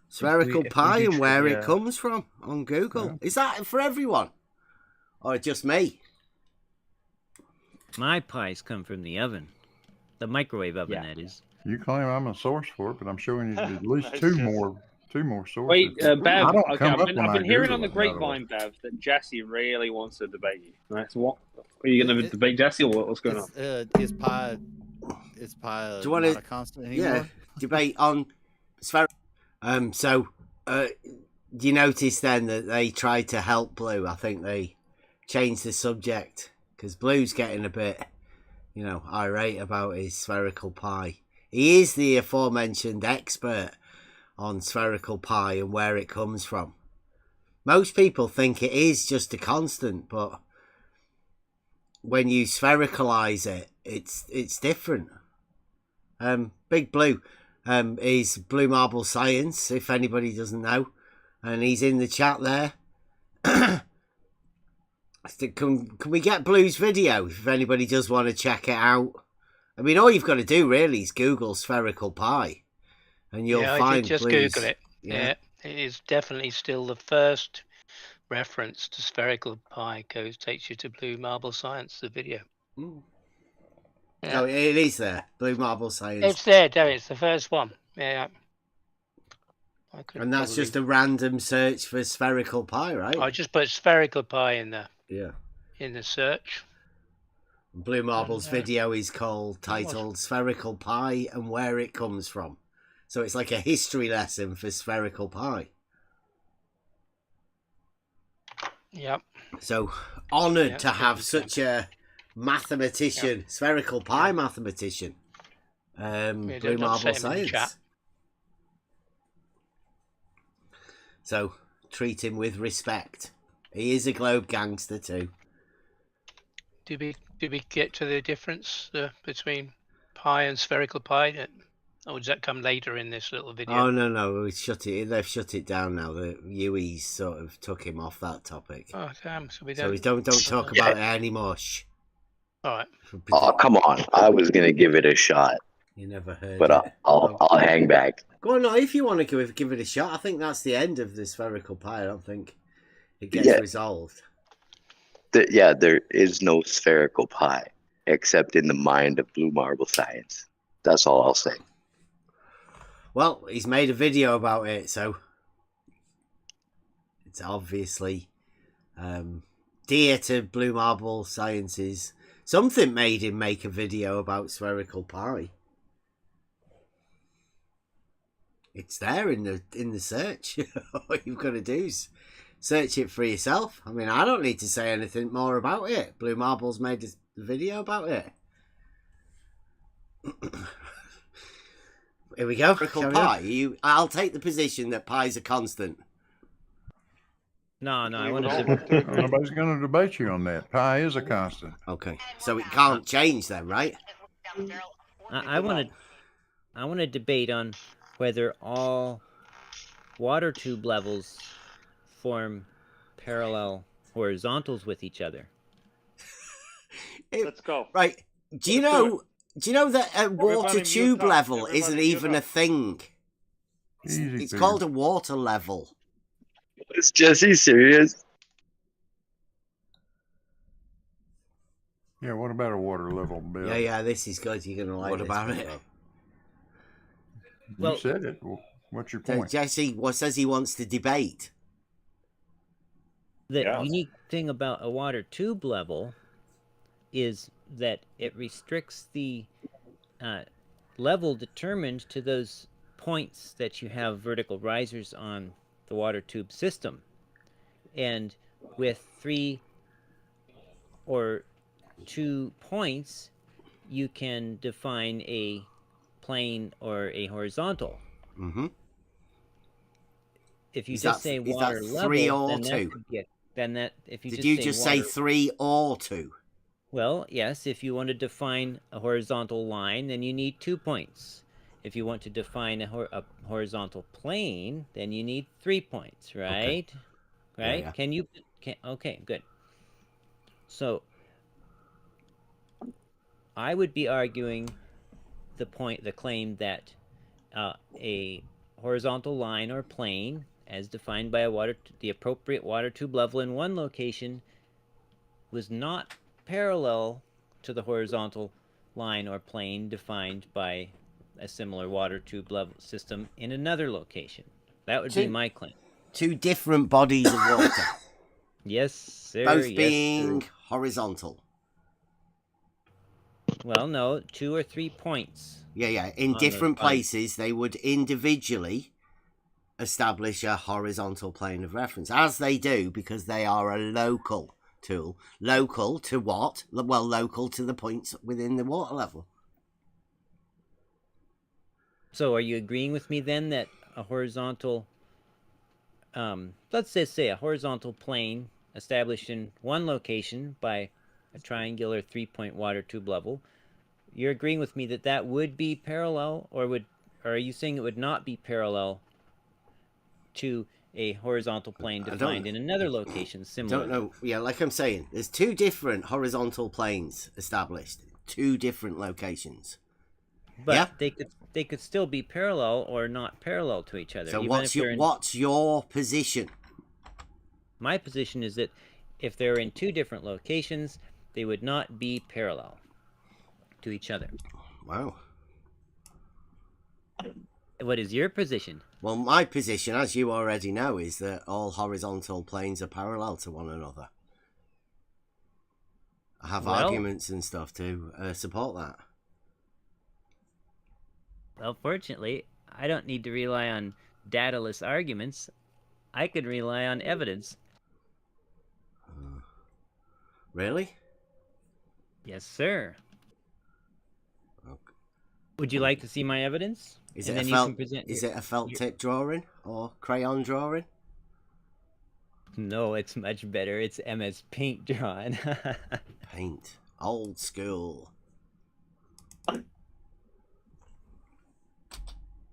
Spherical pi and where it comes from on Google. Yeah. Is that for everyone? Or just me? My pies come from the oven. The microwave oven, that is. You claim I'm a source for it, but I'm showing you at least two more sources. Wait, Bev, I've been hearing on the grapevine, Bev, that Jesse really wants to debate you. That's what? Are you going to debate Jesse, or what's going on? Is pi Do you want not a constant anymore? Yeah, debate on spherical. So, do you notice then that they tried to help Blue? I think they changed the subject because Blue's getting a bit, irate about his spherical pie. He is the aforementioned expert on spherical pie and where it comes from. Most people think it is just a constant, but when you sphericalize it, it's different. Big Blue is Blue Marble Science, if anybody doesn't know, and he's in the chat there. Can we get Blue's video if anybody does want to check it out? I mean, all you've got to do really is Google spherical pie, and you'll find. I did just Blue's, Google it. Yeah, it is definitely still the first reference to spherical pie. Takes you to Blue Marble Science, the video. Yeah. Oh, it is there. Blue Marble Science. It's there, Derek. It's the first one. Yeah. And that's just a random search for spherical pie, right? I just put spherical pie in there. Yeah. In the search. Blue Marble's video is titled Spherical Pie and Where It Comes From. So it's like a history lesson for spherical pie. Yep. So honoured to have such a mathematician, spherical pie mathematician. Blue Marble Science. So treat him with respect. He is a globe gangster too. Did we get to the difference between pie and spherical pie? Or does that come later in this little video? Oh no, they've shut it down now. The UEs sort of took him off that topic. Oh damn! So we don't talk about it anymore. Shh. All right. Oh come on! I was gonna give it a shot. You never heard. But I'll hang back. Go on, no, if you want to give it a shot. I think that's the end of the spherical pie. I don't think it gets resolved. There is no spherical pie except in the mind of Blue Marble Science. That's all I'll say. Well, he's made a video about it, so it's obviously dear to Blue Marble Sciences. Something made him make a video about spherical pie. It's there in the search. All you've got to do is search it for yourself. I mean, I don't need to say anything more about it. Blue Marble's made a video about it. Here we go. Pie. I'll take the position that pie's a constant. No, I want to. Nobody's going to debate you on that. Pi is a constant. Okay, so it can't change then, right? I want to debate on whether all water tube levels form parallel horizontals with each other. Let's go. Right. Do you know that a water tube level isn't even a thing? It's called a water level. Is Jesse serious? Yeah, what about a water level, Bill? Yeah, this is good. You're going to like What this about one, it? though. You said it. What's your point? Jesse says he wants to debate. The unique thing about a water tube level is that it restricts the level determined to those points that you have vertical risers on the water tube system. And with 3 or 2 points, you can define a plane or a horizontal. Mm-hmm. If you just say water level, 3 or 2? Did you just say 3 or 2? Well, yes. If you want to define a horizontal line, then you need 2 points. If you want to define a horizontal plane, then you need 3 points, right? Okay. Right? Yeah. Okay, good. So I would be arguing the claim that a horizontal line or plane, as defined by the appropriate water tube level in one location, was not parallel to the horizontal line or plane defined by a similar water tube level system in another location. That would be my claim. 2 different bodies of water. Yes, sir. Both being horizontal. Well, no, 2 or 3 points. Yeah. In different places, they would individually establish a horizontal plane of reference, as they do, because they are a local tool. Local to what? Well, local to the points within the water level. So are you agreeing with me then that a horizontal, let's just say a horizontal plane established in one location by a triangular 3-point water tube level, you're agreeing with me that that would be parallel, or are you saying it would not be parallel to a horizontal plane defined in another location similar? Don't know. Yeah, like I'm saying, there's two different horizontal planes established, two different locations. But they could still be parallel or not parallel to each other. So what's your position? My position is that if they're in two different locations, they would not be parallel to each other. Wow. What is your position? Well, my position, as you already know, is that all horizontal planes are parallel to one another. I have arguments and stuff to support that. Well, fortunately, I don't need to rely on dataless arguments. I could rely on evidence. Really? Yes, sir. Okay. Would you like to see my evidence? Is it a felt tip drawing or crayon drawing? No, it's much better. It's MS Paint drawing. Paint. Old school. In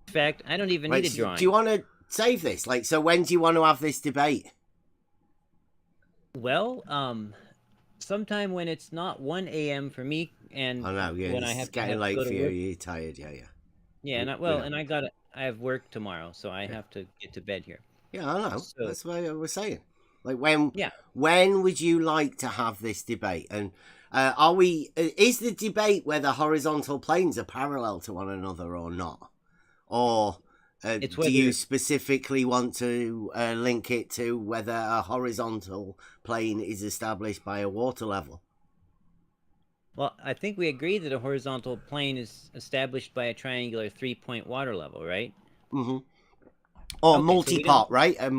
fact, I don't even need a drawing. Do you want to save this? Like, so when do you want to have this debate? Well, sometime when it's not 1 a.m. for me, and I know, yeah, when I have getting to late go for to you. work. You're tired, yeah. Yeah, and I have work tomorrow, so I have to get to bed here. Yeah, I know. So, that's what I was saying. Like, when would you like to have this debate? And is the debate whether horizontal planes are parallel to one another or not? Or do you specifically want to link it to whether a horizontal plane is established by a water level? Well, I think we agree that a horizontal plane is established by a triangular 3-point water level, right? Mm-hmm. Or Okay, multi-part, right? A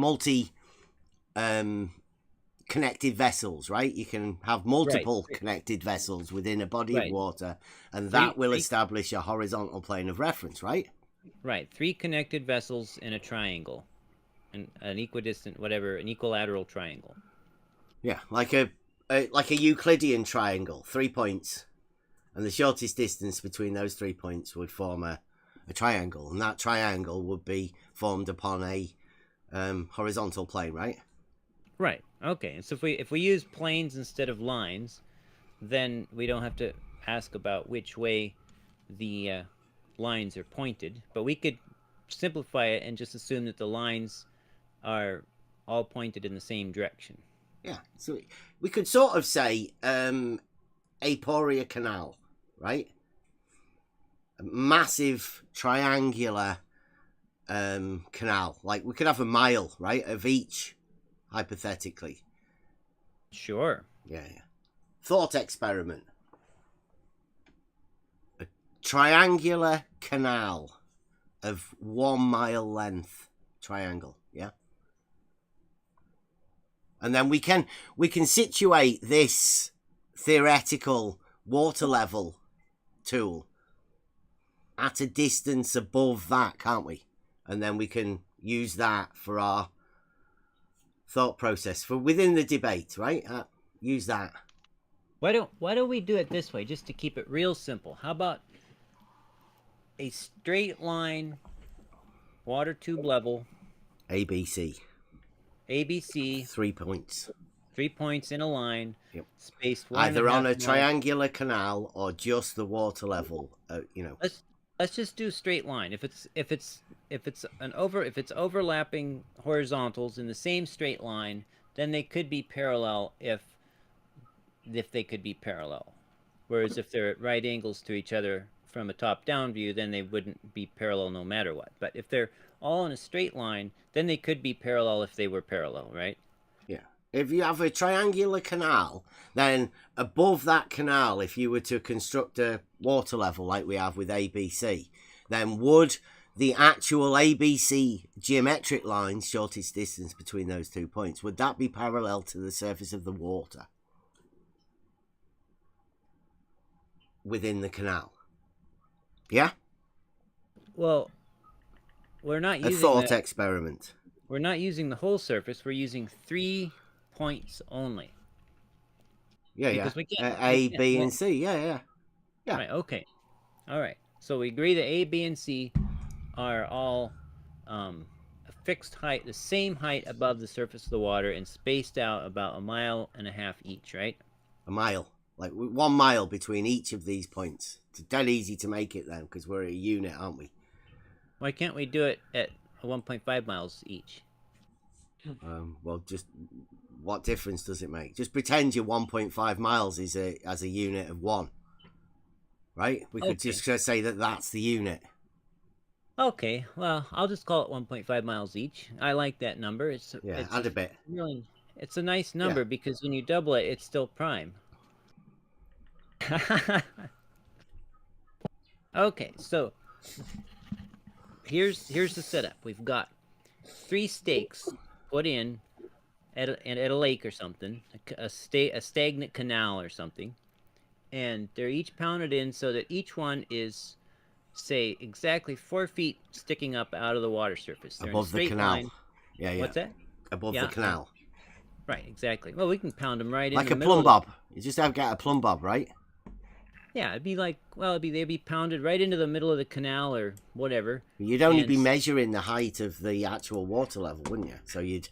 connected vessels, right? You can have multiple connected vessels within a body of water, and that will establish a horizontal plane of reference, right? Right. 3 connected vessels in a triangle, an equidistant, whatever, an equilateral triangle. Yeah, like a Euclidean triangle, 3 points, and the shortest distance between those 3 points would form a triangle, and that triangle would be formed upon a horizontal plane, right? Right. Okay. And so if we use planes instead of lines, then we don't have to ask about which way the lines are pointed, but we could simplify it and just assume that the lines are all pointed in the same direction. Yeah, so we could sort of say aporia canal, right? A massive triangular canal. Like, we could have a mile, right, of each, hypothetically. Sure. Yeah. Thought experiment. A triangular canal of 1 mile length triangle, yeah? And then we can situate this theoretical water level tool at a distance above that, can't we? And then we can use that for our thought process for within the debate, right? Use that. Why don't we do it this way, just to keep it real simple? How about a straight line water tube level? ABC. 3 points. 3 points in a line. Yep. Spaced either on a triangular canal or just the water level. Let's just do a straight line. If it's overlapping horizontals in the same straight line, then they could be parallel if they could be parallel. Whereas if they're at right angles to each other from a top-down view, then they wouldn't be parallel no matter what. But if they're all in a straight line, then they could be parallel if they were parallel, right? Yeah. If you have a triangular canal, then above that canal, if you were to construct a water level like we have with ABC, then would the actual ABC geometric line, shortest distance between those 2 points, would that be parallel to the surface of the water within the canal? Yeah? Well, we're not a using thought experiment. We're not using the whole surface. We're using 3 points only. Yeah, because yeah. A, B, and C. Yeah. Right. Okay. All right. So we agree that A, B, and C are all a fixed height, the same height above the surface of the water, and spaced out about 1.5 miles each, right? A mile, like 1 mile between each of these points. It's dead easy to make it then, because we're a unit, aren't we? Why can't we do it at 1.5 miles each? Well, just what difference does it make? Just pretend your 1.5 miles is as a unit of 1, right? We could just say that that's the unit. Okay, well, I'll just call it 1.5 miles each. I like that number. It's and a bit. Really, it's a nice number because when you double it, it's still prime. Okay, so here's the setup. We've got 3 stakes put in at a lake or something, a stagnant canal or something, and they're each pounded in so that each one is, say, exactly 4 feet sticking up out of the water surface. They're above in a straight the canal. line. Yeah. What's that? Above the canal. Right, exactly. Well, we can pound them right like in the a middle. plumb bob. You just have got a plumb bob, right? Yeah, it'd be like, well, they'd be pounded right into the middle of the canal or whatever. You'd only be measuring the height of the actual water level, wouldn't you? So you'd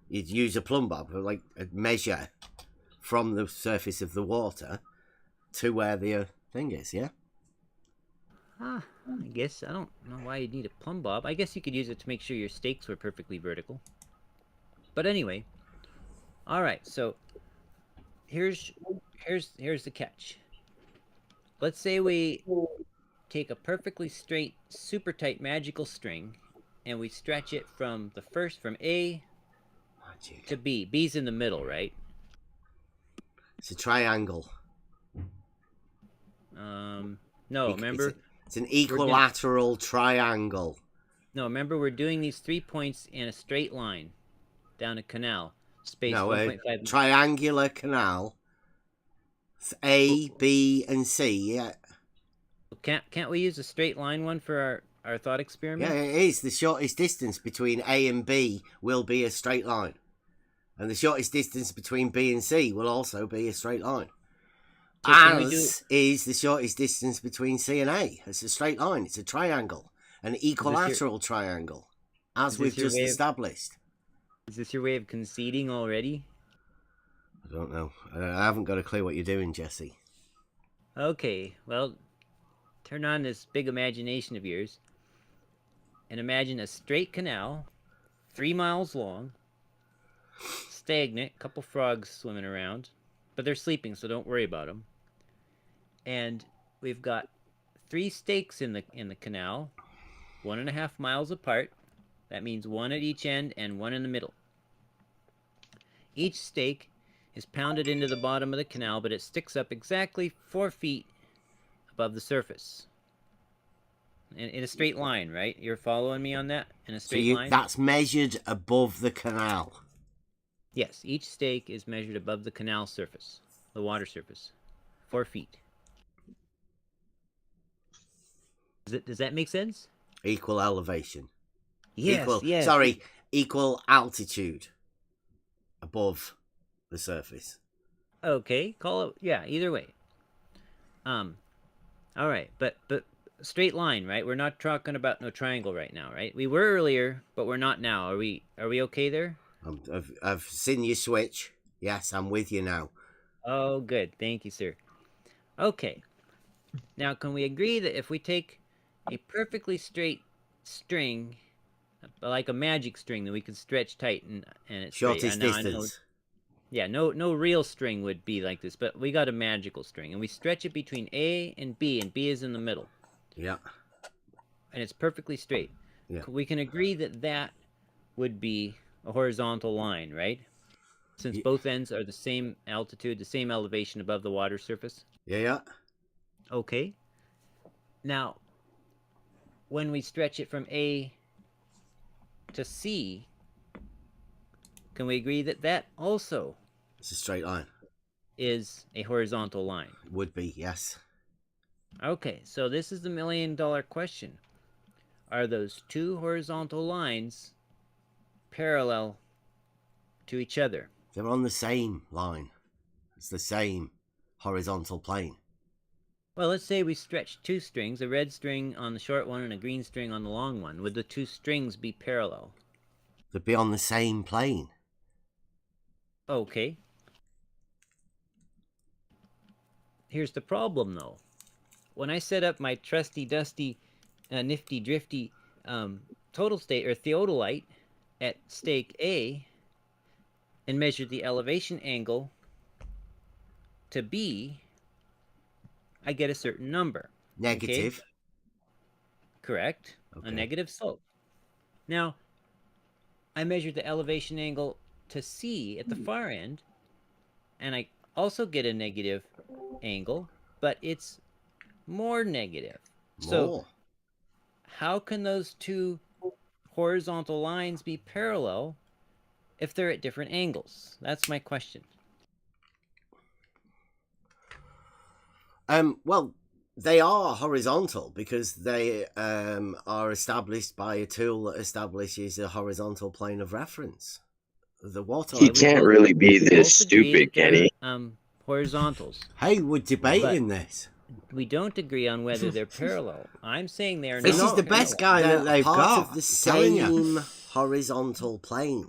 use a plumb bob, like a measure from the surface of the water to where the thing is, yeah? I guess. I don't know why you'd need a plumb bob. I guess you could use it to make sure your stakes were perfectly vertical. But anyway, all right. So here's the catch. Let's say we take a perfectly straight, super tight magical string, and we stretch it from A to B. B's in the middle, right? It's a triangle. No, remember? It's an equilateral triangle. No, remember we're doing these 3 points in a straight line down a canal. Space 1.5. Triangular canal. A, B, and C, yeah. Can't we use a straight line one for our thought experiment? Yeah, it is. The shortest distance between A and B will be a straight line. And the shortest distance between B and C will also be a straight line. So As is the shortest distance between C and A. It's a straight line. It's a triangle. An equilateral triangle. As we've just established. Is this your way of conceding already? I don't know. I haven't got a clue what you're doing, Jesse. Okay, well, turn on this big imagination of yours and imagine a straight canal, 3 miles long, stagnant, couple frogs swimming around, but they're sleeping, so don't worry about them. And we've got 3 stakes in the canal, 1.5 miles apart. That means 1 at each end and 1 in the middle. Each stake is pounded into the bottom of the canal, but it sticks up exactly 4 feet above the surface. In a straight line, right? You're following me on that? In a straight line? That's measured above the canal. Yes, each stake is measured above the canal surface, the water surface. 4 feet. Does that make sense? Equal elevation. Yes, yes. Sorry, equal altitude above the surface. Okay, call it, yeah, either way. All right, but straight line, right? We're not talking about no triangle right now, right? We were earlier, but we're not now. Are we okay there? I've seen you switch. Yes, I'm with you now. Oh, good. Thank you, sir. Okay. Now, can we agree that if we take a perfectly straight string, like a magic string that we can stretch tight and it's shortest distance. Yeah, no real string would be like this, but we got a magical string, and we stretch it between A and B is in the middle. Yeah. And it's perfectly straight. Yeah. We can agree that would be a horizontal line, right? Since both ends are the same altitude, the same elevation above the water surface. Yeah. Okay. Now, when we stretch it from A to C, can we agree that that also It's a straight line. is a horizontal line? Would be, yes. Okay, so this is the million-dollar question. Are those two horizontal lines parallel to each other? They're on the same line. It's the same horizontal plane. Well, let's say we stretch two strings, a red string on the short one and a green string on the long one. Would the two strings be parallel? They'd be on the same plane. Okay. Here's the problem, though. When I set up my trusty, dusty, nifty, drifty total state or theodolite at stake A and measured the elevation angle to B, I get a certain number. Negative. Okay? Correct. Okay. A negative slope. Now, I measured the elevation angle to C at the far end, and I also get a negative angle, but it's more negative. So how can those two horizontal lines be parallel if they're at different angles? That's my question. Well, they are horizontal because they are established by a tool that establishes a horizontal plane of reference. The water. He can't really be this stupid, can he? Horizontals. Hey, we're debating this. We don't agree on whether they're parallel. I'm saying they're This not is the best guy that they've got. Of the telling you. same horizontal plane.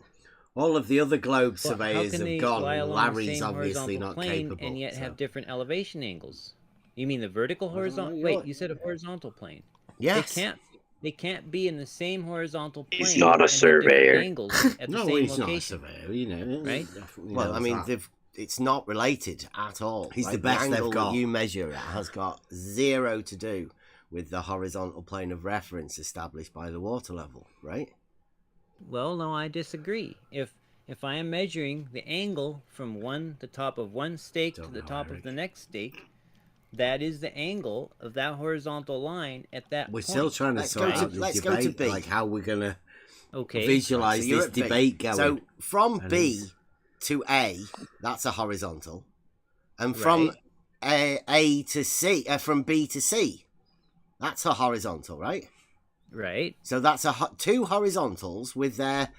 All of the other globe Well, surveyors how can they have gone. lie and along the Larry's same obviously horizontal not plane capable. and yet so. have different elevation angles? You mean the vertical horizontal? Wait, you said a horizontal plane. Yes. They can't be in the same horizontal plane. He's not a and have different surveyor. Angles at the No, same he's location. not a surveyor. You know, right? Well, I mean, it's not related at all. He's right? the best angle they've got. That you measure it has got zero to do with the horizontal plane of reference established by the water level, right? Well, no, I disagree. If I am measuring the angle from the top of one stake to the top of the next stake, that is the angle of that horizontal line at that We're point. still trying to sort out this debate, like how we're going to visualize this debate going. So from B to A, that's a horizontal. And from A to C, from B to C, that's a horizontal, right? Right. So that's two horizontals with their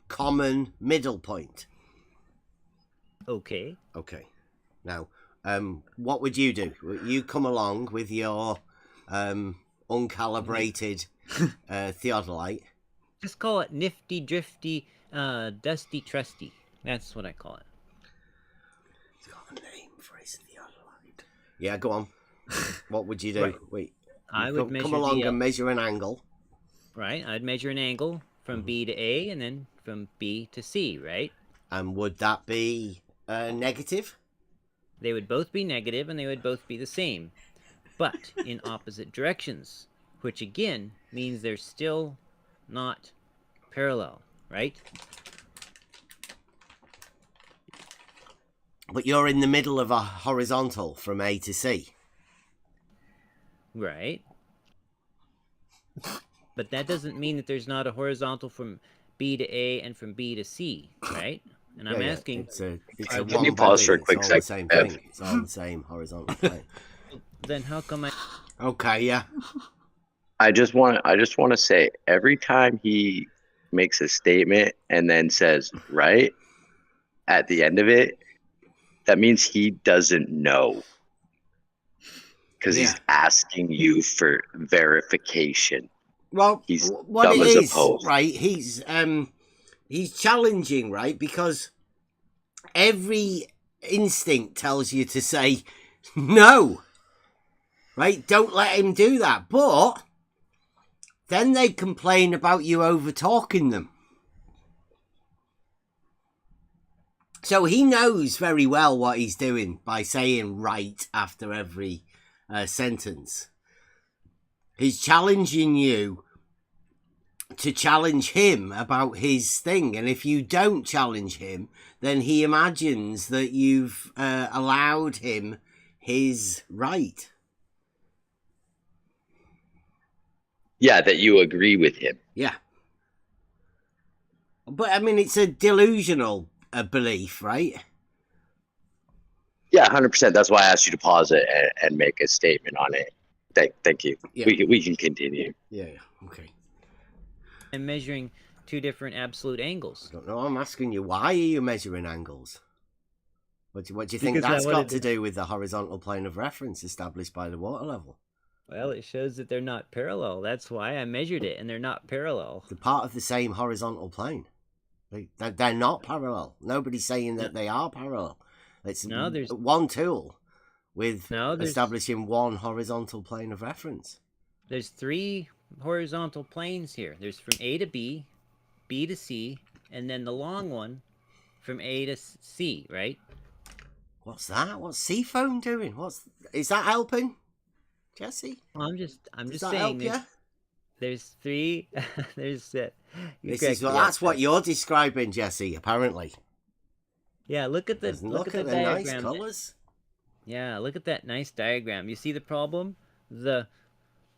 common middle point. Okay. Okay. Now, what would you do? You come along with your uncalibrated theodolite. Just call it nifty, drifty, dusty, trusty. That's what I call it. It's got a name for his theodolite. Yeah, go on. What would you do? Right. Wait. I would measure come along and measure an angle. Right. I'd measure an angle from B to A and then from B to C, right? And would that be negative? They would both be negative and they would both be the same, but in opposite directions, which again means they're still not parallel, right? But you're in the middle of a horizontal from A to C. Right. But that doesn't mean that there's not a horizontal from B to A and from B to C, right? And I'm asking... It's a Can you pause for a quick second? Same thing. It's all the same horizontal plane. Then how come I... Okay, yeah. I just want to say, every time he makes a statement and then says right at the end of it, that means he doesn't know. Because he's asking you for verification. Well, he's what dumb it as a is, post. right? He's challenging, right? Because every instinct tells you to say no, right? Don't let him do that. But then they complain about you over talking them. So he knows very well what he's doing by saying right after every sentence. He's challenging you to challenge him about his thing. And if you don't challenge him, then he imagines that you've allowed him his right. Yeah, that you agree with him. Yeah. But I mean, it's a delusional belief, right? Yeah, 100%. That's why I asked you to pause it and make a statement on it. Thank you. Yeah. We can continue. Yeah. Okay. And measuring two different absolute angles. I don't know. I'm asking you, why are you measuring angles? What do you think Because I that's wanted got to do with the horizontal plane of reference established by the water level? Well, it shows that they're not parallel. That's why I measured it, and they're not parallel. They're part of the same horizontal plane. They're not parallel. Nobody's saying that they are parallel. It's there's one tool with there's establishing one horizontal plane of reference. There's 3 horizontal planes here. There's from A to B, B to C, and then the long one from A to C, right? What's that? What's Seafoam doing? Is that helping, Jesse? Well, I'm just that saying. Help there's 3. That's what you're describing, Jesse. Apparently. Yeah, look at the diagram. Nice colors. Yeah, look at that nice diagram. You see the problem? The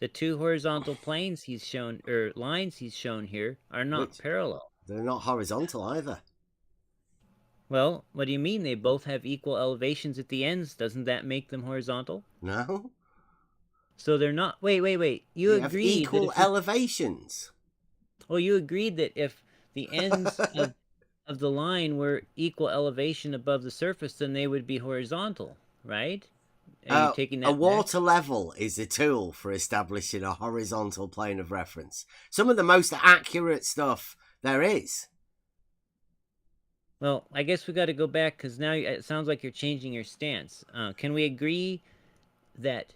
2 horizontal planes he's shown, or lines he's shown here, are not parallel. They're not horizontal either. Well, what do you mean? They both have equal elevations at the ends. Doesn't that make them horizontal? No. So they're not. Wait. You have agreed equal elevations. Oh, you agreed that if the ends of the line were equal elevation above the surface, then they would be horizontal, right? Are you taking that a water level is a tool for establishing a horizontal plane of reference. Some of the most accurate stuff there is. Well, I guess we got to go back because now it sounds like you're changing your stance. Can we agree that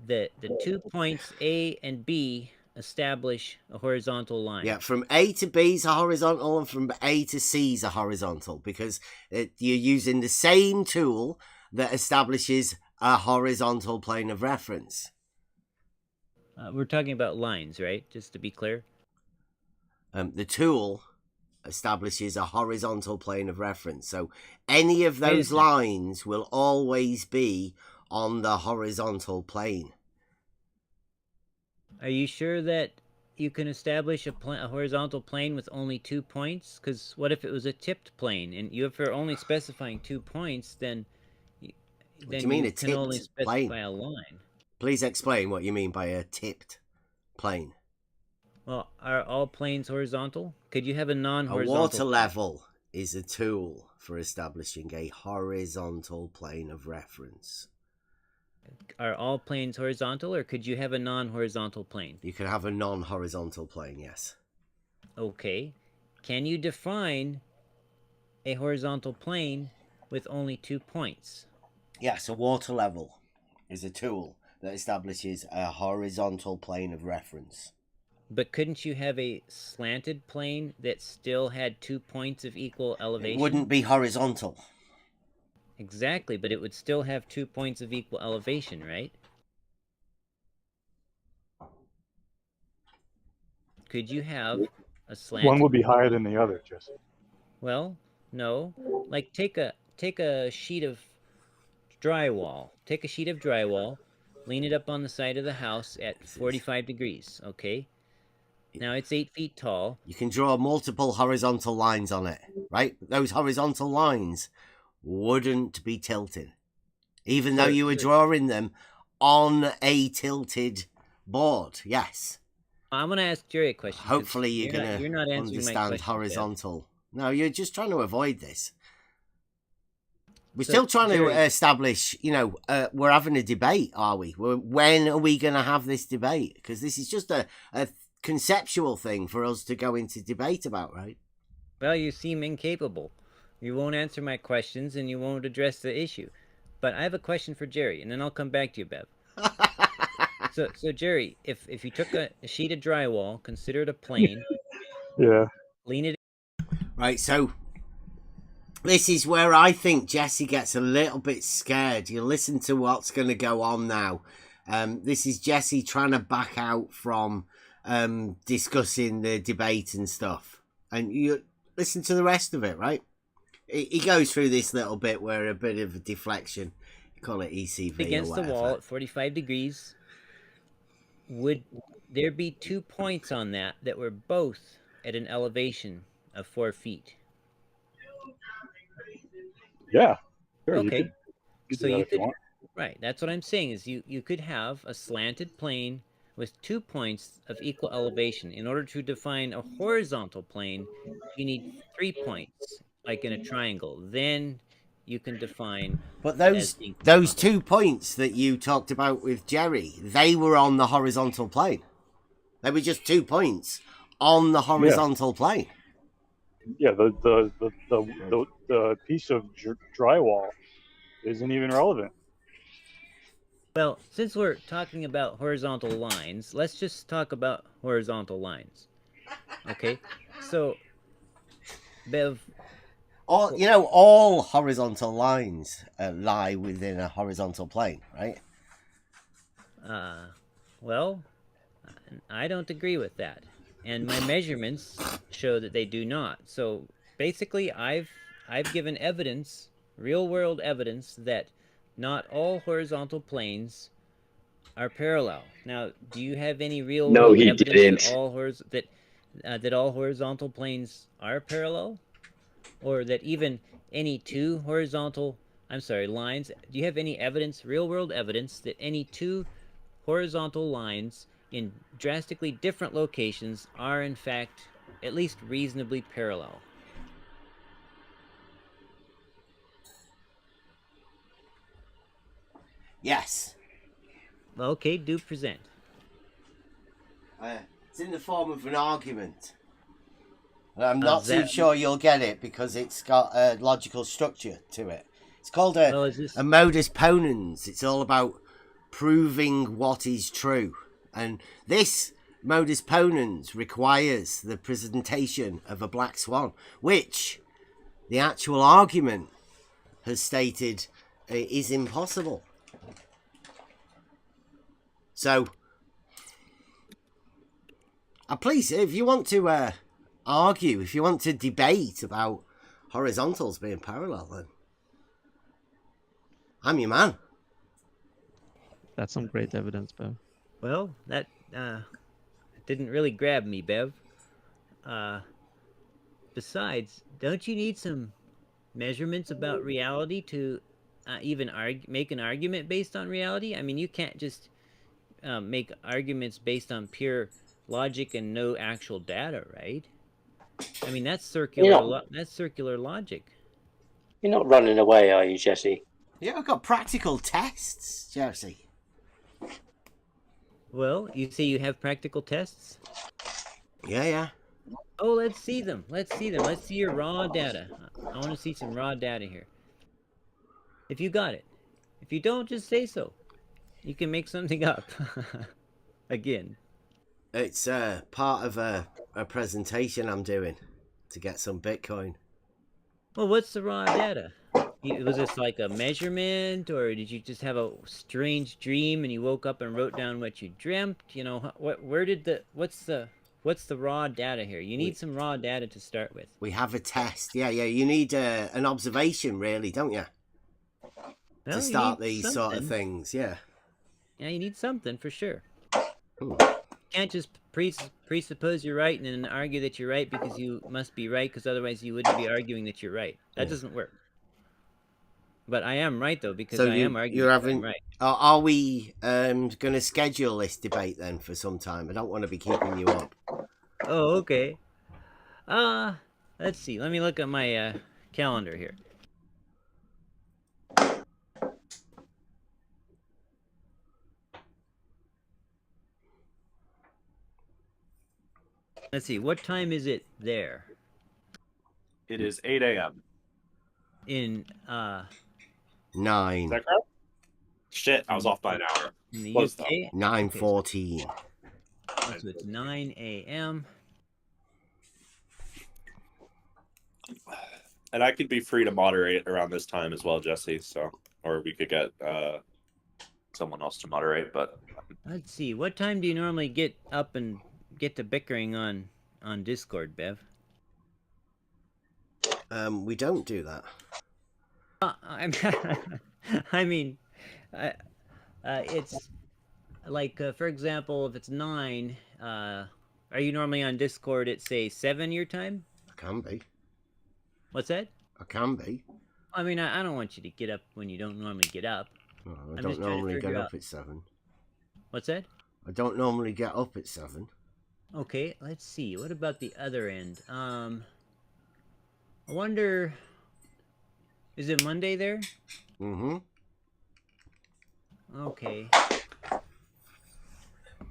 the 2 points A and B establish a horizontal line? Yeah, from A to B is a horizontal, and from A to C is a horizontal, because you're using the same tool that establishes a horizontal plane of reference. We're talking about lines, right? Just to be clear. The tool establishes a horizontal plane of reference. So any of those lines will always be on the horizontal plane. Are you sure that you can establish a horizontal plane with only 2 points? Because what if it was a tipped plane? And if you're only specifying 2 points, then What do you mean, a can only tipped specify plane? a line. Please explain what you mean by a tipped plane. Well, are all planes horizontal? Could you have a non-horizontal A water plane? level is a tool for establishing a horizontal plane of reference. Are all planes horizontal, or could you have a non-horizontal plane? You can have a non-horizontal plane, yes. Okay. Can you define a horizontal plane with only 2 points? Yes, a water level is a tool that establishes a horizontal plane of reference. But couldn't you have a slanted plane that still had 2 points of equal elevation? It wouldn't be horizontal. Exactly, but it would still have 2 points of equal elevation, right? Could you have a slanted... One would be higher than the other, Jesse. Well, no. Like, take a sheet of drywall. Take a sheet of drywall, lean it up on the side of the house at 45 degrees, okay? Now it's 8 feet tall. You can draw multiple horizontal lines on it, right? Those horizontal lines wouldn't be tilted, even though you were drawing them on a tilted board. Yes. I'm going to ask Jerry a question. Hopefully you're going to understand question, horizontal. No, you're just trying to avoid this. We're So, still trying to Jerry- establish, we're having a debate, are we? When are we going to have this debate? Because this is just a conceptual thing for us to go into debate about, right? Well, you seem incapable. You won't answer my questions and you won't address the issue. But I have a question for Jerry, and then I'll come back to you, Bev. So Jerry, if you took a sheet of drywall, consider it a plane, Yeah. lean it... Right, so this is where I think Jesse gets a little bit scared. You listen to what's going to go on now. This is Jesse trying to back out from discussing the debate and stuff. And you listen to the rest of it, right? He goes through this little bit where a bit of a deflection, call it ECV against or the whatever. wall at 45 degrees, would there'd be 2 points on that that were both at an elevation of 4 feet. Yeah. Sure, Okay. You So do that you if you could, want. right, that's what I'm saying, is you could have a slanted plane with 2 points of equal elevation. In order to define a horizontal plane, you need 3 points, like in a triangle. Then you can define. But as those 2 points that you talked about with Jerry, they were on the horizontal plane. They were just 2 points on the horizontal plane. Yeah, the piece of drywall isn't even relevant. Well, since we're talking about horizontal lines, let's just talk about horizontal lines. Okay? So, Bev... all horizontal lines lie within a horizontal plane, right? Well, I don't agree with that. And my measurements show that they do not. So, basically, I've given evidence, real-world evidence, that not all horizontal planes are parallel. Now, do you have any real-world evidence that all horizontal planes are parallel, or that even any 2 horizontal, lines? Do you have any evidence, real-world evidence, that any 2 horizontal lines in drastically different locations are in fact at least reasonably parallel? Yes. Okay, do present. It's in the form of an argument. I'm not too sure you'll get it because it's got a logical structure to it. It's called a modus ponens. It's all about proving what is true. And this modus ponens requires the presentation of a black swan, which the actual argument has stated is impossible. So, please, if you want to argue, if you want to debate about horizontals being parallel, then I'm your man. That's some great evidence, Bev. Well, that didn't really grab me, Bev. Besides, don't you need some measurements about reality to even make an argument based on reality? I mean, you can't just make arguments based on pure logic and no actual data, right? I mean, that's circular. That's circular logic. You're not running away, are you, Jesse? Yeah, I've got practical tests, Jesse. Well, you say you have practical tests? Yeah. Oh, let's see them. Let's see your raw data. I want to see some raw data here. If you got it. If you don't, just say so. You can make something up. Again. It's part of a presentation I'm doing to get some Bitcoin. Well, what's the raw data? Was this like a measurement, or did you just have a strange dream and you woke up and wrote down what you dreamt? You know, what's the raw data here? You need some raw data to start with. We have a test. Yeah. You need an observation, really, don't you? Well, to start these sort of things, yeah. Yeah, you need something for sure. You can't just presuppose you're right and then argue that you're right because you must be right, because otherwise you wouldn't be arguing that you're right. That doesn't work. But I am right, though, because I am arguing that I'm right. Are we going to schedule this debate then for some time? I don't want to be keeping you up. Oh, okay. Let's see. Let me look at my calendar here. Let's see. What time is it there? It is 8 a.m. In 9. Is that correct? Shit, I was off by an hour. In the Close UK? 9:14. So it's 9 a.m. And I could be free to moderate around this time as well, Jesse. So, or we could get someone else to moderate. But let's see. What time do you normally get up and get to bickering on Discord, Bev? We don't do that. I mean, it's like for example, if it's 9, are you normally on Discord at say 7 your time? I can be. What's that? I can be. I mean, I don't want you to get up when you don't normally get up. Well, I I'm don't just trying to normally get figure up out. at 7. What's that? I don't normally get up at 7. Okay, let's see. What about the other end? I wonder. Is it Monday there? Mm-hmm. Okay.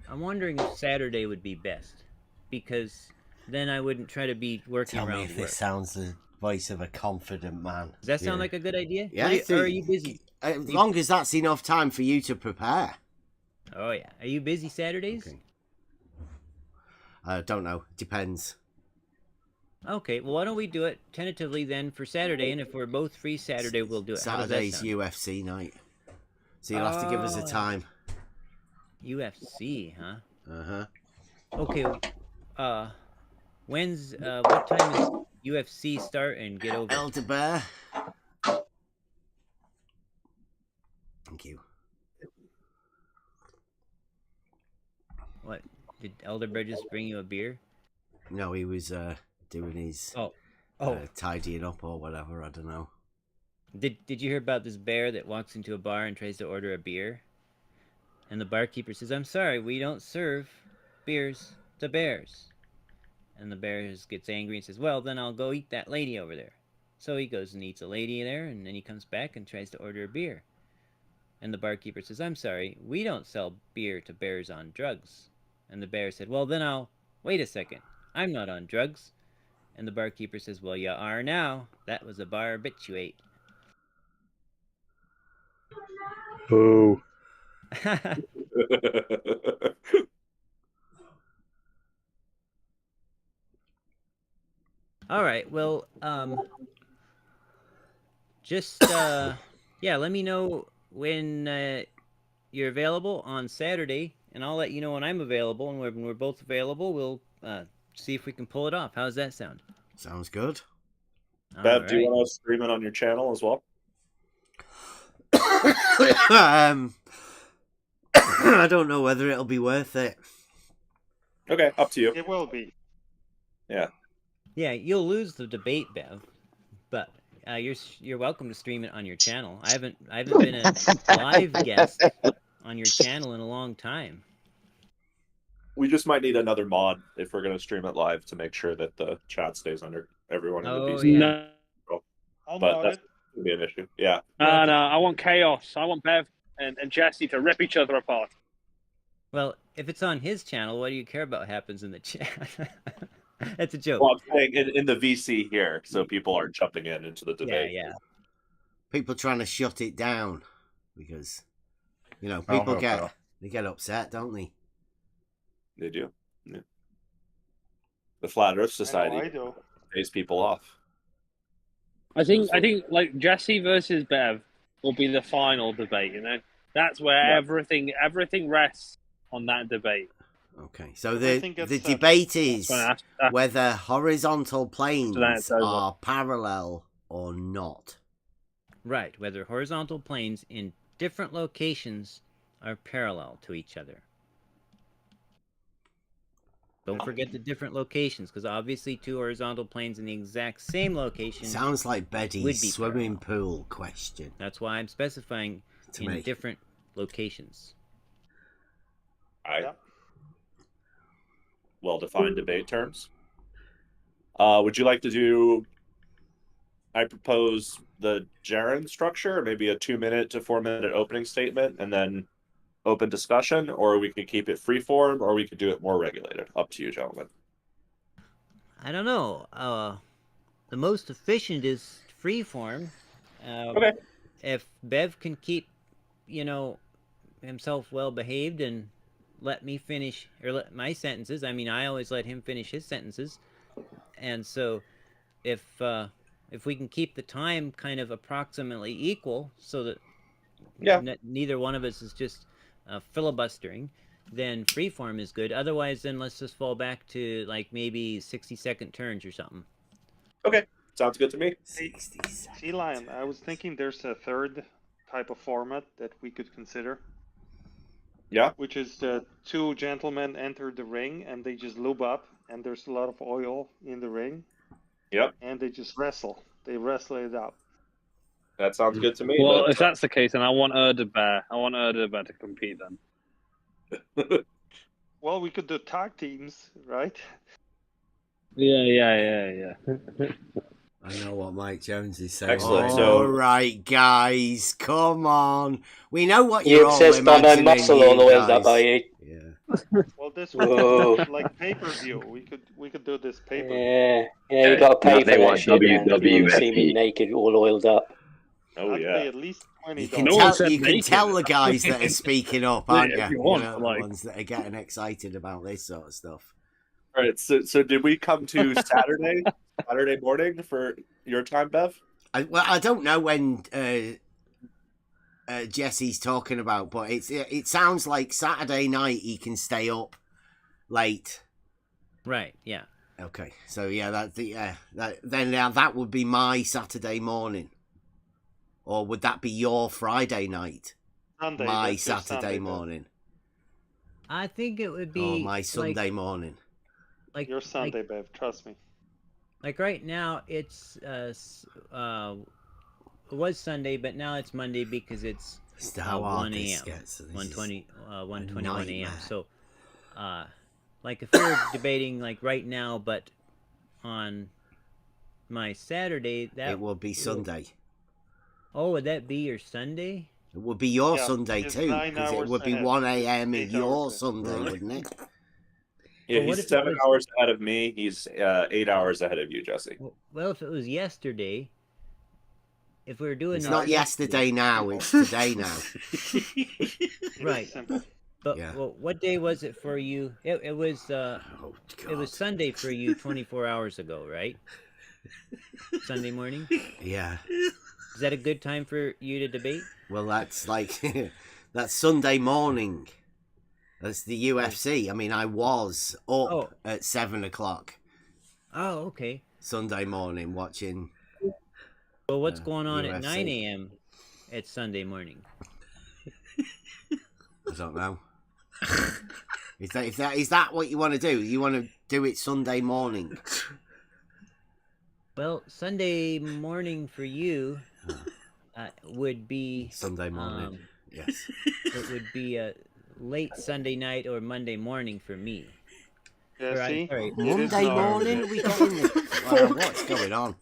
I'm wondering if Saturday would be best, because then I wouldn't try to be working Tell me around if work. it sounds the voice of a confident man. Does that sound like a good idea? Yeah, Or are you busy? As long as that's enough time for you to prepare. Oh yeah. Are you busy Saturdays? Okay. I don't know. Depends. Okay, well, why don't we do it tentatively then for Saturday, and if we're both free Saturday, we'll do it. How does that Saturday's sound? UFC night. So you'll have to give us a time. UFC, huh? Uh-huh. Okay, when's, what time is UFC start and get over? Elder Bear. Thank you. What? Did Elder Bear just bring you a beer? No, he was doing his tidying up or whatever. I don't know. Did you hear about this bear that walks into a bar and tries to order a beer? And the barkeeper says, "I'm sorry, we don't serve beers to bears." And the bear gets angry and says, "Well, then I'll go eat that lady over there." So he goes and eats a lady there, and then he comes back and tries to order a beer. And the barkeeper says, "I'm sorry, we don't sell beer to bears on drugs." And the bear said, "Well, then I'll... Wait a second, I'm not on drugs." And the barkeeper says, "Well, you are now. That was a barbiturate." Boo. All right, well, just, yeah, let me know when you're available on Saturday, and I'll let you know when I'm available, and when we're both available, we'll see if we can pull it off. How's that sound? Sounds good. Bev, do you want to stream it on your channel as well? I don't know whether it'll be worth it. Okay, up to you. It will be. Yeah. Yeah, you'll lose the debate, Bev, but you're welcome to stream it on your channel. I haven't been a live guest on your channel in a long time. We just might need another mod if we're going to stream it live to make sure that the chat stays under everyone in the Oh, PC. yeah. But that's going to be an issue. Yeah. No, I want chaos. I want Bev and Jesse to rip each other apart. Well, if it's on his channel, what do you care about what happens in the chat? That's a joke. Well, I'm saying in the VC here, so people aren't jumping into the debate. Yeah. People trying to shut it down because, you know, Oh, people no, get no. they get upset, don't they? They do. Yeah. The Flat Earth Society I do. pays people off. I think like Jesse versus Bev will be the final debate. You know, that's where everything rests on that debate. Okay, so the debate is That's whether horizontal planes it's over. are parallel or not. Right, whether horizontal planes in different locations are parallel to each other. Don't forget the different locations, because obviously two horizontal planes in the exact same location Sounds like would Betty's be swimming pool question. That's why I'm specifying To in me. different locations. Well-defined debate terms. Would you like to do? I propose the Jaren structure, maybe a 2-minute to 4-minute opening statement, and then open discussion, or we could keep it freeform, or we could do it more regulated. Up to you, gentlemen. I don't know. The most efficient is freeform. Okay. If Bev can keep, himself well behaved and let me finish or let my sentences. I mean, I always let him finish his sentences, and so if we can keep the time kind of approximately equal, so that neither one of us is just filibustering, then freeform is good. Otherwise, then let's just fall back to like maybe 60-second turns or something. Okay, sounds good to me. Sea Lion, I was thinking there's a third type of format that we could consider. Yeah. Which is the two gentlemen enter the ring and they just lube up, and there's a lot of oil in the ring. Yep. And they just wrestle. They wrestle it out. That sounds good to me. Well, if that's the case, then I want Erda Bear. I want Erda Bear to compete then. Well, we could do tag teams, right? Yeah. I know what Mike Jones is saying. Excellent. All right, guys, come on. We know what You you're all insist on imagining. no muscle all oiled up, guys. are you? Well, this Whoa. was like pay-per-view. We could do this pay-per-view. Yeah, you got to pay Now for they that want shit, man. You see me WWFP. naked, all oiled up. Oh I'd yeah. pay at least You $20. can No one tell, said you can naked. tell the guys that are speaking up, Yeah, aren't if you? you want, know, like- the ones that are getting excited about this sort of stuff. All right. So did we come to Saturday morning for your time, Bev? I don't know when Jesse's talking about, but it sounds like Saturday night he can stay up late. Right. Yeah. Okay. So yeah, that would be my Saturday morning, or would that be your Friday night? Sunday. My that's your Saturday Sunday, morning, I think it would or be my Sunday morning. Like Your Sunday, Bev. Trust me. Like right now, it's it was Sunday, but now it's Monday because it's how hard 1 this a.m. gets. This 1:20, is 1:21 nightmare. a.m. So, like if we're debating like right now, but on my Saturday, that It will be Sunday. Oh, would that be your Sunday? It would be your Yeah, Sunday it's too, 9 because it hours would be ahead. 1 a.m. in 8 your hours Sunday, ahead. wouldn't it? Yeah, Well, what he's if it 7 was- hours ahead of me. He's 8 hours ahead of you, Jesse. Well, if it was yesterday, if we were doing It's this not yesterday now, it's today now. Right. Simple. But Yeah. well, what day was it for you? It was it was Sunday for you 24 hours ago, right? Sunday morning? Yeah. Is that a good time for you to debate? Well, that's like that's Sunday morning. That's the UFC. I mean, I was up at 7 o'clock Oh, okay. Sunday morning watching. Well, what's going on at UFC. 9 a.m. at Sunday morning? I don't know. Is that what you want to do? You want to do it Sunday morning? Well, Sunday morning for you would be Sunday morning. Yes. It would be a late Sunday night or Monday morning for me. Yeah, Right, see? sorry. Monday morning? We got in what's going on?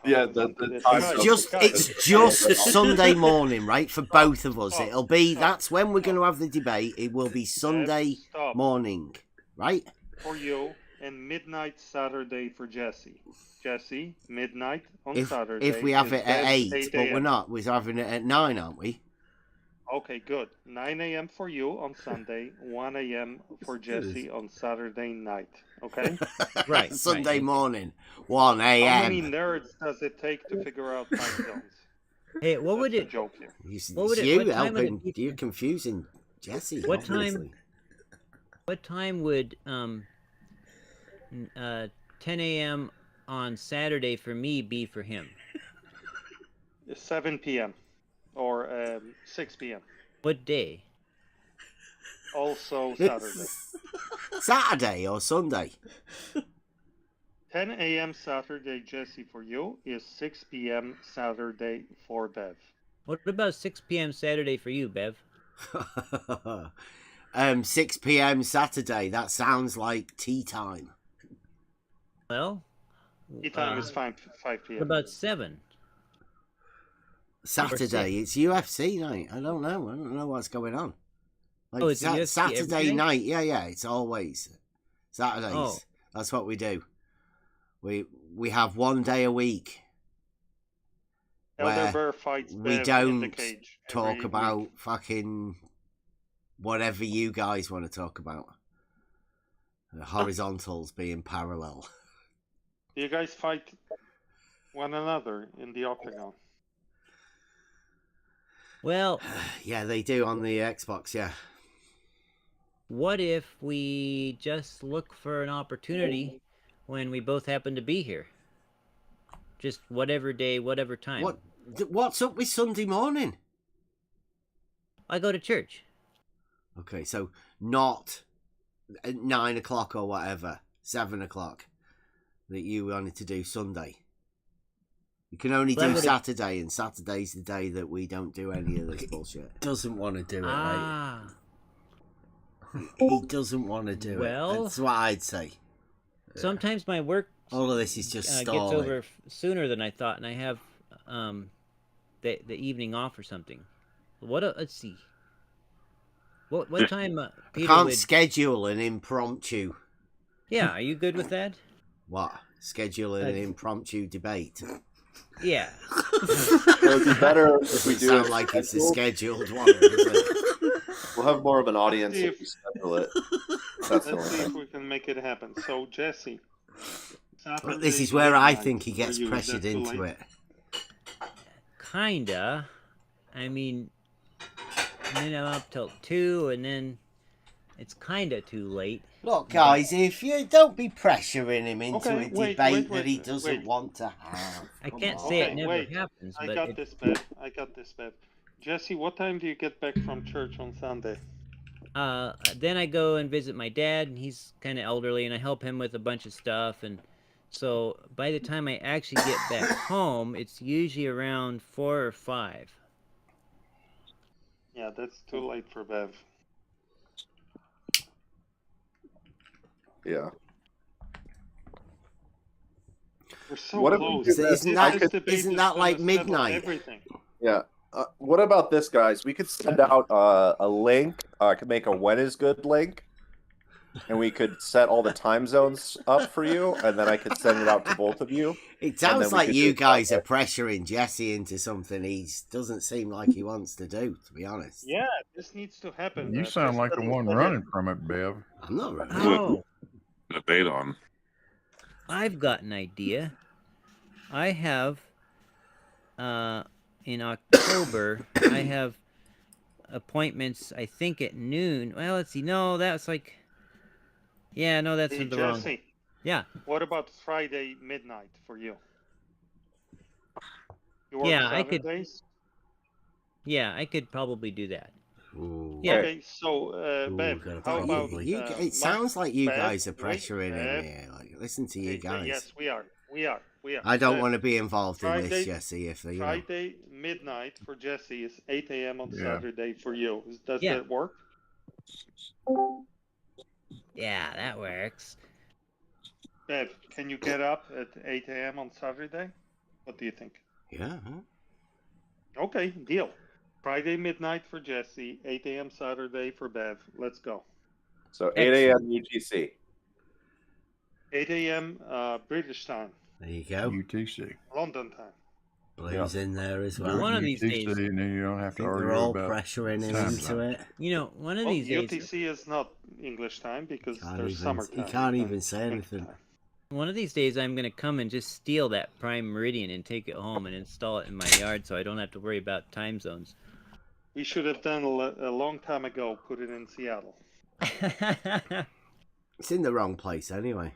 Yeah, the time It's just Sunday morning, right? For both of us. It'll be, that's when we're going to have the debate. It will be Sunday Stop. morning, right? For you, and midnight Saturday for Jesse. Jesse, midnight on If Saturday. if we have is it at Bev's 8, but we're a.m. not. We're having it at 9, aren't we? Okay, good. 9 a.m. for you on Sunday, 1 a.m. for Jesse on Saturday night. Okay? Right. Sunday morning, 1 How many a.m. nerds does it take to figure out time zones? Hey, what would That's it? the joke here. What would it? You What time would helping? it be? You're confusing Jesse. What obviously. What time would 10 a.m. on Saturday for me be for him? 7 p.m. or 6 p.m. What day? Also Saturday. Saturday or Sunday? 10 a.m. Saturday, Jesse, for you is 6 p.m. Saturday for Bev. What about 6 p.m. Saturday for you, Bev? 6 p.m. Saturday. That sounds like tea time. Well, Tea time is 5 p.m. What about 7? Saturday. It's UFC night. I don't know. I don't know what's going on. Like Oh, it's UFC every Saturday day? night. Yeah. It's always Saturdays. Oh. That's what we do. We have one day a week Elder where Bear fights we Bev in the don't cage talk every about week. fucking whatever you guys want to talk about. The horizontals being parallel. Do you guys fight one another in the octagon? Well, Yeah, they do on the Xbox. Yeah. what if we just look for an opportunity when we both happen to be here? Just whatever day, whatever time. What's up with Sunday morning? I go to church. Okay, so not at 9 o'clock or whatever, 7 o'clock that you wanted to do Sunday. You can only do Saturday, and Saturday's the day that we don't do any of this bullshit. Doesn't want to do it, right? He doesn't want to do it. That's what I'd say. Sometimes my work all of this is just gets stalling. over sooner than I thought, and I have the evening off or something. Let's see. What time? Peter can't schedule an impromptu. Yeah, are you good with that? What? Schedule an impromptu debate. Yeah. It would be better if we do sound like it's a scheduled one, does it? We'll have more of an audience if we schedule it. Let's see if we can make it happen. So, Jesse. This is where I think he gets pressured into it. Kinda. I mean, then I'm up till 2, and then it's kinda too late. Look, guys, if you don't be pressuring him into a debate that he doesn't want to have. I can't say it never happens. I got this, Bev. I got this, Bev. Jesse, what time do you get back from church on Sunday? Then I go and visit my dad, and he's kind of elderly, and I help him with a bunch of stuff, and so by the time I actually get back home, it's usually around 4 or 5. Yeah, that's too late for Bev. Yeah. We're so close. Isn't that like midnight? Yeah. What about this, guys? We could send out a link. I could make a when is good link, and we could set all the time zones up for you, and then I could send it out to both of you. It sounds like you guys are pressuring Jesse into something he doesn't seem like he wants to do, to be honest. Yeah, this needs to happen. You sound like the one running from it, Bev. I'm not running. Oh. Debate on. I've got an idea. I have, in October, I have appointments, I think, at noon. Well, let's see. No, that's like... Yeah, no, that's the wrong... Jesse, yeah. What about Friday midnight for you? You work Yeah, 7 I could... days? Yeah, I could probably do that. Ooh. Yeah. Okay, so, Bev, how about... it sounds like you guys are pressuring him here. Like, listen to you guys. Yes, we are. We are. I don't want to be involved in this, Jesse. Friday midnight for Jesse is 8 a.m. on Saturday for you. Does that work? Yeah, that works. Bev, can you get up at 8 a.m. on Saturday? What do you think? Yeah. Okay, deal. Friday midnight for Jesse, 8 a.m. Saturday for Bev. Let's go. So 8 a.m. UTC. 8 a.m. British time. There you go. UTC. London time. Blue's in there as well. One of these days. And then you don't have to argue they're all about pressuring him into it. You know, one of these days... UTC is not English time because there's summertime. You can't even say anything. One of these days I'm going to come and just steal that Prime Meridian and take it home and install it in my yard so I don't have to worry about time zones. We should have done a long time ago, put it in Seattle. It's in the wrong place anyway.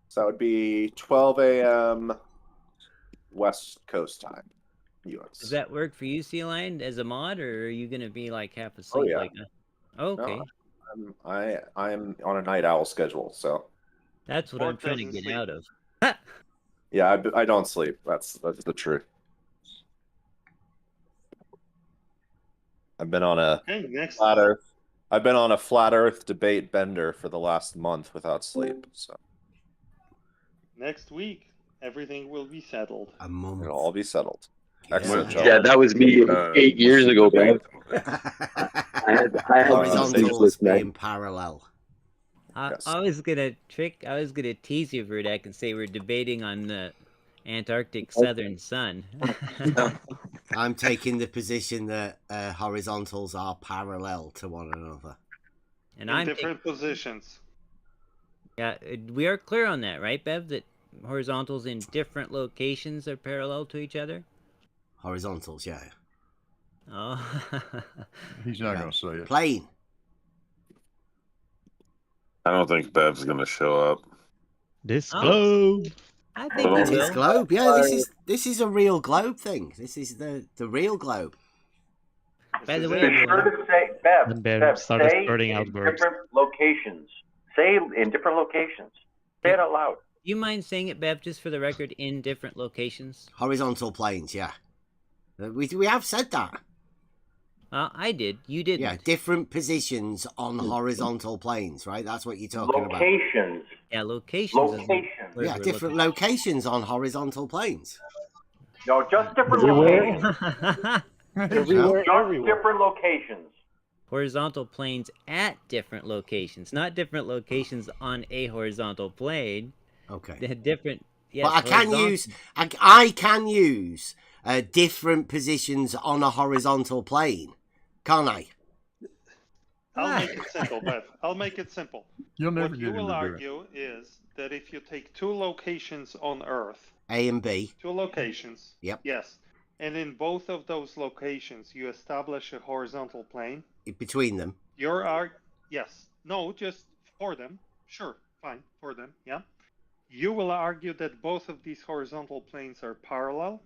So that would be 12 a.m. West Coast time, U.S. Does that work for you, Sea Lion, as a mod, or are you going to be like half asleep? Like that? Okay. No, I am on a night owl schedule, so. That's what I'm trying to get out of. Yeah, I don't sleep. That's the truth. I've been on a flat Earth. I've been on a flat Earth debate bender for the last month without sleep. So next week, everything will be settled. A month. It'll all be settled. Excellent job. Yeah, that was me 8 years ago, man. I had horizontals in parallel. I was gonna tease you for that and say we're debating on the Antarctic southern sun. I'm taking the position that horizontals are parallel to one another. And in different positions. Yeah, we are clear on that, right, Bev? That horizontals in different locations are parallel to each other? Horizontals, yeah. Oh. He's not going to say it. Plane. I don't think Bev's going to show up. This globe. I think this globe. Yeah, this is a real globe thing. This is the real globe. By the way, be sure to say, Bev, And Bev Bev, started say spreading in out words. different locations. Say in different locations. Say it out loud. Do you mind saying it, Bev, just for the record, in different locations? Horizontal planes, yeah. We have said that. I did. You didn't. Yeah, different positions on horizontal planes, right? That's what you're talking about. Locations. Yeah, locations. Locations. Yeah, different locations on horizontal planes. No, just different Everywhere. locations. Everywhere, Just everywhere. different locations. Horizontal planes at different locations, not different locations on a horizontal plane. Okay. They're different. Yes, but I can use different positions on a horizontal plane, can't I? I'll make it simple, Bev. I'll make it simple. You'll never what get you will him to do it. argue is that if you take two locations on Earth, A and B. two locations. Yep. Yes. And in both of those locations, you establish a horizontal plane. Between them. Yes. No, just for them. Sure. Fine. For them. Yeah. You will argue that both of these horizontal planes are parallel.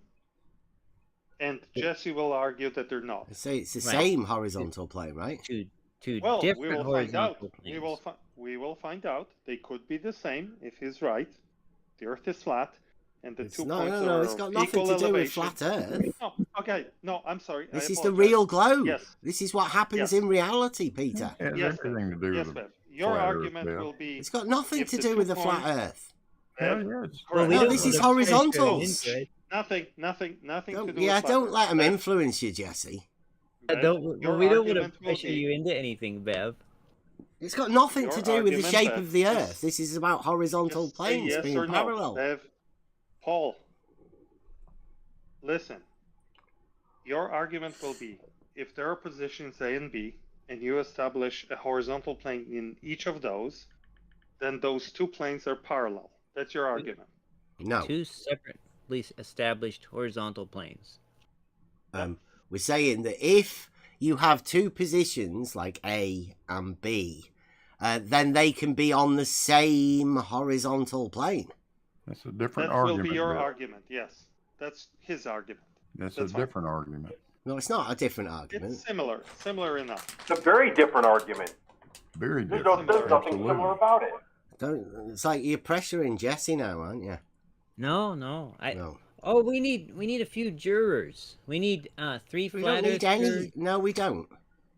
And Jesse will argue that they're not. Say it's the same horizontal plane, right? Two Well, we different will find out. horizontal planes. We will find out. They could be the same if he's right. The Earth is flat, and the two points No, are it's got of nothing equal to do with elevation. flat Earth. No, okay, no, I'm sorry. This I is the apologize. real globe. Yes. This is what happens Yes. in reality, Peter. It has Yes, everything to do Yes, with Bev. the Your flat Earth, argument Bev. will be. It's got nothing if to the do 2 with the flat points- Earth. Hell Bev, yes. Well, we No, don't this is want to horizontals. into it. Nothing to do Yeah, with flat don't Earth. let them Bev, influence you, Jesse. Bev, We don't want to argument will pressure be- you into anything, Bev. It's got nothing Your to do with the argument, shape Bev, of the just- Earth. This is about horizontal Just say planes yes being or no. parallel. Bev, Paul, listen. Your argument will be if there are positions A and B, and you establish a horizontal plane in each of those, then those two planes are parallel. That's your argument. No. Two separately established horizontal planes. We're saying that if you have two positions like A and B, then they can be on the same horizontal plane. That's a different That argument. will be your Bev. argument, yes. That's his argument. That's That's a fine. different argument. No, it's not a different argument. It's similar enough. It's a very different argument. Very There's different. nothing Absolutely. similar about it. It's like you're pressuring Jesse now, aren't you? No. No. Oh, we need a few jurors. We need 3 We flat don't need Earth any. jurors. No, we don't.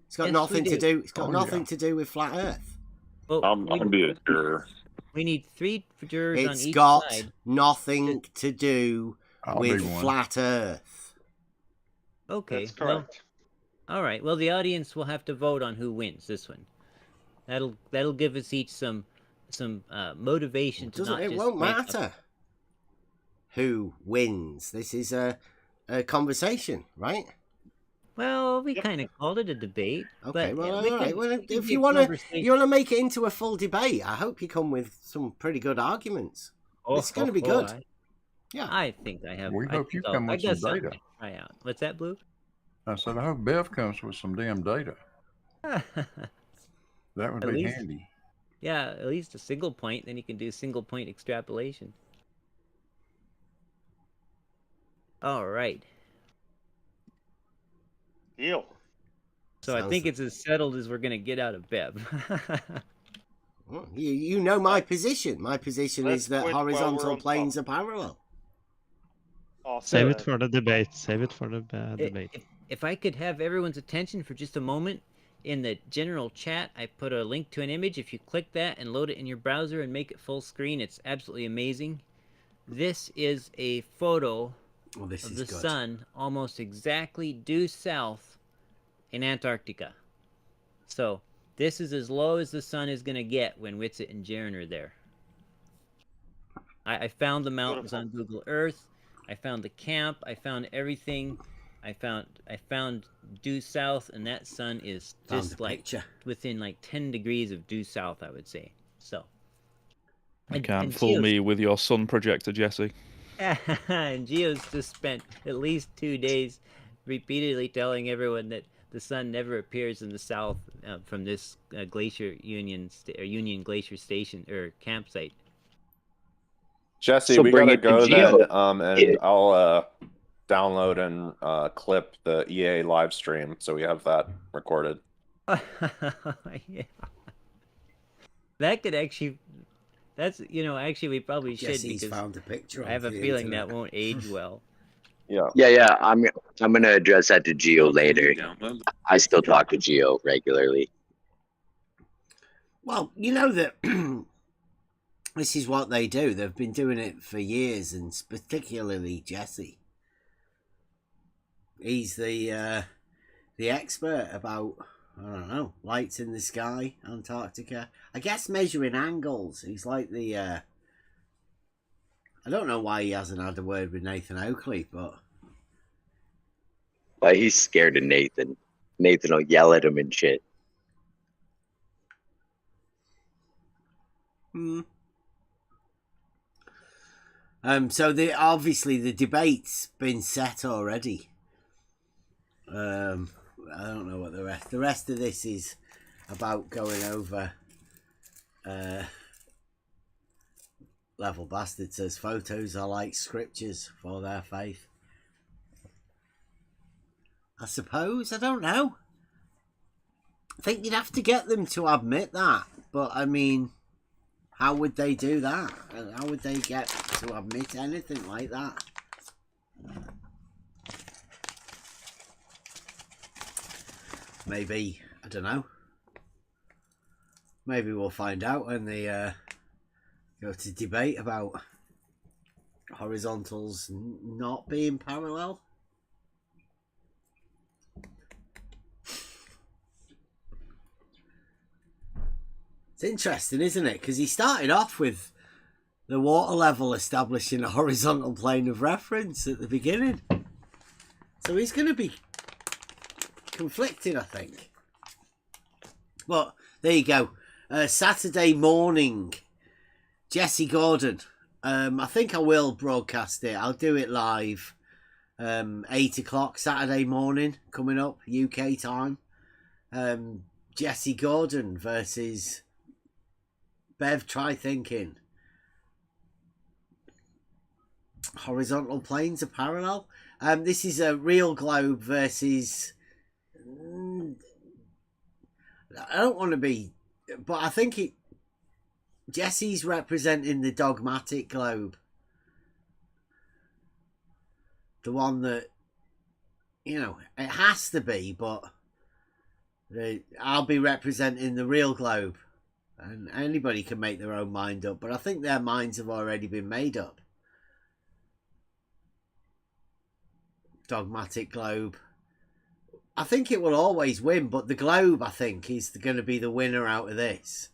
It's got Yes, nothing we to do. do. It's got nothing to do with flat Earth. Well, I'll be a juror. we need 3 jurors on It's each got side. nothing to do I'll be with one. flat Earth. Okay. That's correct. Well, all right. Well, the audience will have to vote on who wins this one. That'll give us each some motivation to not It just won't make up- matter who wins. This is a conversation, right? Well, we kind of called it a debate. Okay, but, well, we all right. can- Well, we can if be you a want conversation. to make it into a full debate, I hope you come with some pretty good arguments. It's going to be good. Yeah, I think I have. We I hope think you I'll- come I with got some something data. to try out. What's that, Blue? I said, I hope Bev comes with some damn data. That would At be least- handy. Yeah, at least a single point. Then you can do single point extrapolation. All right. Deal. So I think it's as settled as we're gonna get out of Bev. Well, you know my position. My position Let's is that quit while we're horizontal on planes top. are parallel. Save it for the debate. Save it for the debate. If I could have everyone's attention for just a moment, in the general chat, I put a link to an image. If you click that and load it in your browser and make it full screen, it's absolutely amazing. This is a photo of the sun almost exactly due south in Antarctica. So this is as low as the sun is going to get when Witsit and Jaren are there. I found the mountains on Google Earth. I found the camp. I found everything. I found due south, and that sun is Found just the like picture. within like 10 degrees of due south, I would say. So. You And- can't and fool Geo's- me with your sun projector, Jesse. And Geo's just spent at least 2 days repeatedly telling everyone that the sun never appears in the south from this Union Glacier Station or campsite. Jesse, So we bring gotta it to go Geo. then, and I'll download and clip the EA live stream, so we have that recorded. Yeah. That could actually. That's actually we probably should Jesse's because found a picture I have a of the feeling internet. that won't age well. Yeah. I'm gonna address that to Geo later. I still talk to Geo regularly. Well, you know that this is what they do. They've been doing it for years, and particularly Jesse. He's the expert about, I don't know, lights in the sky, Antarctica. I guess measuring angles. He's like the I don't know why he hasn't had a word with Nathan Oakley, but But he's scared of Nathan. Nathan will yell at him and shit. So obviously the debate's been set already. I don't know what the rest of this is about, going over. Level Bastard says photos are like scriptures for their faith. I suppose, I don't know. I think you'd have to get them to admit that, but I mean, how would they do that? How would they get to admit anything like that? Maybe, I don't know. Maybe we'll find out when they go to debate about horizontals not being parallel. It's interesting, isn't it? Because he started off with the water level establishing a horizontal plane of reference at the beginning. So he's going to be conflicted, I think. But there you go. Saturday morning, Jesse Gordon. I think I will broadcast it. I'll do it live. 8 o'clock Saturday morning coming up, UK time. Jesse Gordon versus Bev Try Thinking. Horizontal planes are parallel. This is a real globe versus... I don't want to be... But I think Jesse's representing the dogmatic globe. The one that, it has to be, but I'll be representing the real globe. And anybody can make their own mind up, but I think their minds have already been made up. Dogmatic globe. I think it will always win, but the globe, I think, is going to be the winner out of this.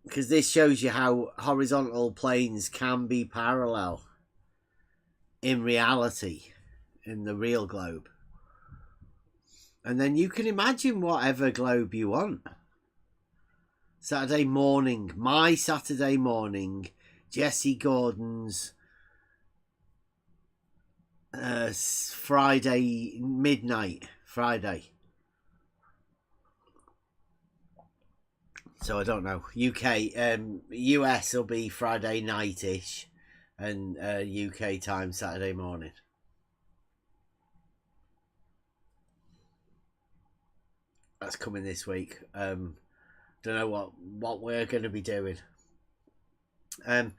Because this shows you how horizontal planes can be parallel in reality, in the real globe. And then you can imagine whatever globe you want. Saturday morning, my Saturday morning, Jesse Gordon's Friday, midnight Friday. So I don't know. US will be Friday night-ish, and UK time Saturday morning. That's coming this week. Don't know what we're going to be doing. I'm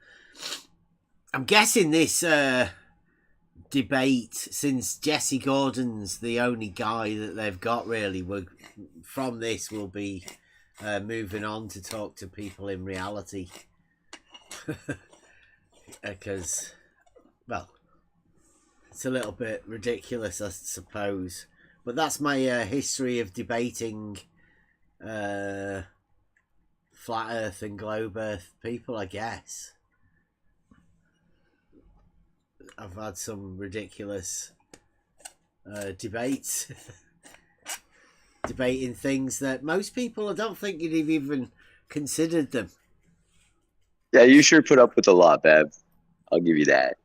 guessing this debate, since Jesse Gordon's the only guy that they've got really, from this will be moving on to talk to people in reality. Because, well, it's a little bit ridiculous, I suppose. But that's my history of debating flat Earth and globe Earth people, I guess. I've had some ridiculous debates. Debating things that most people, I don't think you'd have even considered them. Yeah, you sure put up with a lot, Bev. I'll give you that.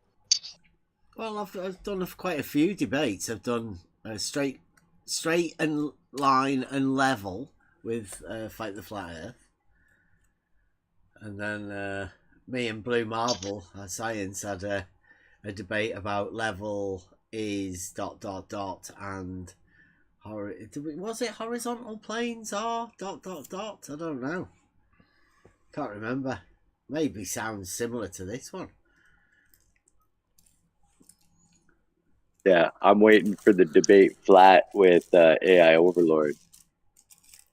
Well, I've done quite a few debates. I've done straight and line and level with Fight the Flat Earth. And then me and Blue Marble, our science, had a debate about level is ... and was it horizontal planes are ... I don't know. Can't remember. Maybe sounds similar to this one. Yeah, I'm waiting for the debate flat with AI Overlord.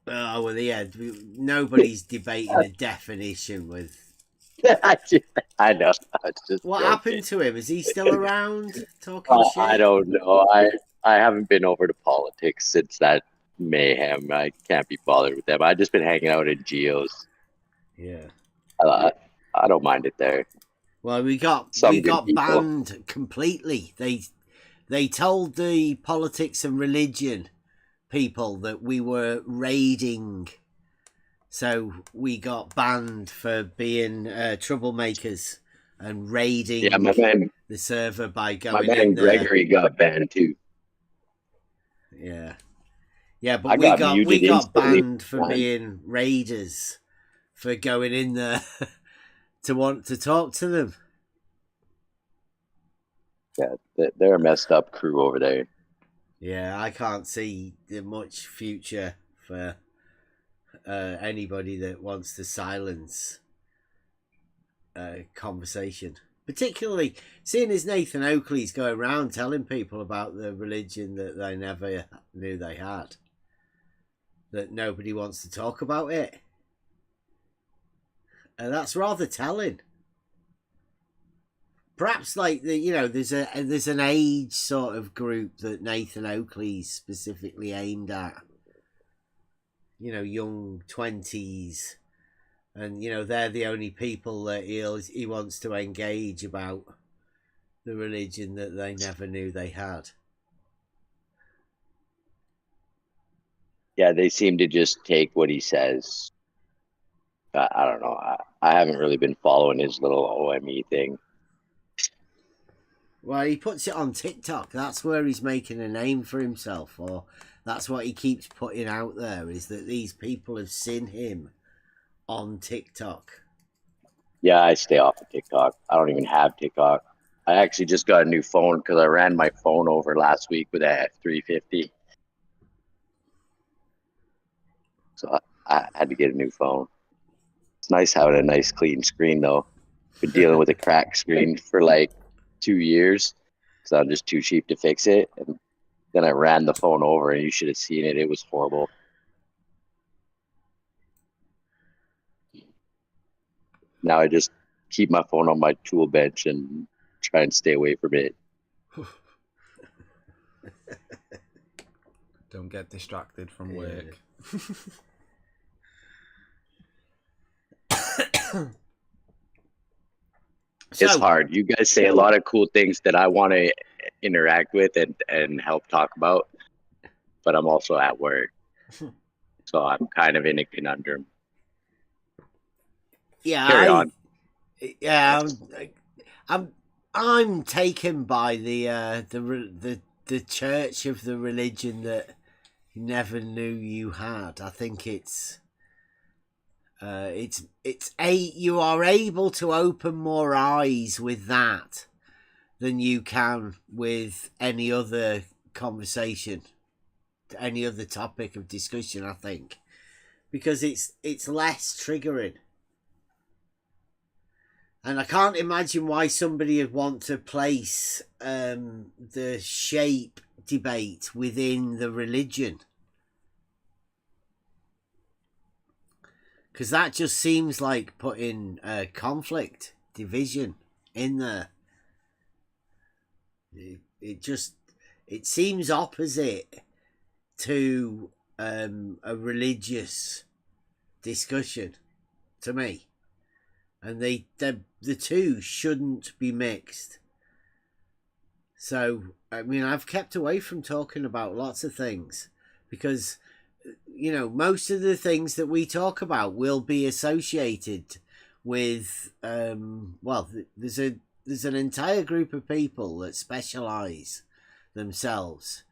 Oh, well, yeah, nobody's debating a definition with... I know. What happened to him? Is he still around talking shit? I don't know. I haven't been over to politics since that mayhem. I can't be bothered with them. I've just been hanging out in geos. Yeah. I don't mind it there. Well, we got banned completely. They told the politics and religion people that we were raiding, so we got banned for being troublemakers and raiding the server by going my man in there. Gregory got banned too. Yeah, but we got banned for being raiders, for going in there to want to talk to them. Yeah, they're a messed up crew over there. Yeah, I can't see much future for anybody that wants to silence conversation. Particularly seeing as Nathan Oakley's going around telling people about the religion that they never knew they had. That nobody wants to talk about it. That's rather telling. Perhaps there's an age sort of group that Nathan Oakley's specifically aimed at. Young 20s, and they're the only people that he wants to engage about the religion that they never knew they had. Yeah, they seem to just take what he says. I don't know. I haven't really been following his little OME thing. Well, he puts it on TikTok. That's where he's making a name for himself, or that's what he keeps putting out there, is that these people have seen him on TikTok. Yeah, I stay off of TikTok. I don't even have TikTok. I actually just got a new phone because I ran my phone over last week with a F350. So I had to get a new phone. It's nice having a nice clean screen, though. Been dealing with a cracked screen for like 2 years because I'm just too cheap to fix it. And then I ran the phone over, and you should have seen it. It was horrible. Now I just keep my phone on my tool bench and try and stay away from it. Don't get distracted from work. It's hard. You guys say a lot of cool things that I want to interact with and help talk about, but I'm also at work. So I'm kind of in a conundrum. Yeah, Carry on. Yeah, I'm taken by the church of the religion that you never knew you had. I think you are able to open more eyes with that than you can with any other conversation, any other topic of discussion, I think, because it's less triggering. And I can't imagine why somebody would want to place the shape debate within the religion. Because that just seems like putting conflict, division in there. It seems opposite to a religious discussion to me. And the two shouldn't be mixed. So, I mean, I've kept away from talking about lots of things because, most of the things that we talk about will be associated with, there's an entire group of people that specialize themselves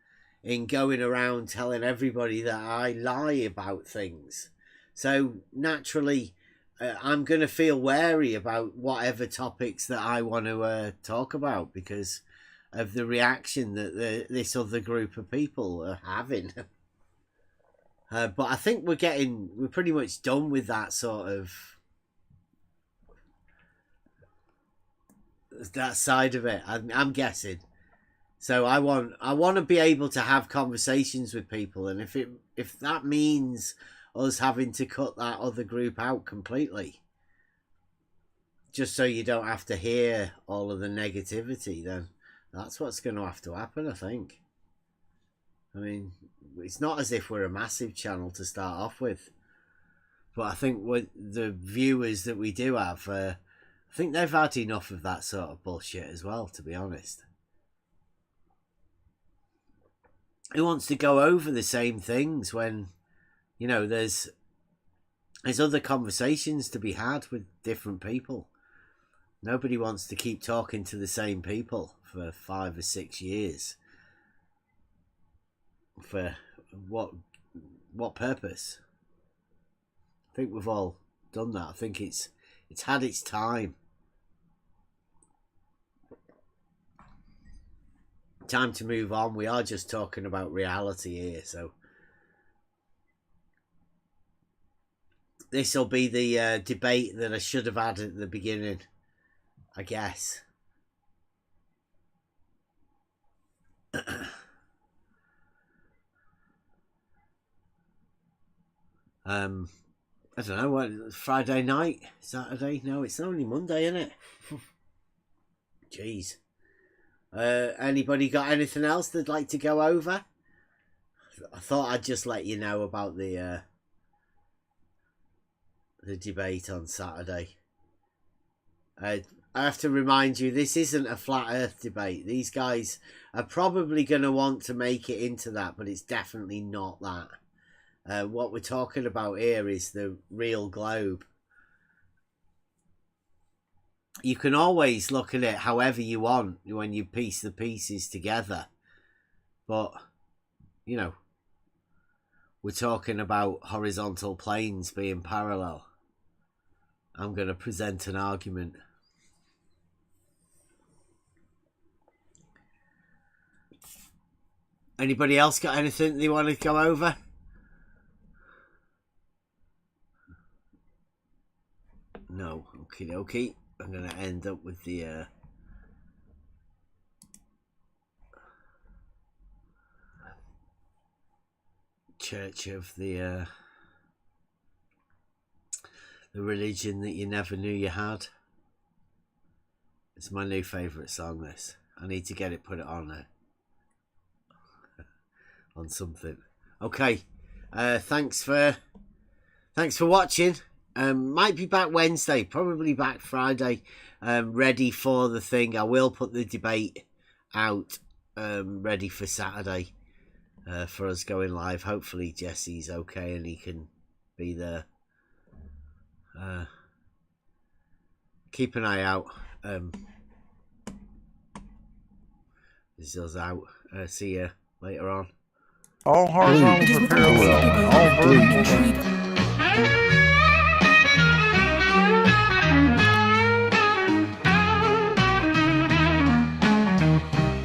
in going around telling everybody that I lie about things. So naturally, I'm going to feel wary about whatever topics that I want to talk about because of the reaction that this other group of people are having. But I think we're pretty much done with that sort of that side of it. I'm guessing. So I want to be able to have conversations with people, and if that means us having to cut that other group out completely, just so you don't have to hear all of the negativity, then that's what's going to have to happen, I think. I mean, it's not as if we're a massive channel to start off with, but I think with the viewers that we do have, I think they've had enough of that sort of bullshit as well, to be honest. Who wants to go over the same things when, you know, there's other conversations to be had with different people? Nobody wants to keep talking to the same people for 5 or 6 years. For what purpose? I think we've all done that. I think it's had its time. Time to move on. We are just talking about reality here, so this will be the debate that I should have had at the beginning, I guess. I don't know, what, Friday night? Saturday? No, it's only Monday, isn't it? Jeez. Anybody got anything else they'd like to go over? I thought I'd just let you know about the debate on Saturday. I have to remind you, this isn't a flat earth debate. These guys are probably going to want to make it into that, but it's definitely not that. What we're talking about here is the real globe. You can always look at it however you want when you piece the pieces together. But, you know, we're talking about horizontal planes being parallel. I'm going to present an argument. Anybody else got anything they want to go over? No. Okie dokie. I'm going to end up with the Church of the religion that you never knew you had. It's my new favourite song, this. I need to get it, put it on on something. Okay. Thanks for watching. Might be back Wednesday, probably back Friday, ready for the thing. I will put the debate out ready for Saturday for us going live. Hopefully Jesse's okay and he can be there. Keep an eye out. This is us out. See you later on. All horizontals are parallel. All verticals.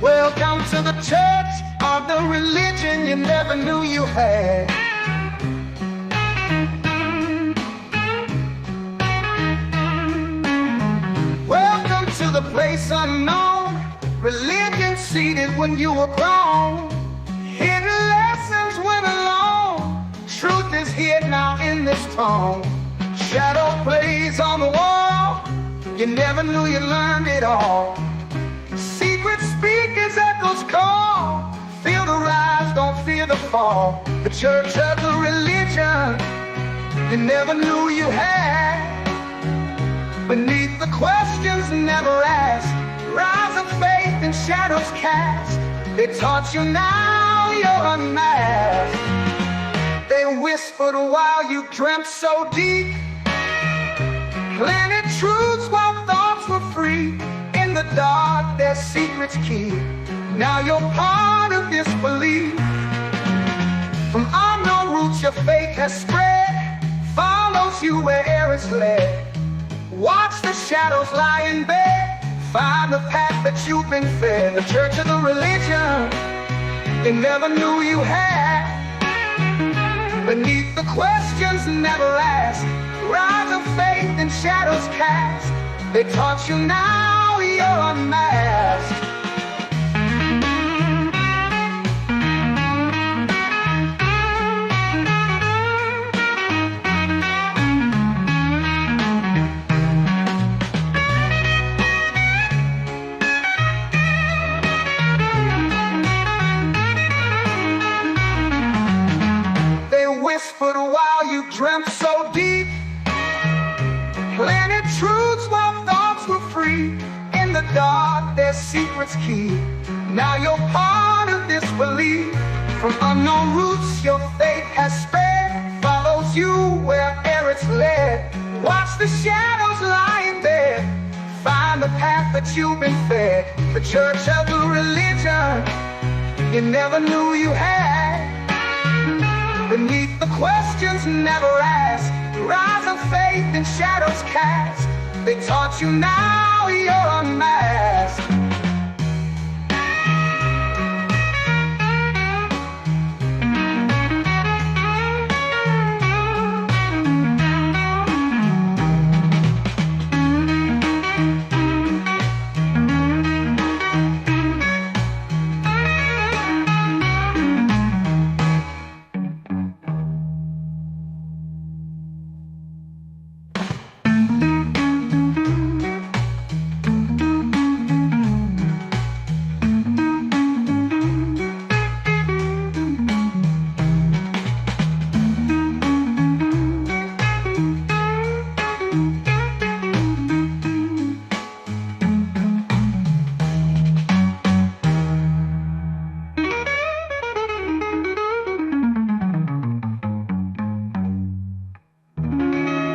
Welcome to the church of the religion you never knew you had. Welcome to the place unknown, religion seated when you were grown. Hidden lessons went along, truth is here now in this tone. Shadow plays on the wall, you never knew you learned it all. Secret speakers, echoes call. Feel the rise, don't fear the fall. The church of the religion you never knew you had. Beneath the questions never asked, rise of faith and shadows cast. They taught you, now you're unmasked. They whispered while you dreamt so deep, planted truths while thoughts were free. In the dark, their secrets keep. Now you're part of this belief. From unknown roots, your faith has spread. Follows you where air is led. Watch the shadows lie in bed. Find the path that you've been fed. The church of the religion you never knew you had. Beneath the questions never asked. Rise of faith and shadows cast. They taught you, now you're unmasked. Whispered while you dreamt so deep, planted truths while thoughts were free. In the dark their secrets keep. Now you're part of this belief. From unknown roots your faith has spread. Follows you wherever it's led. Watch the shadows lie in bed. Find the path that you've been fed. The church of the religion you never knew you had. Beneath the questions never asked. Rise of faith and shadows cast. They taught you, now you're unmasked.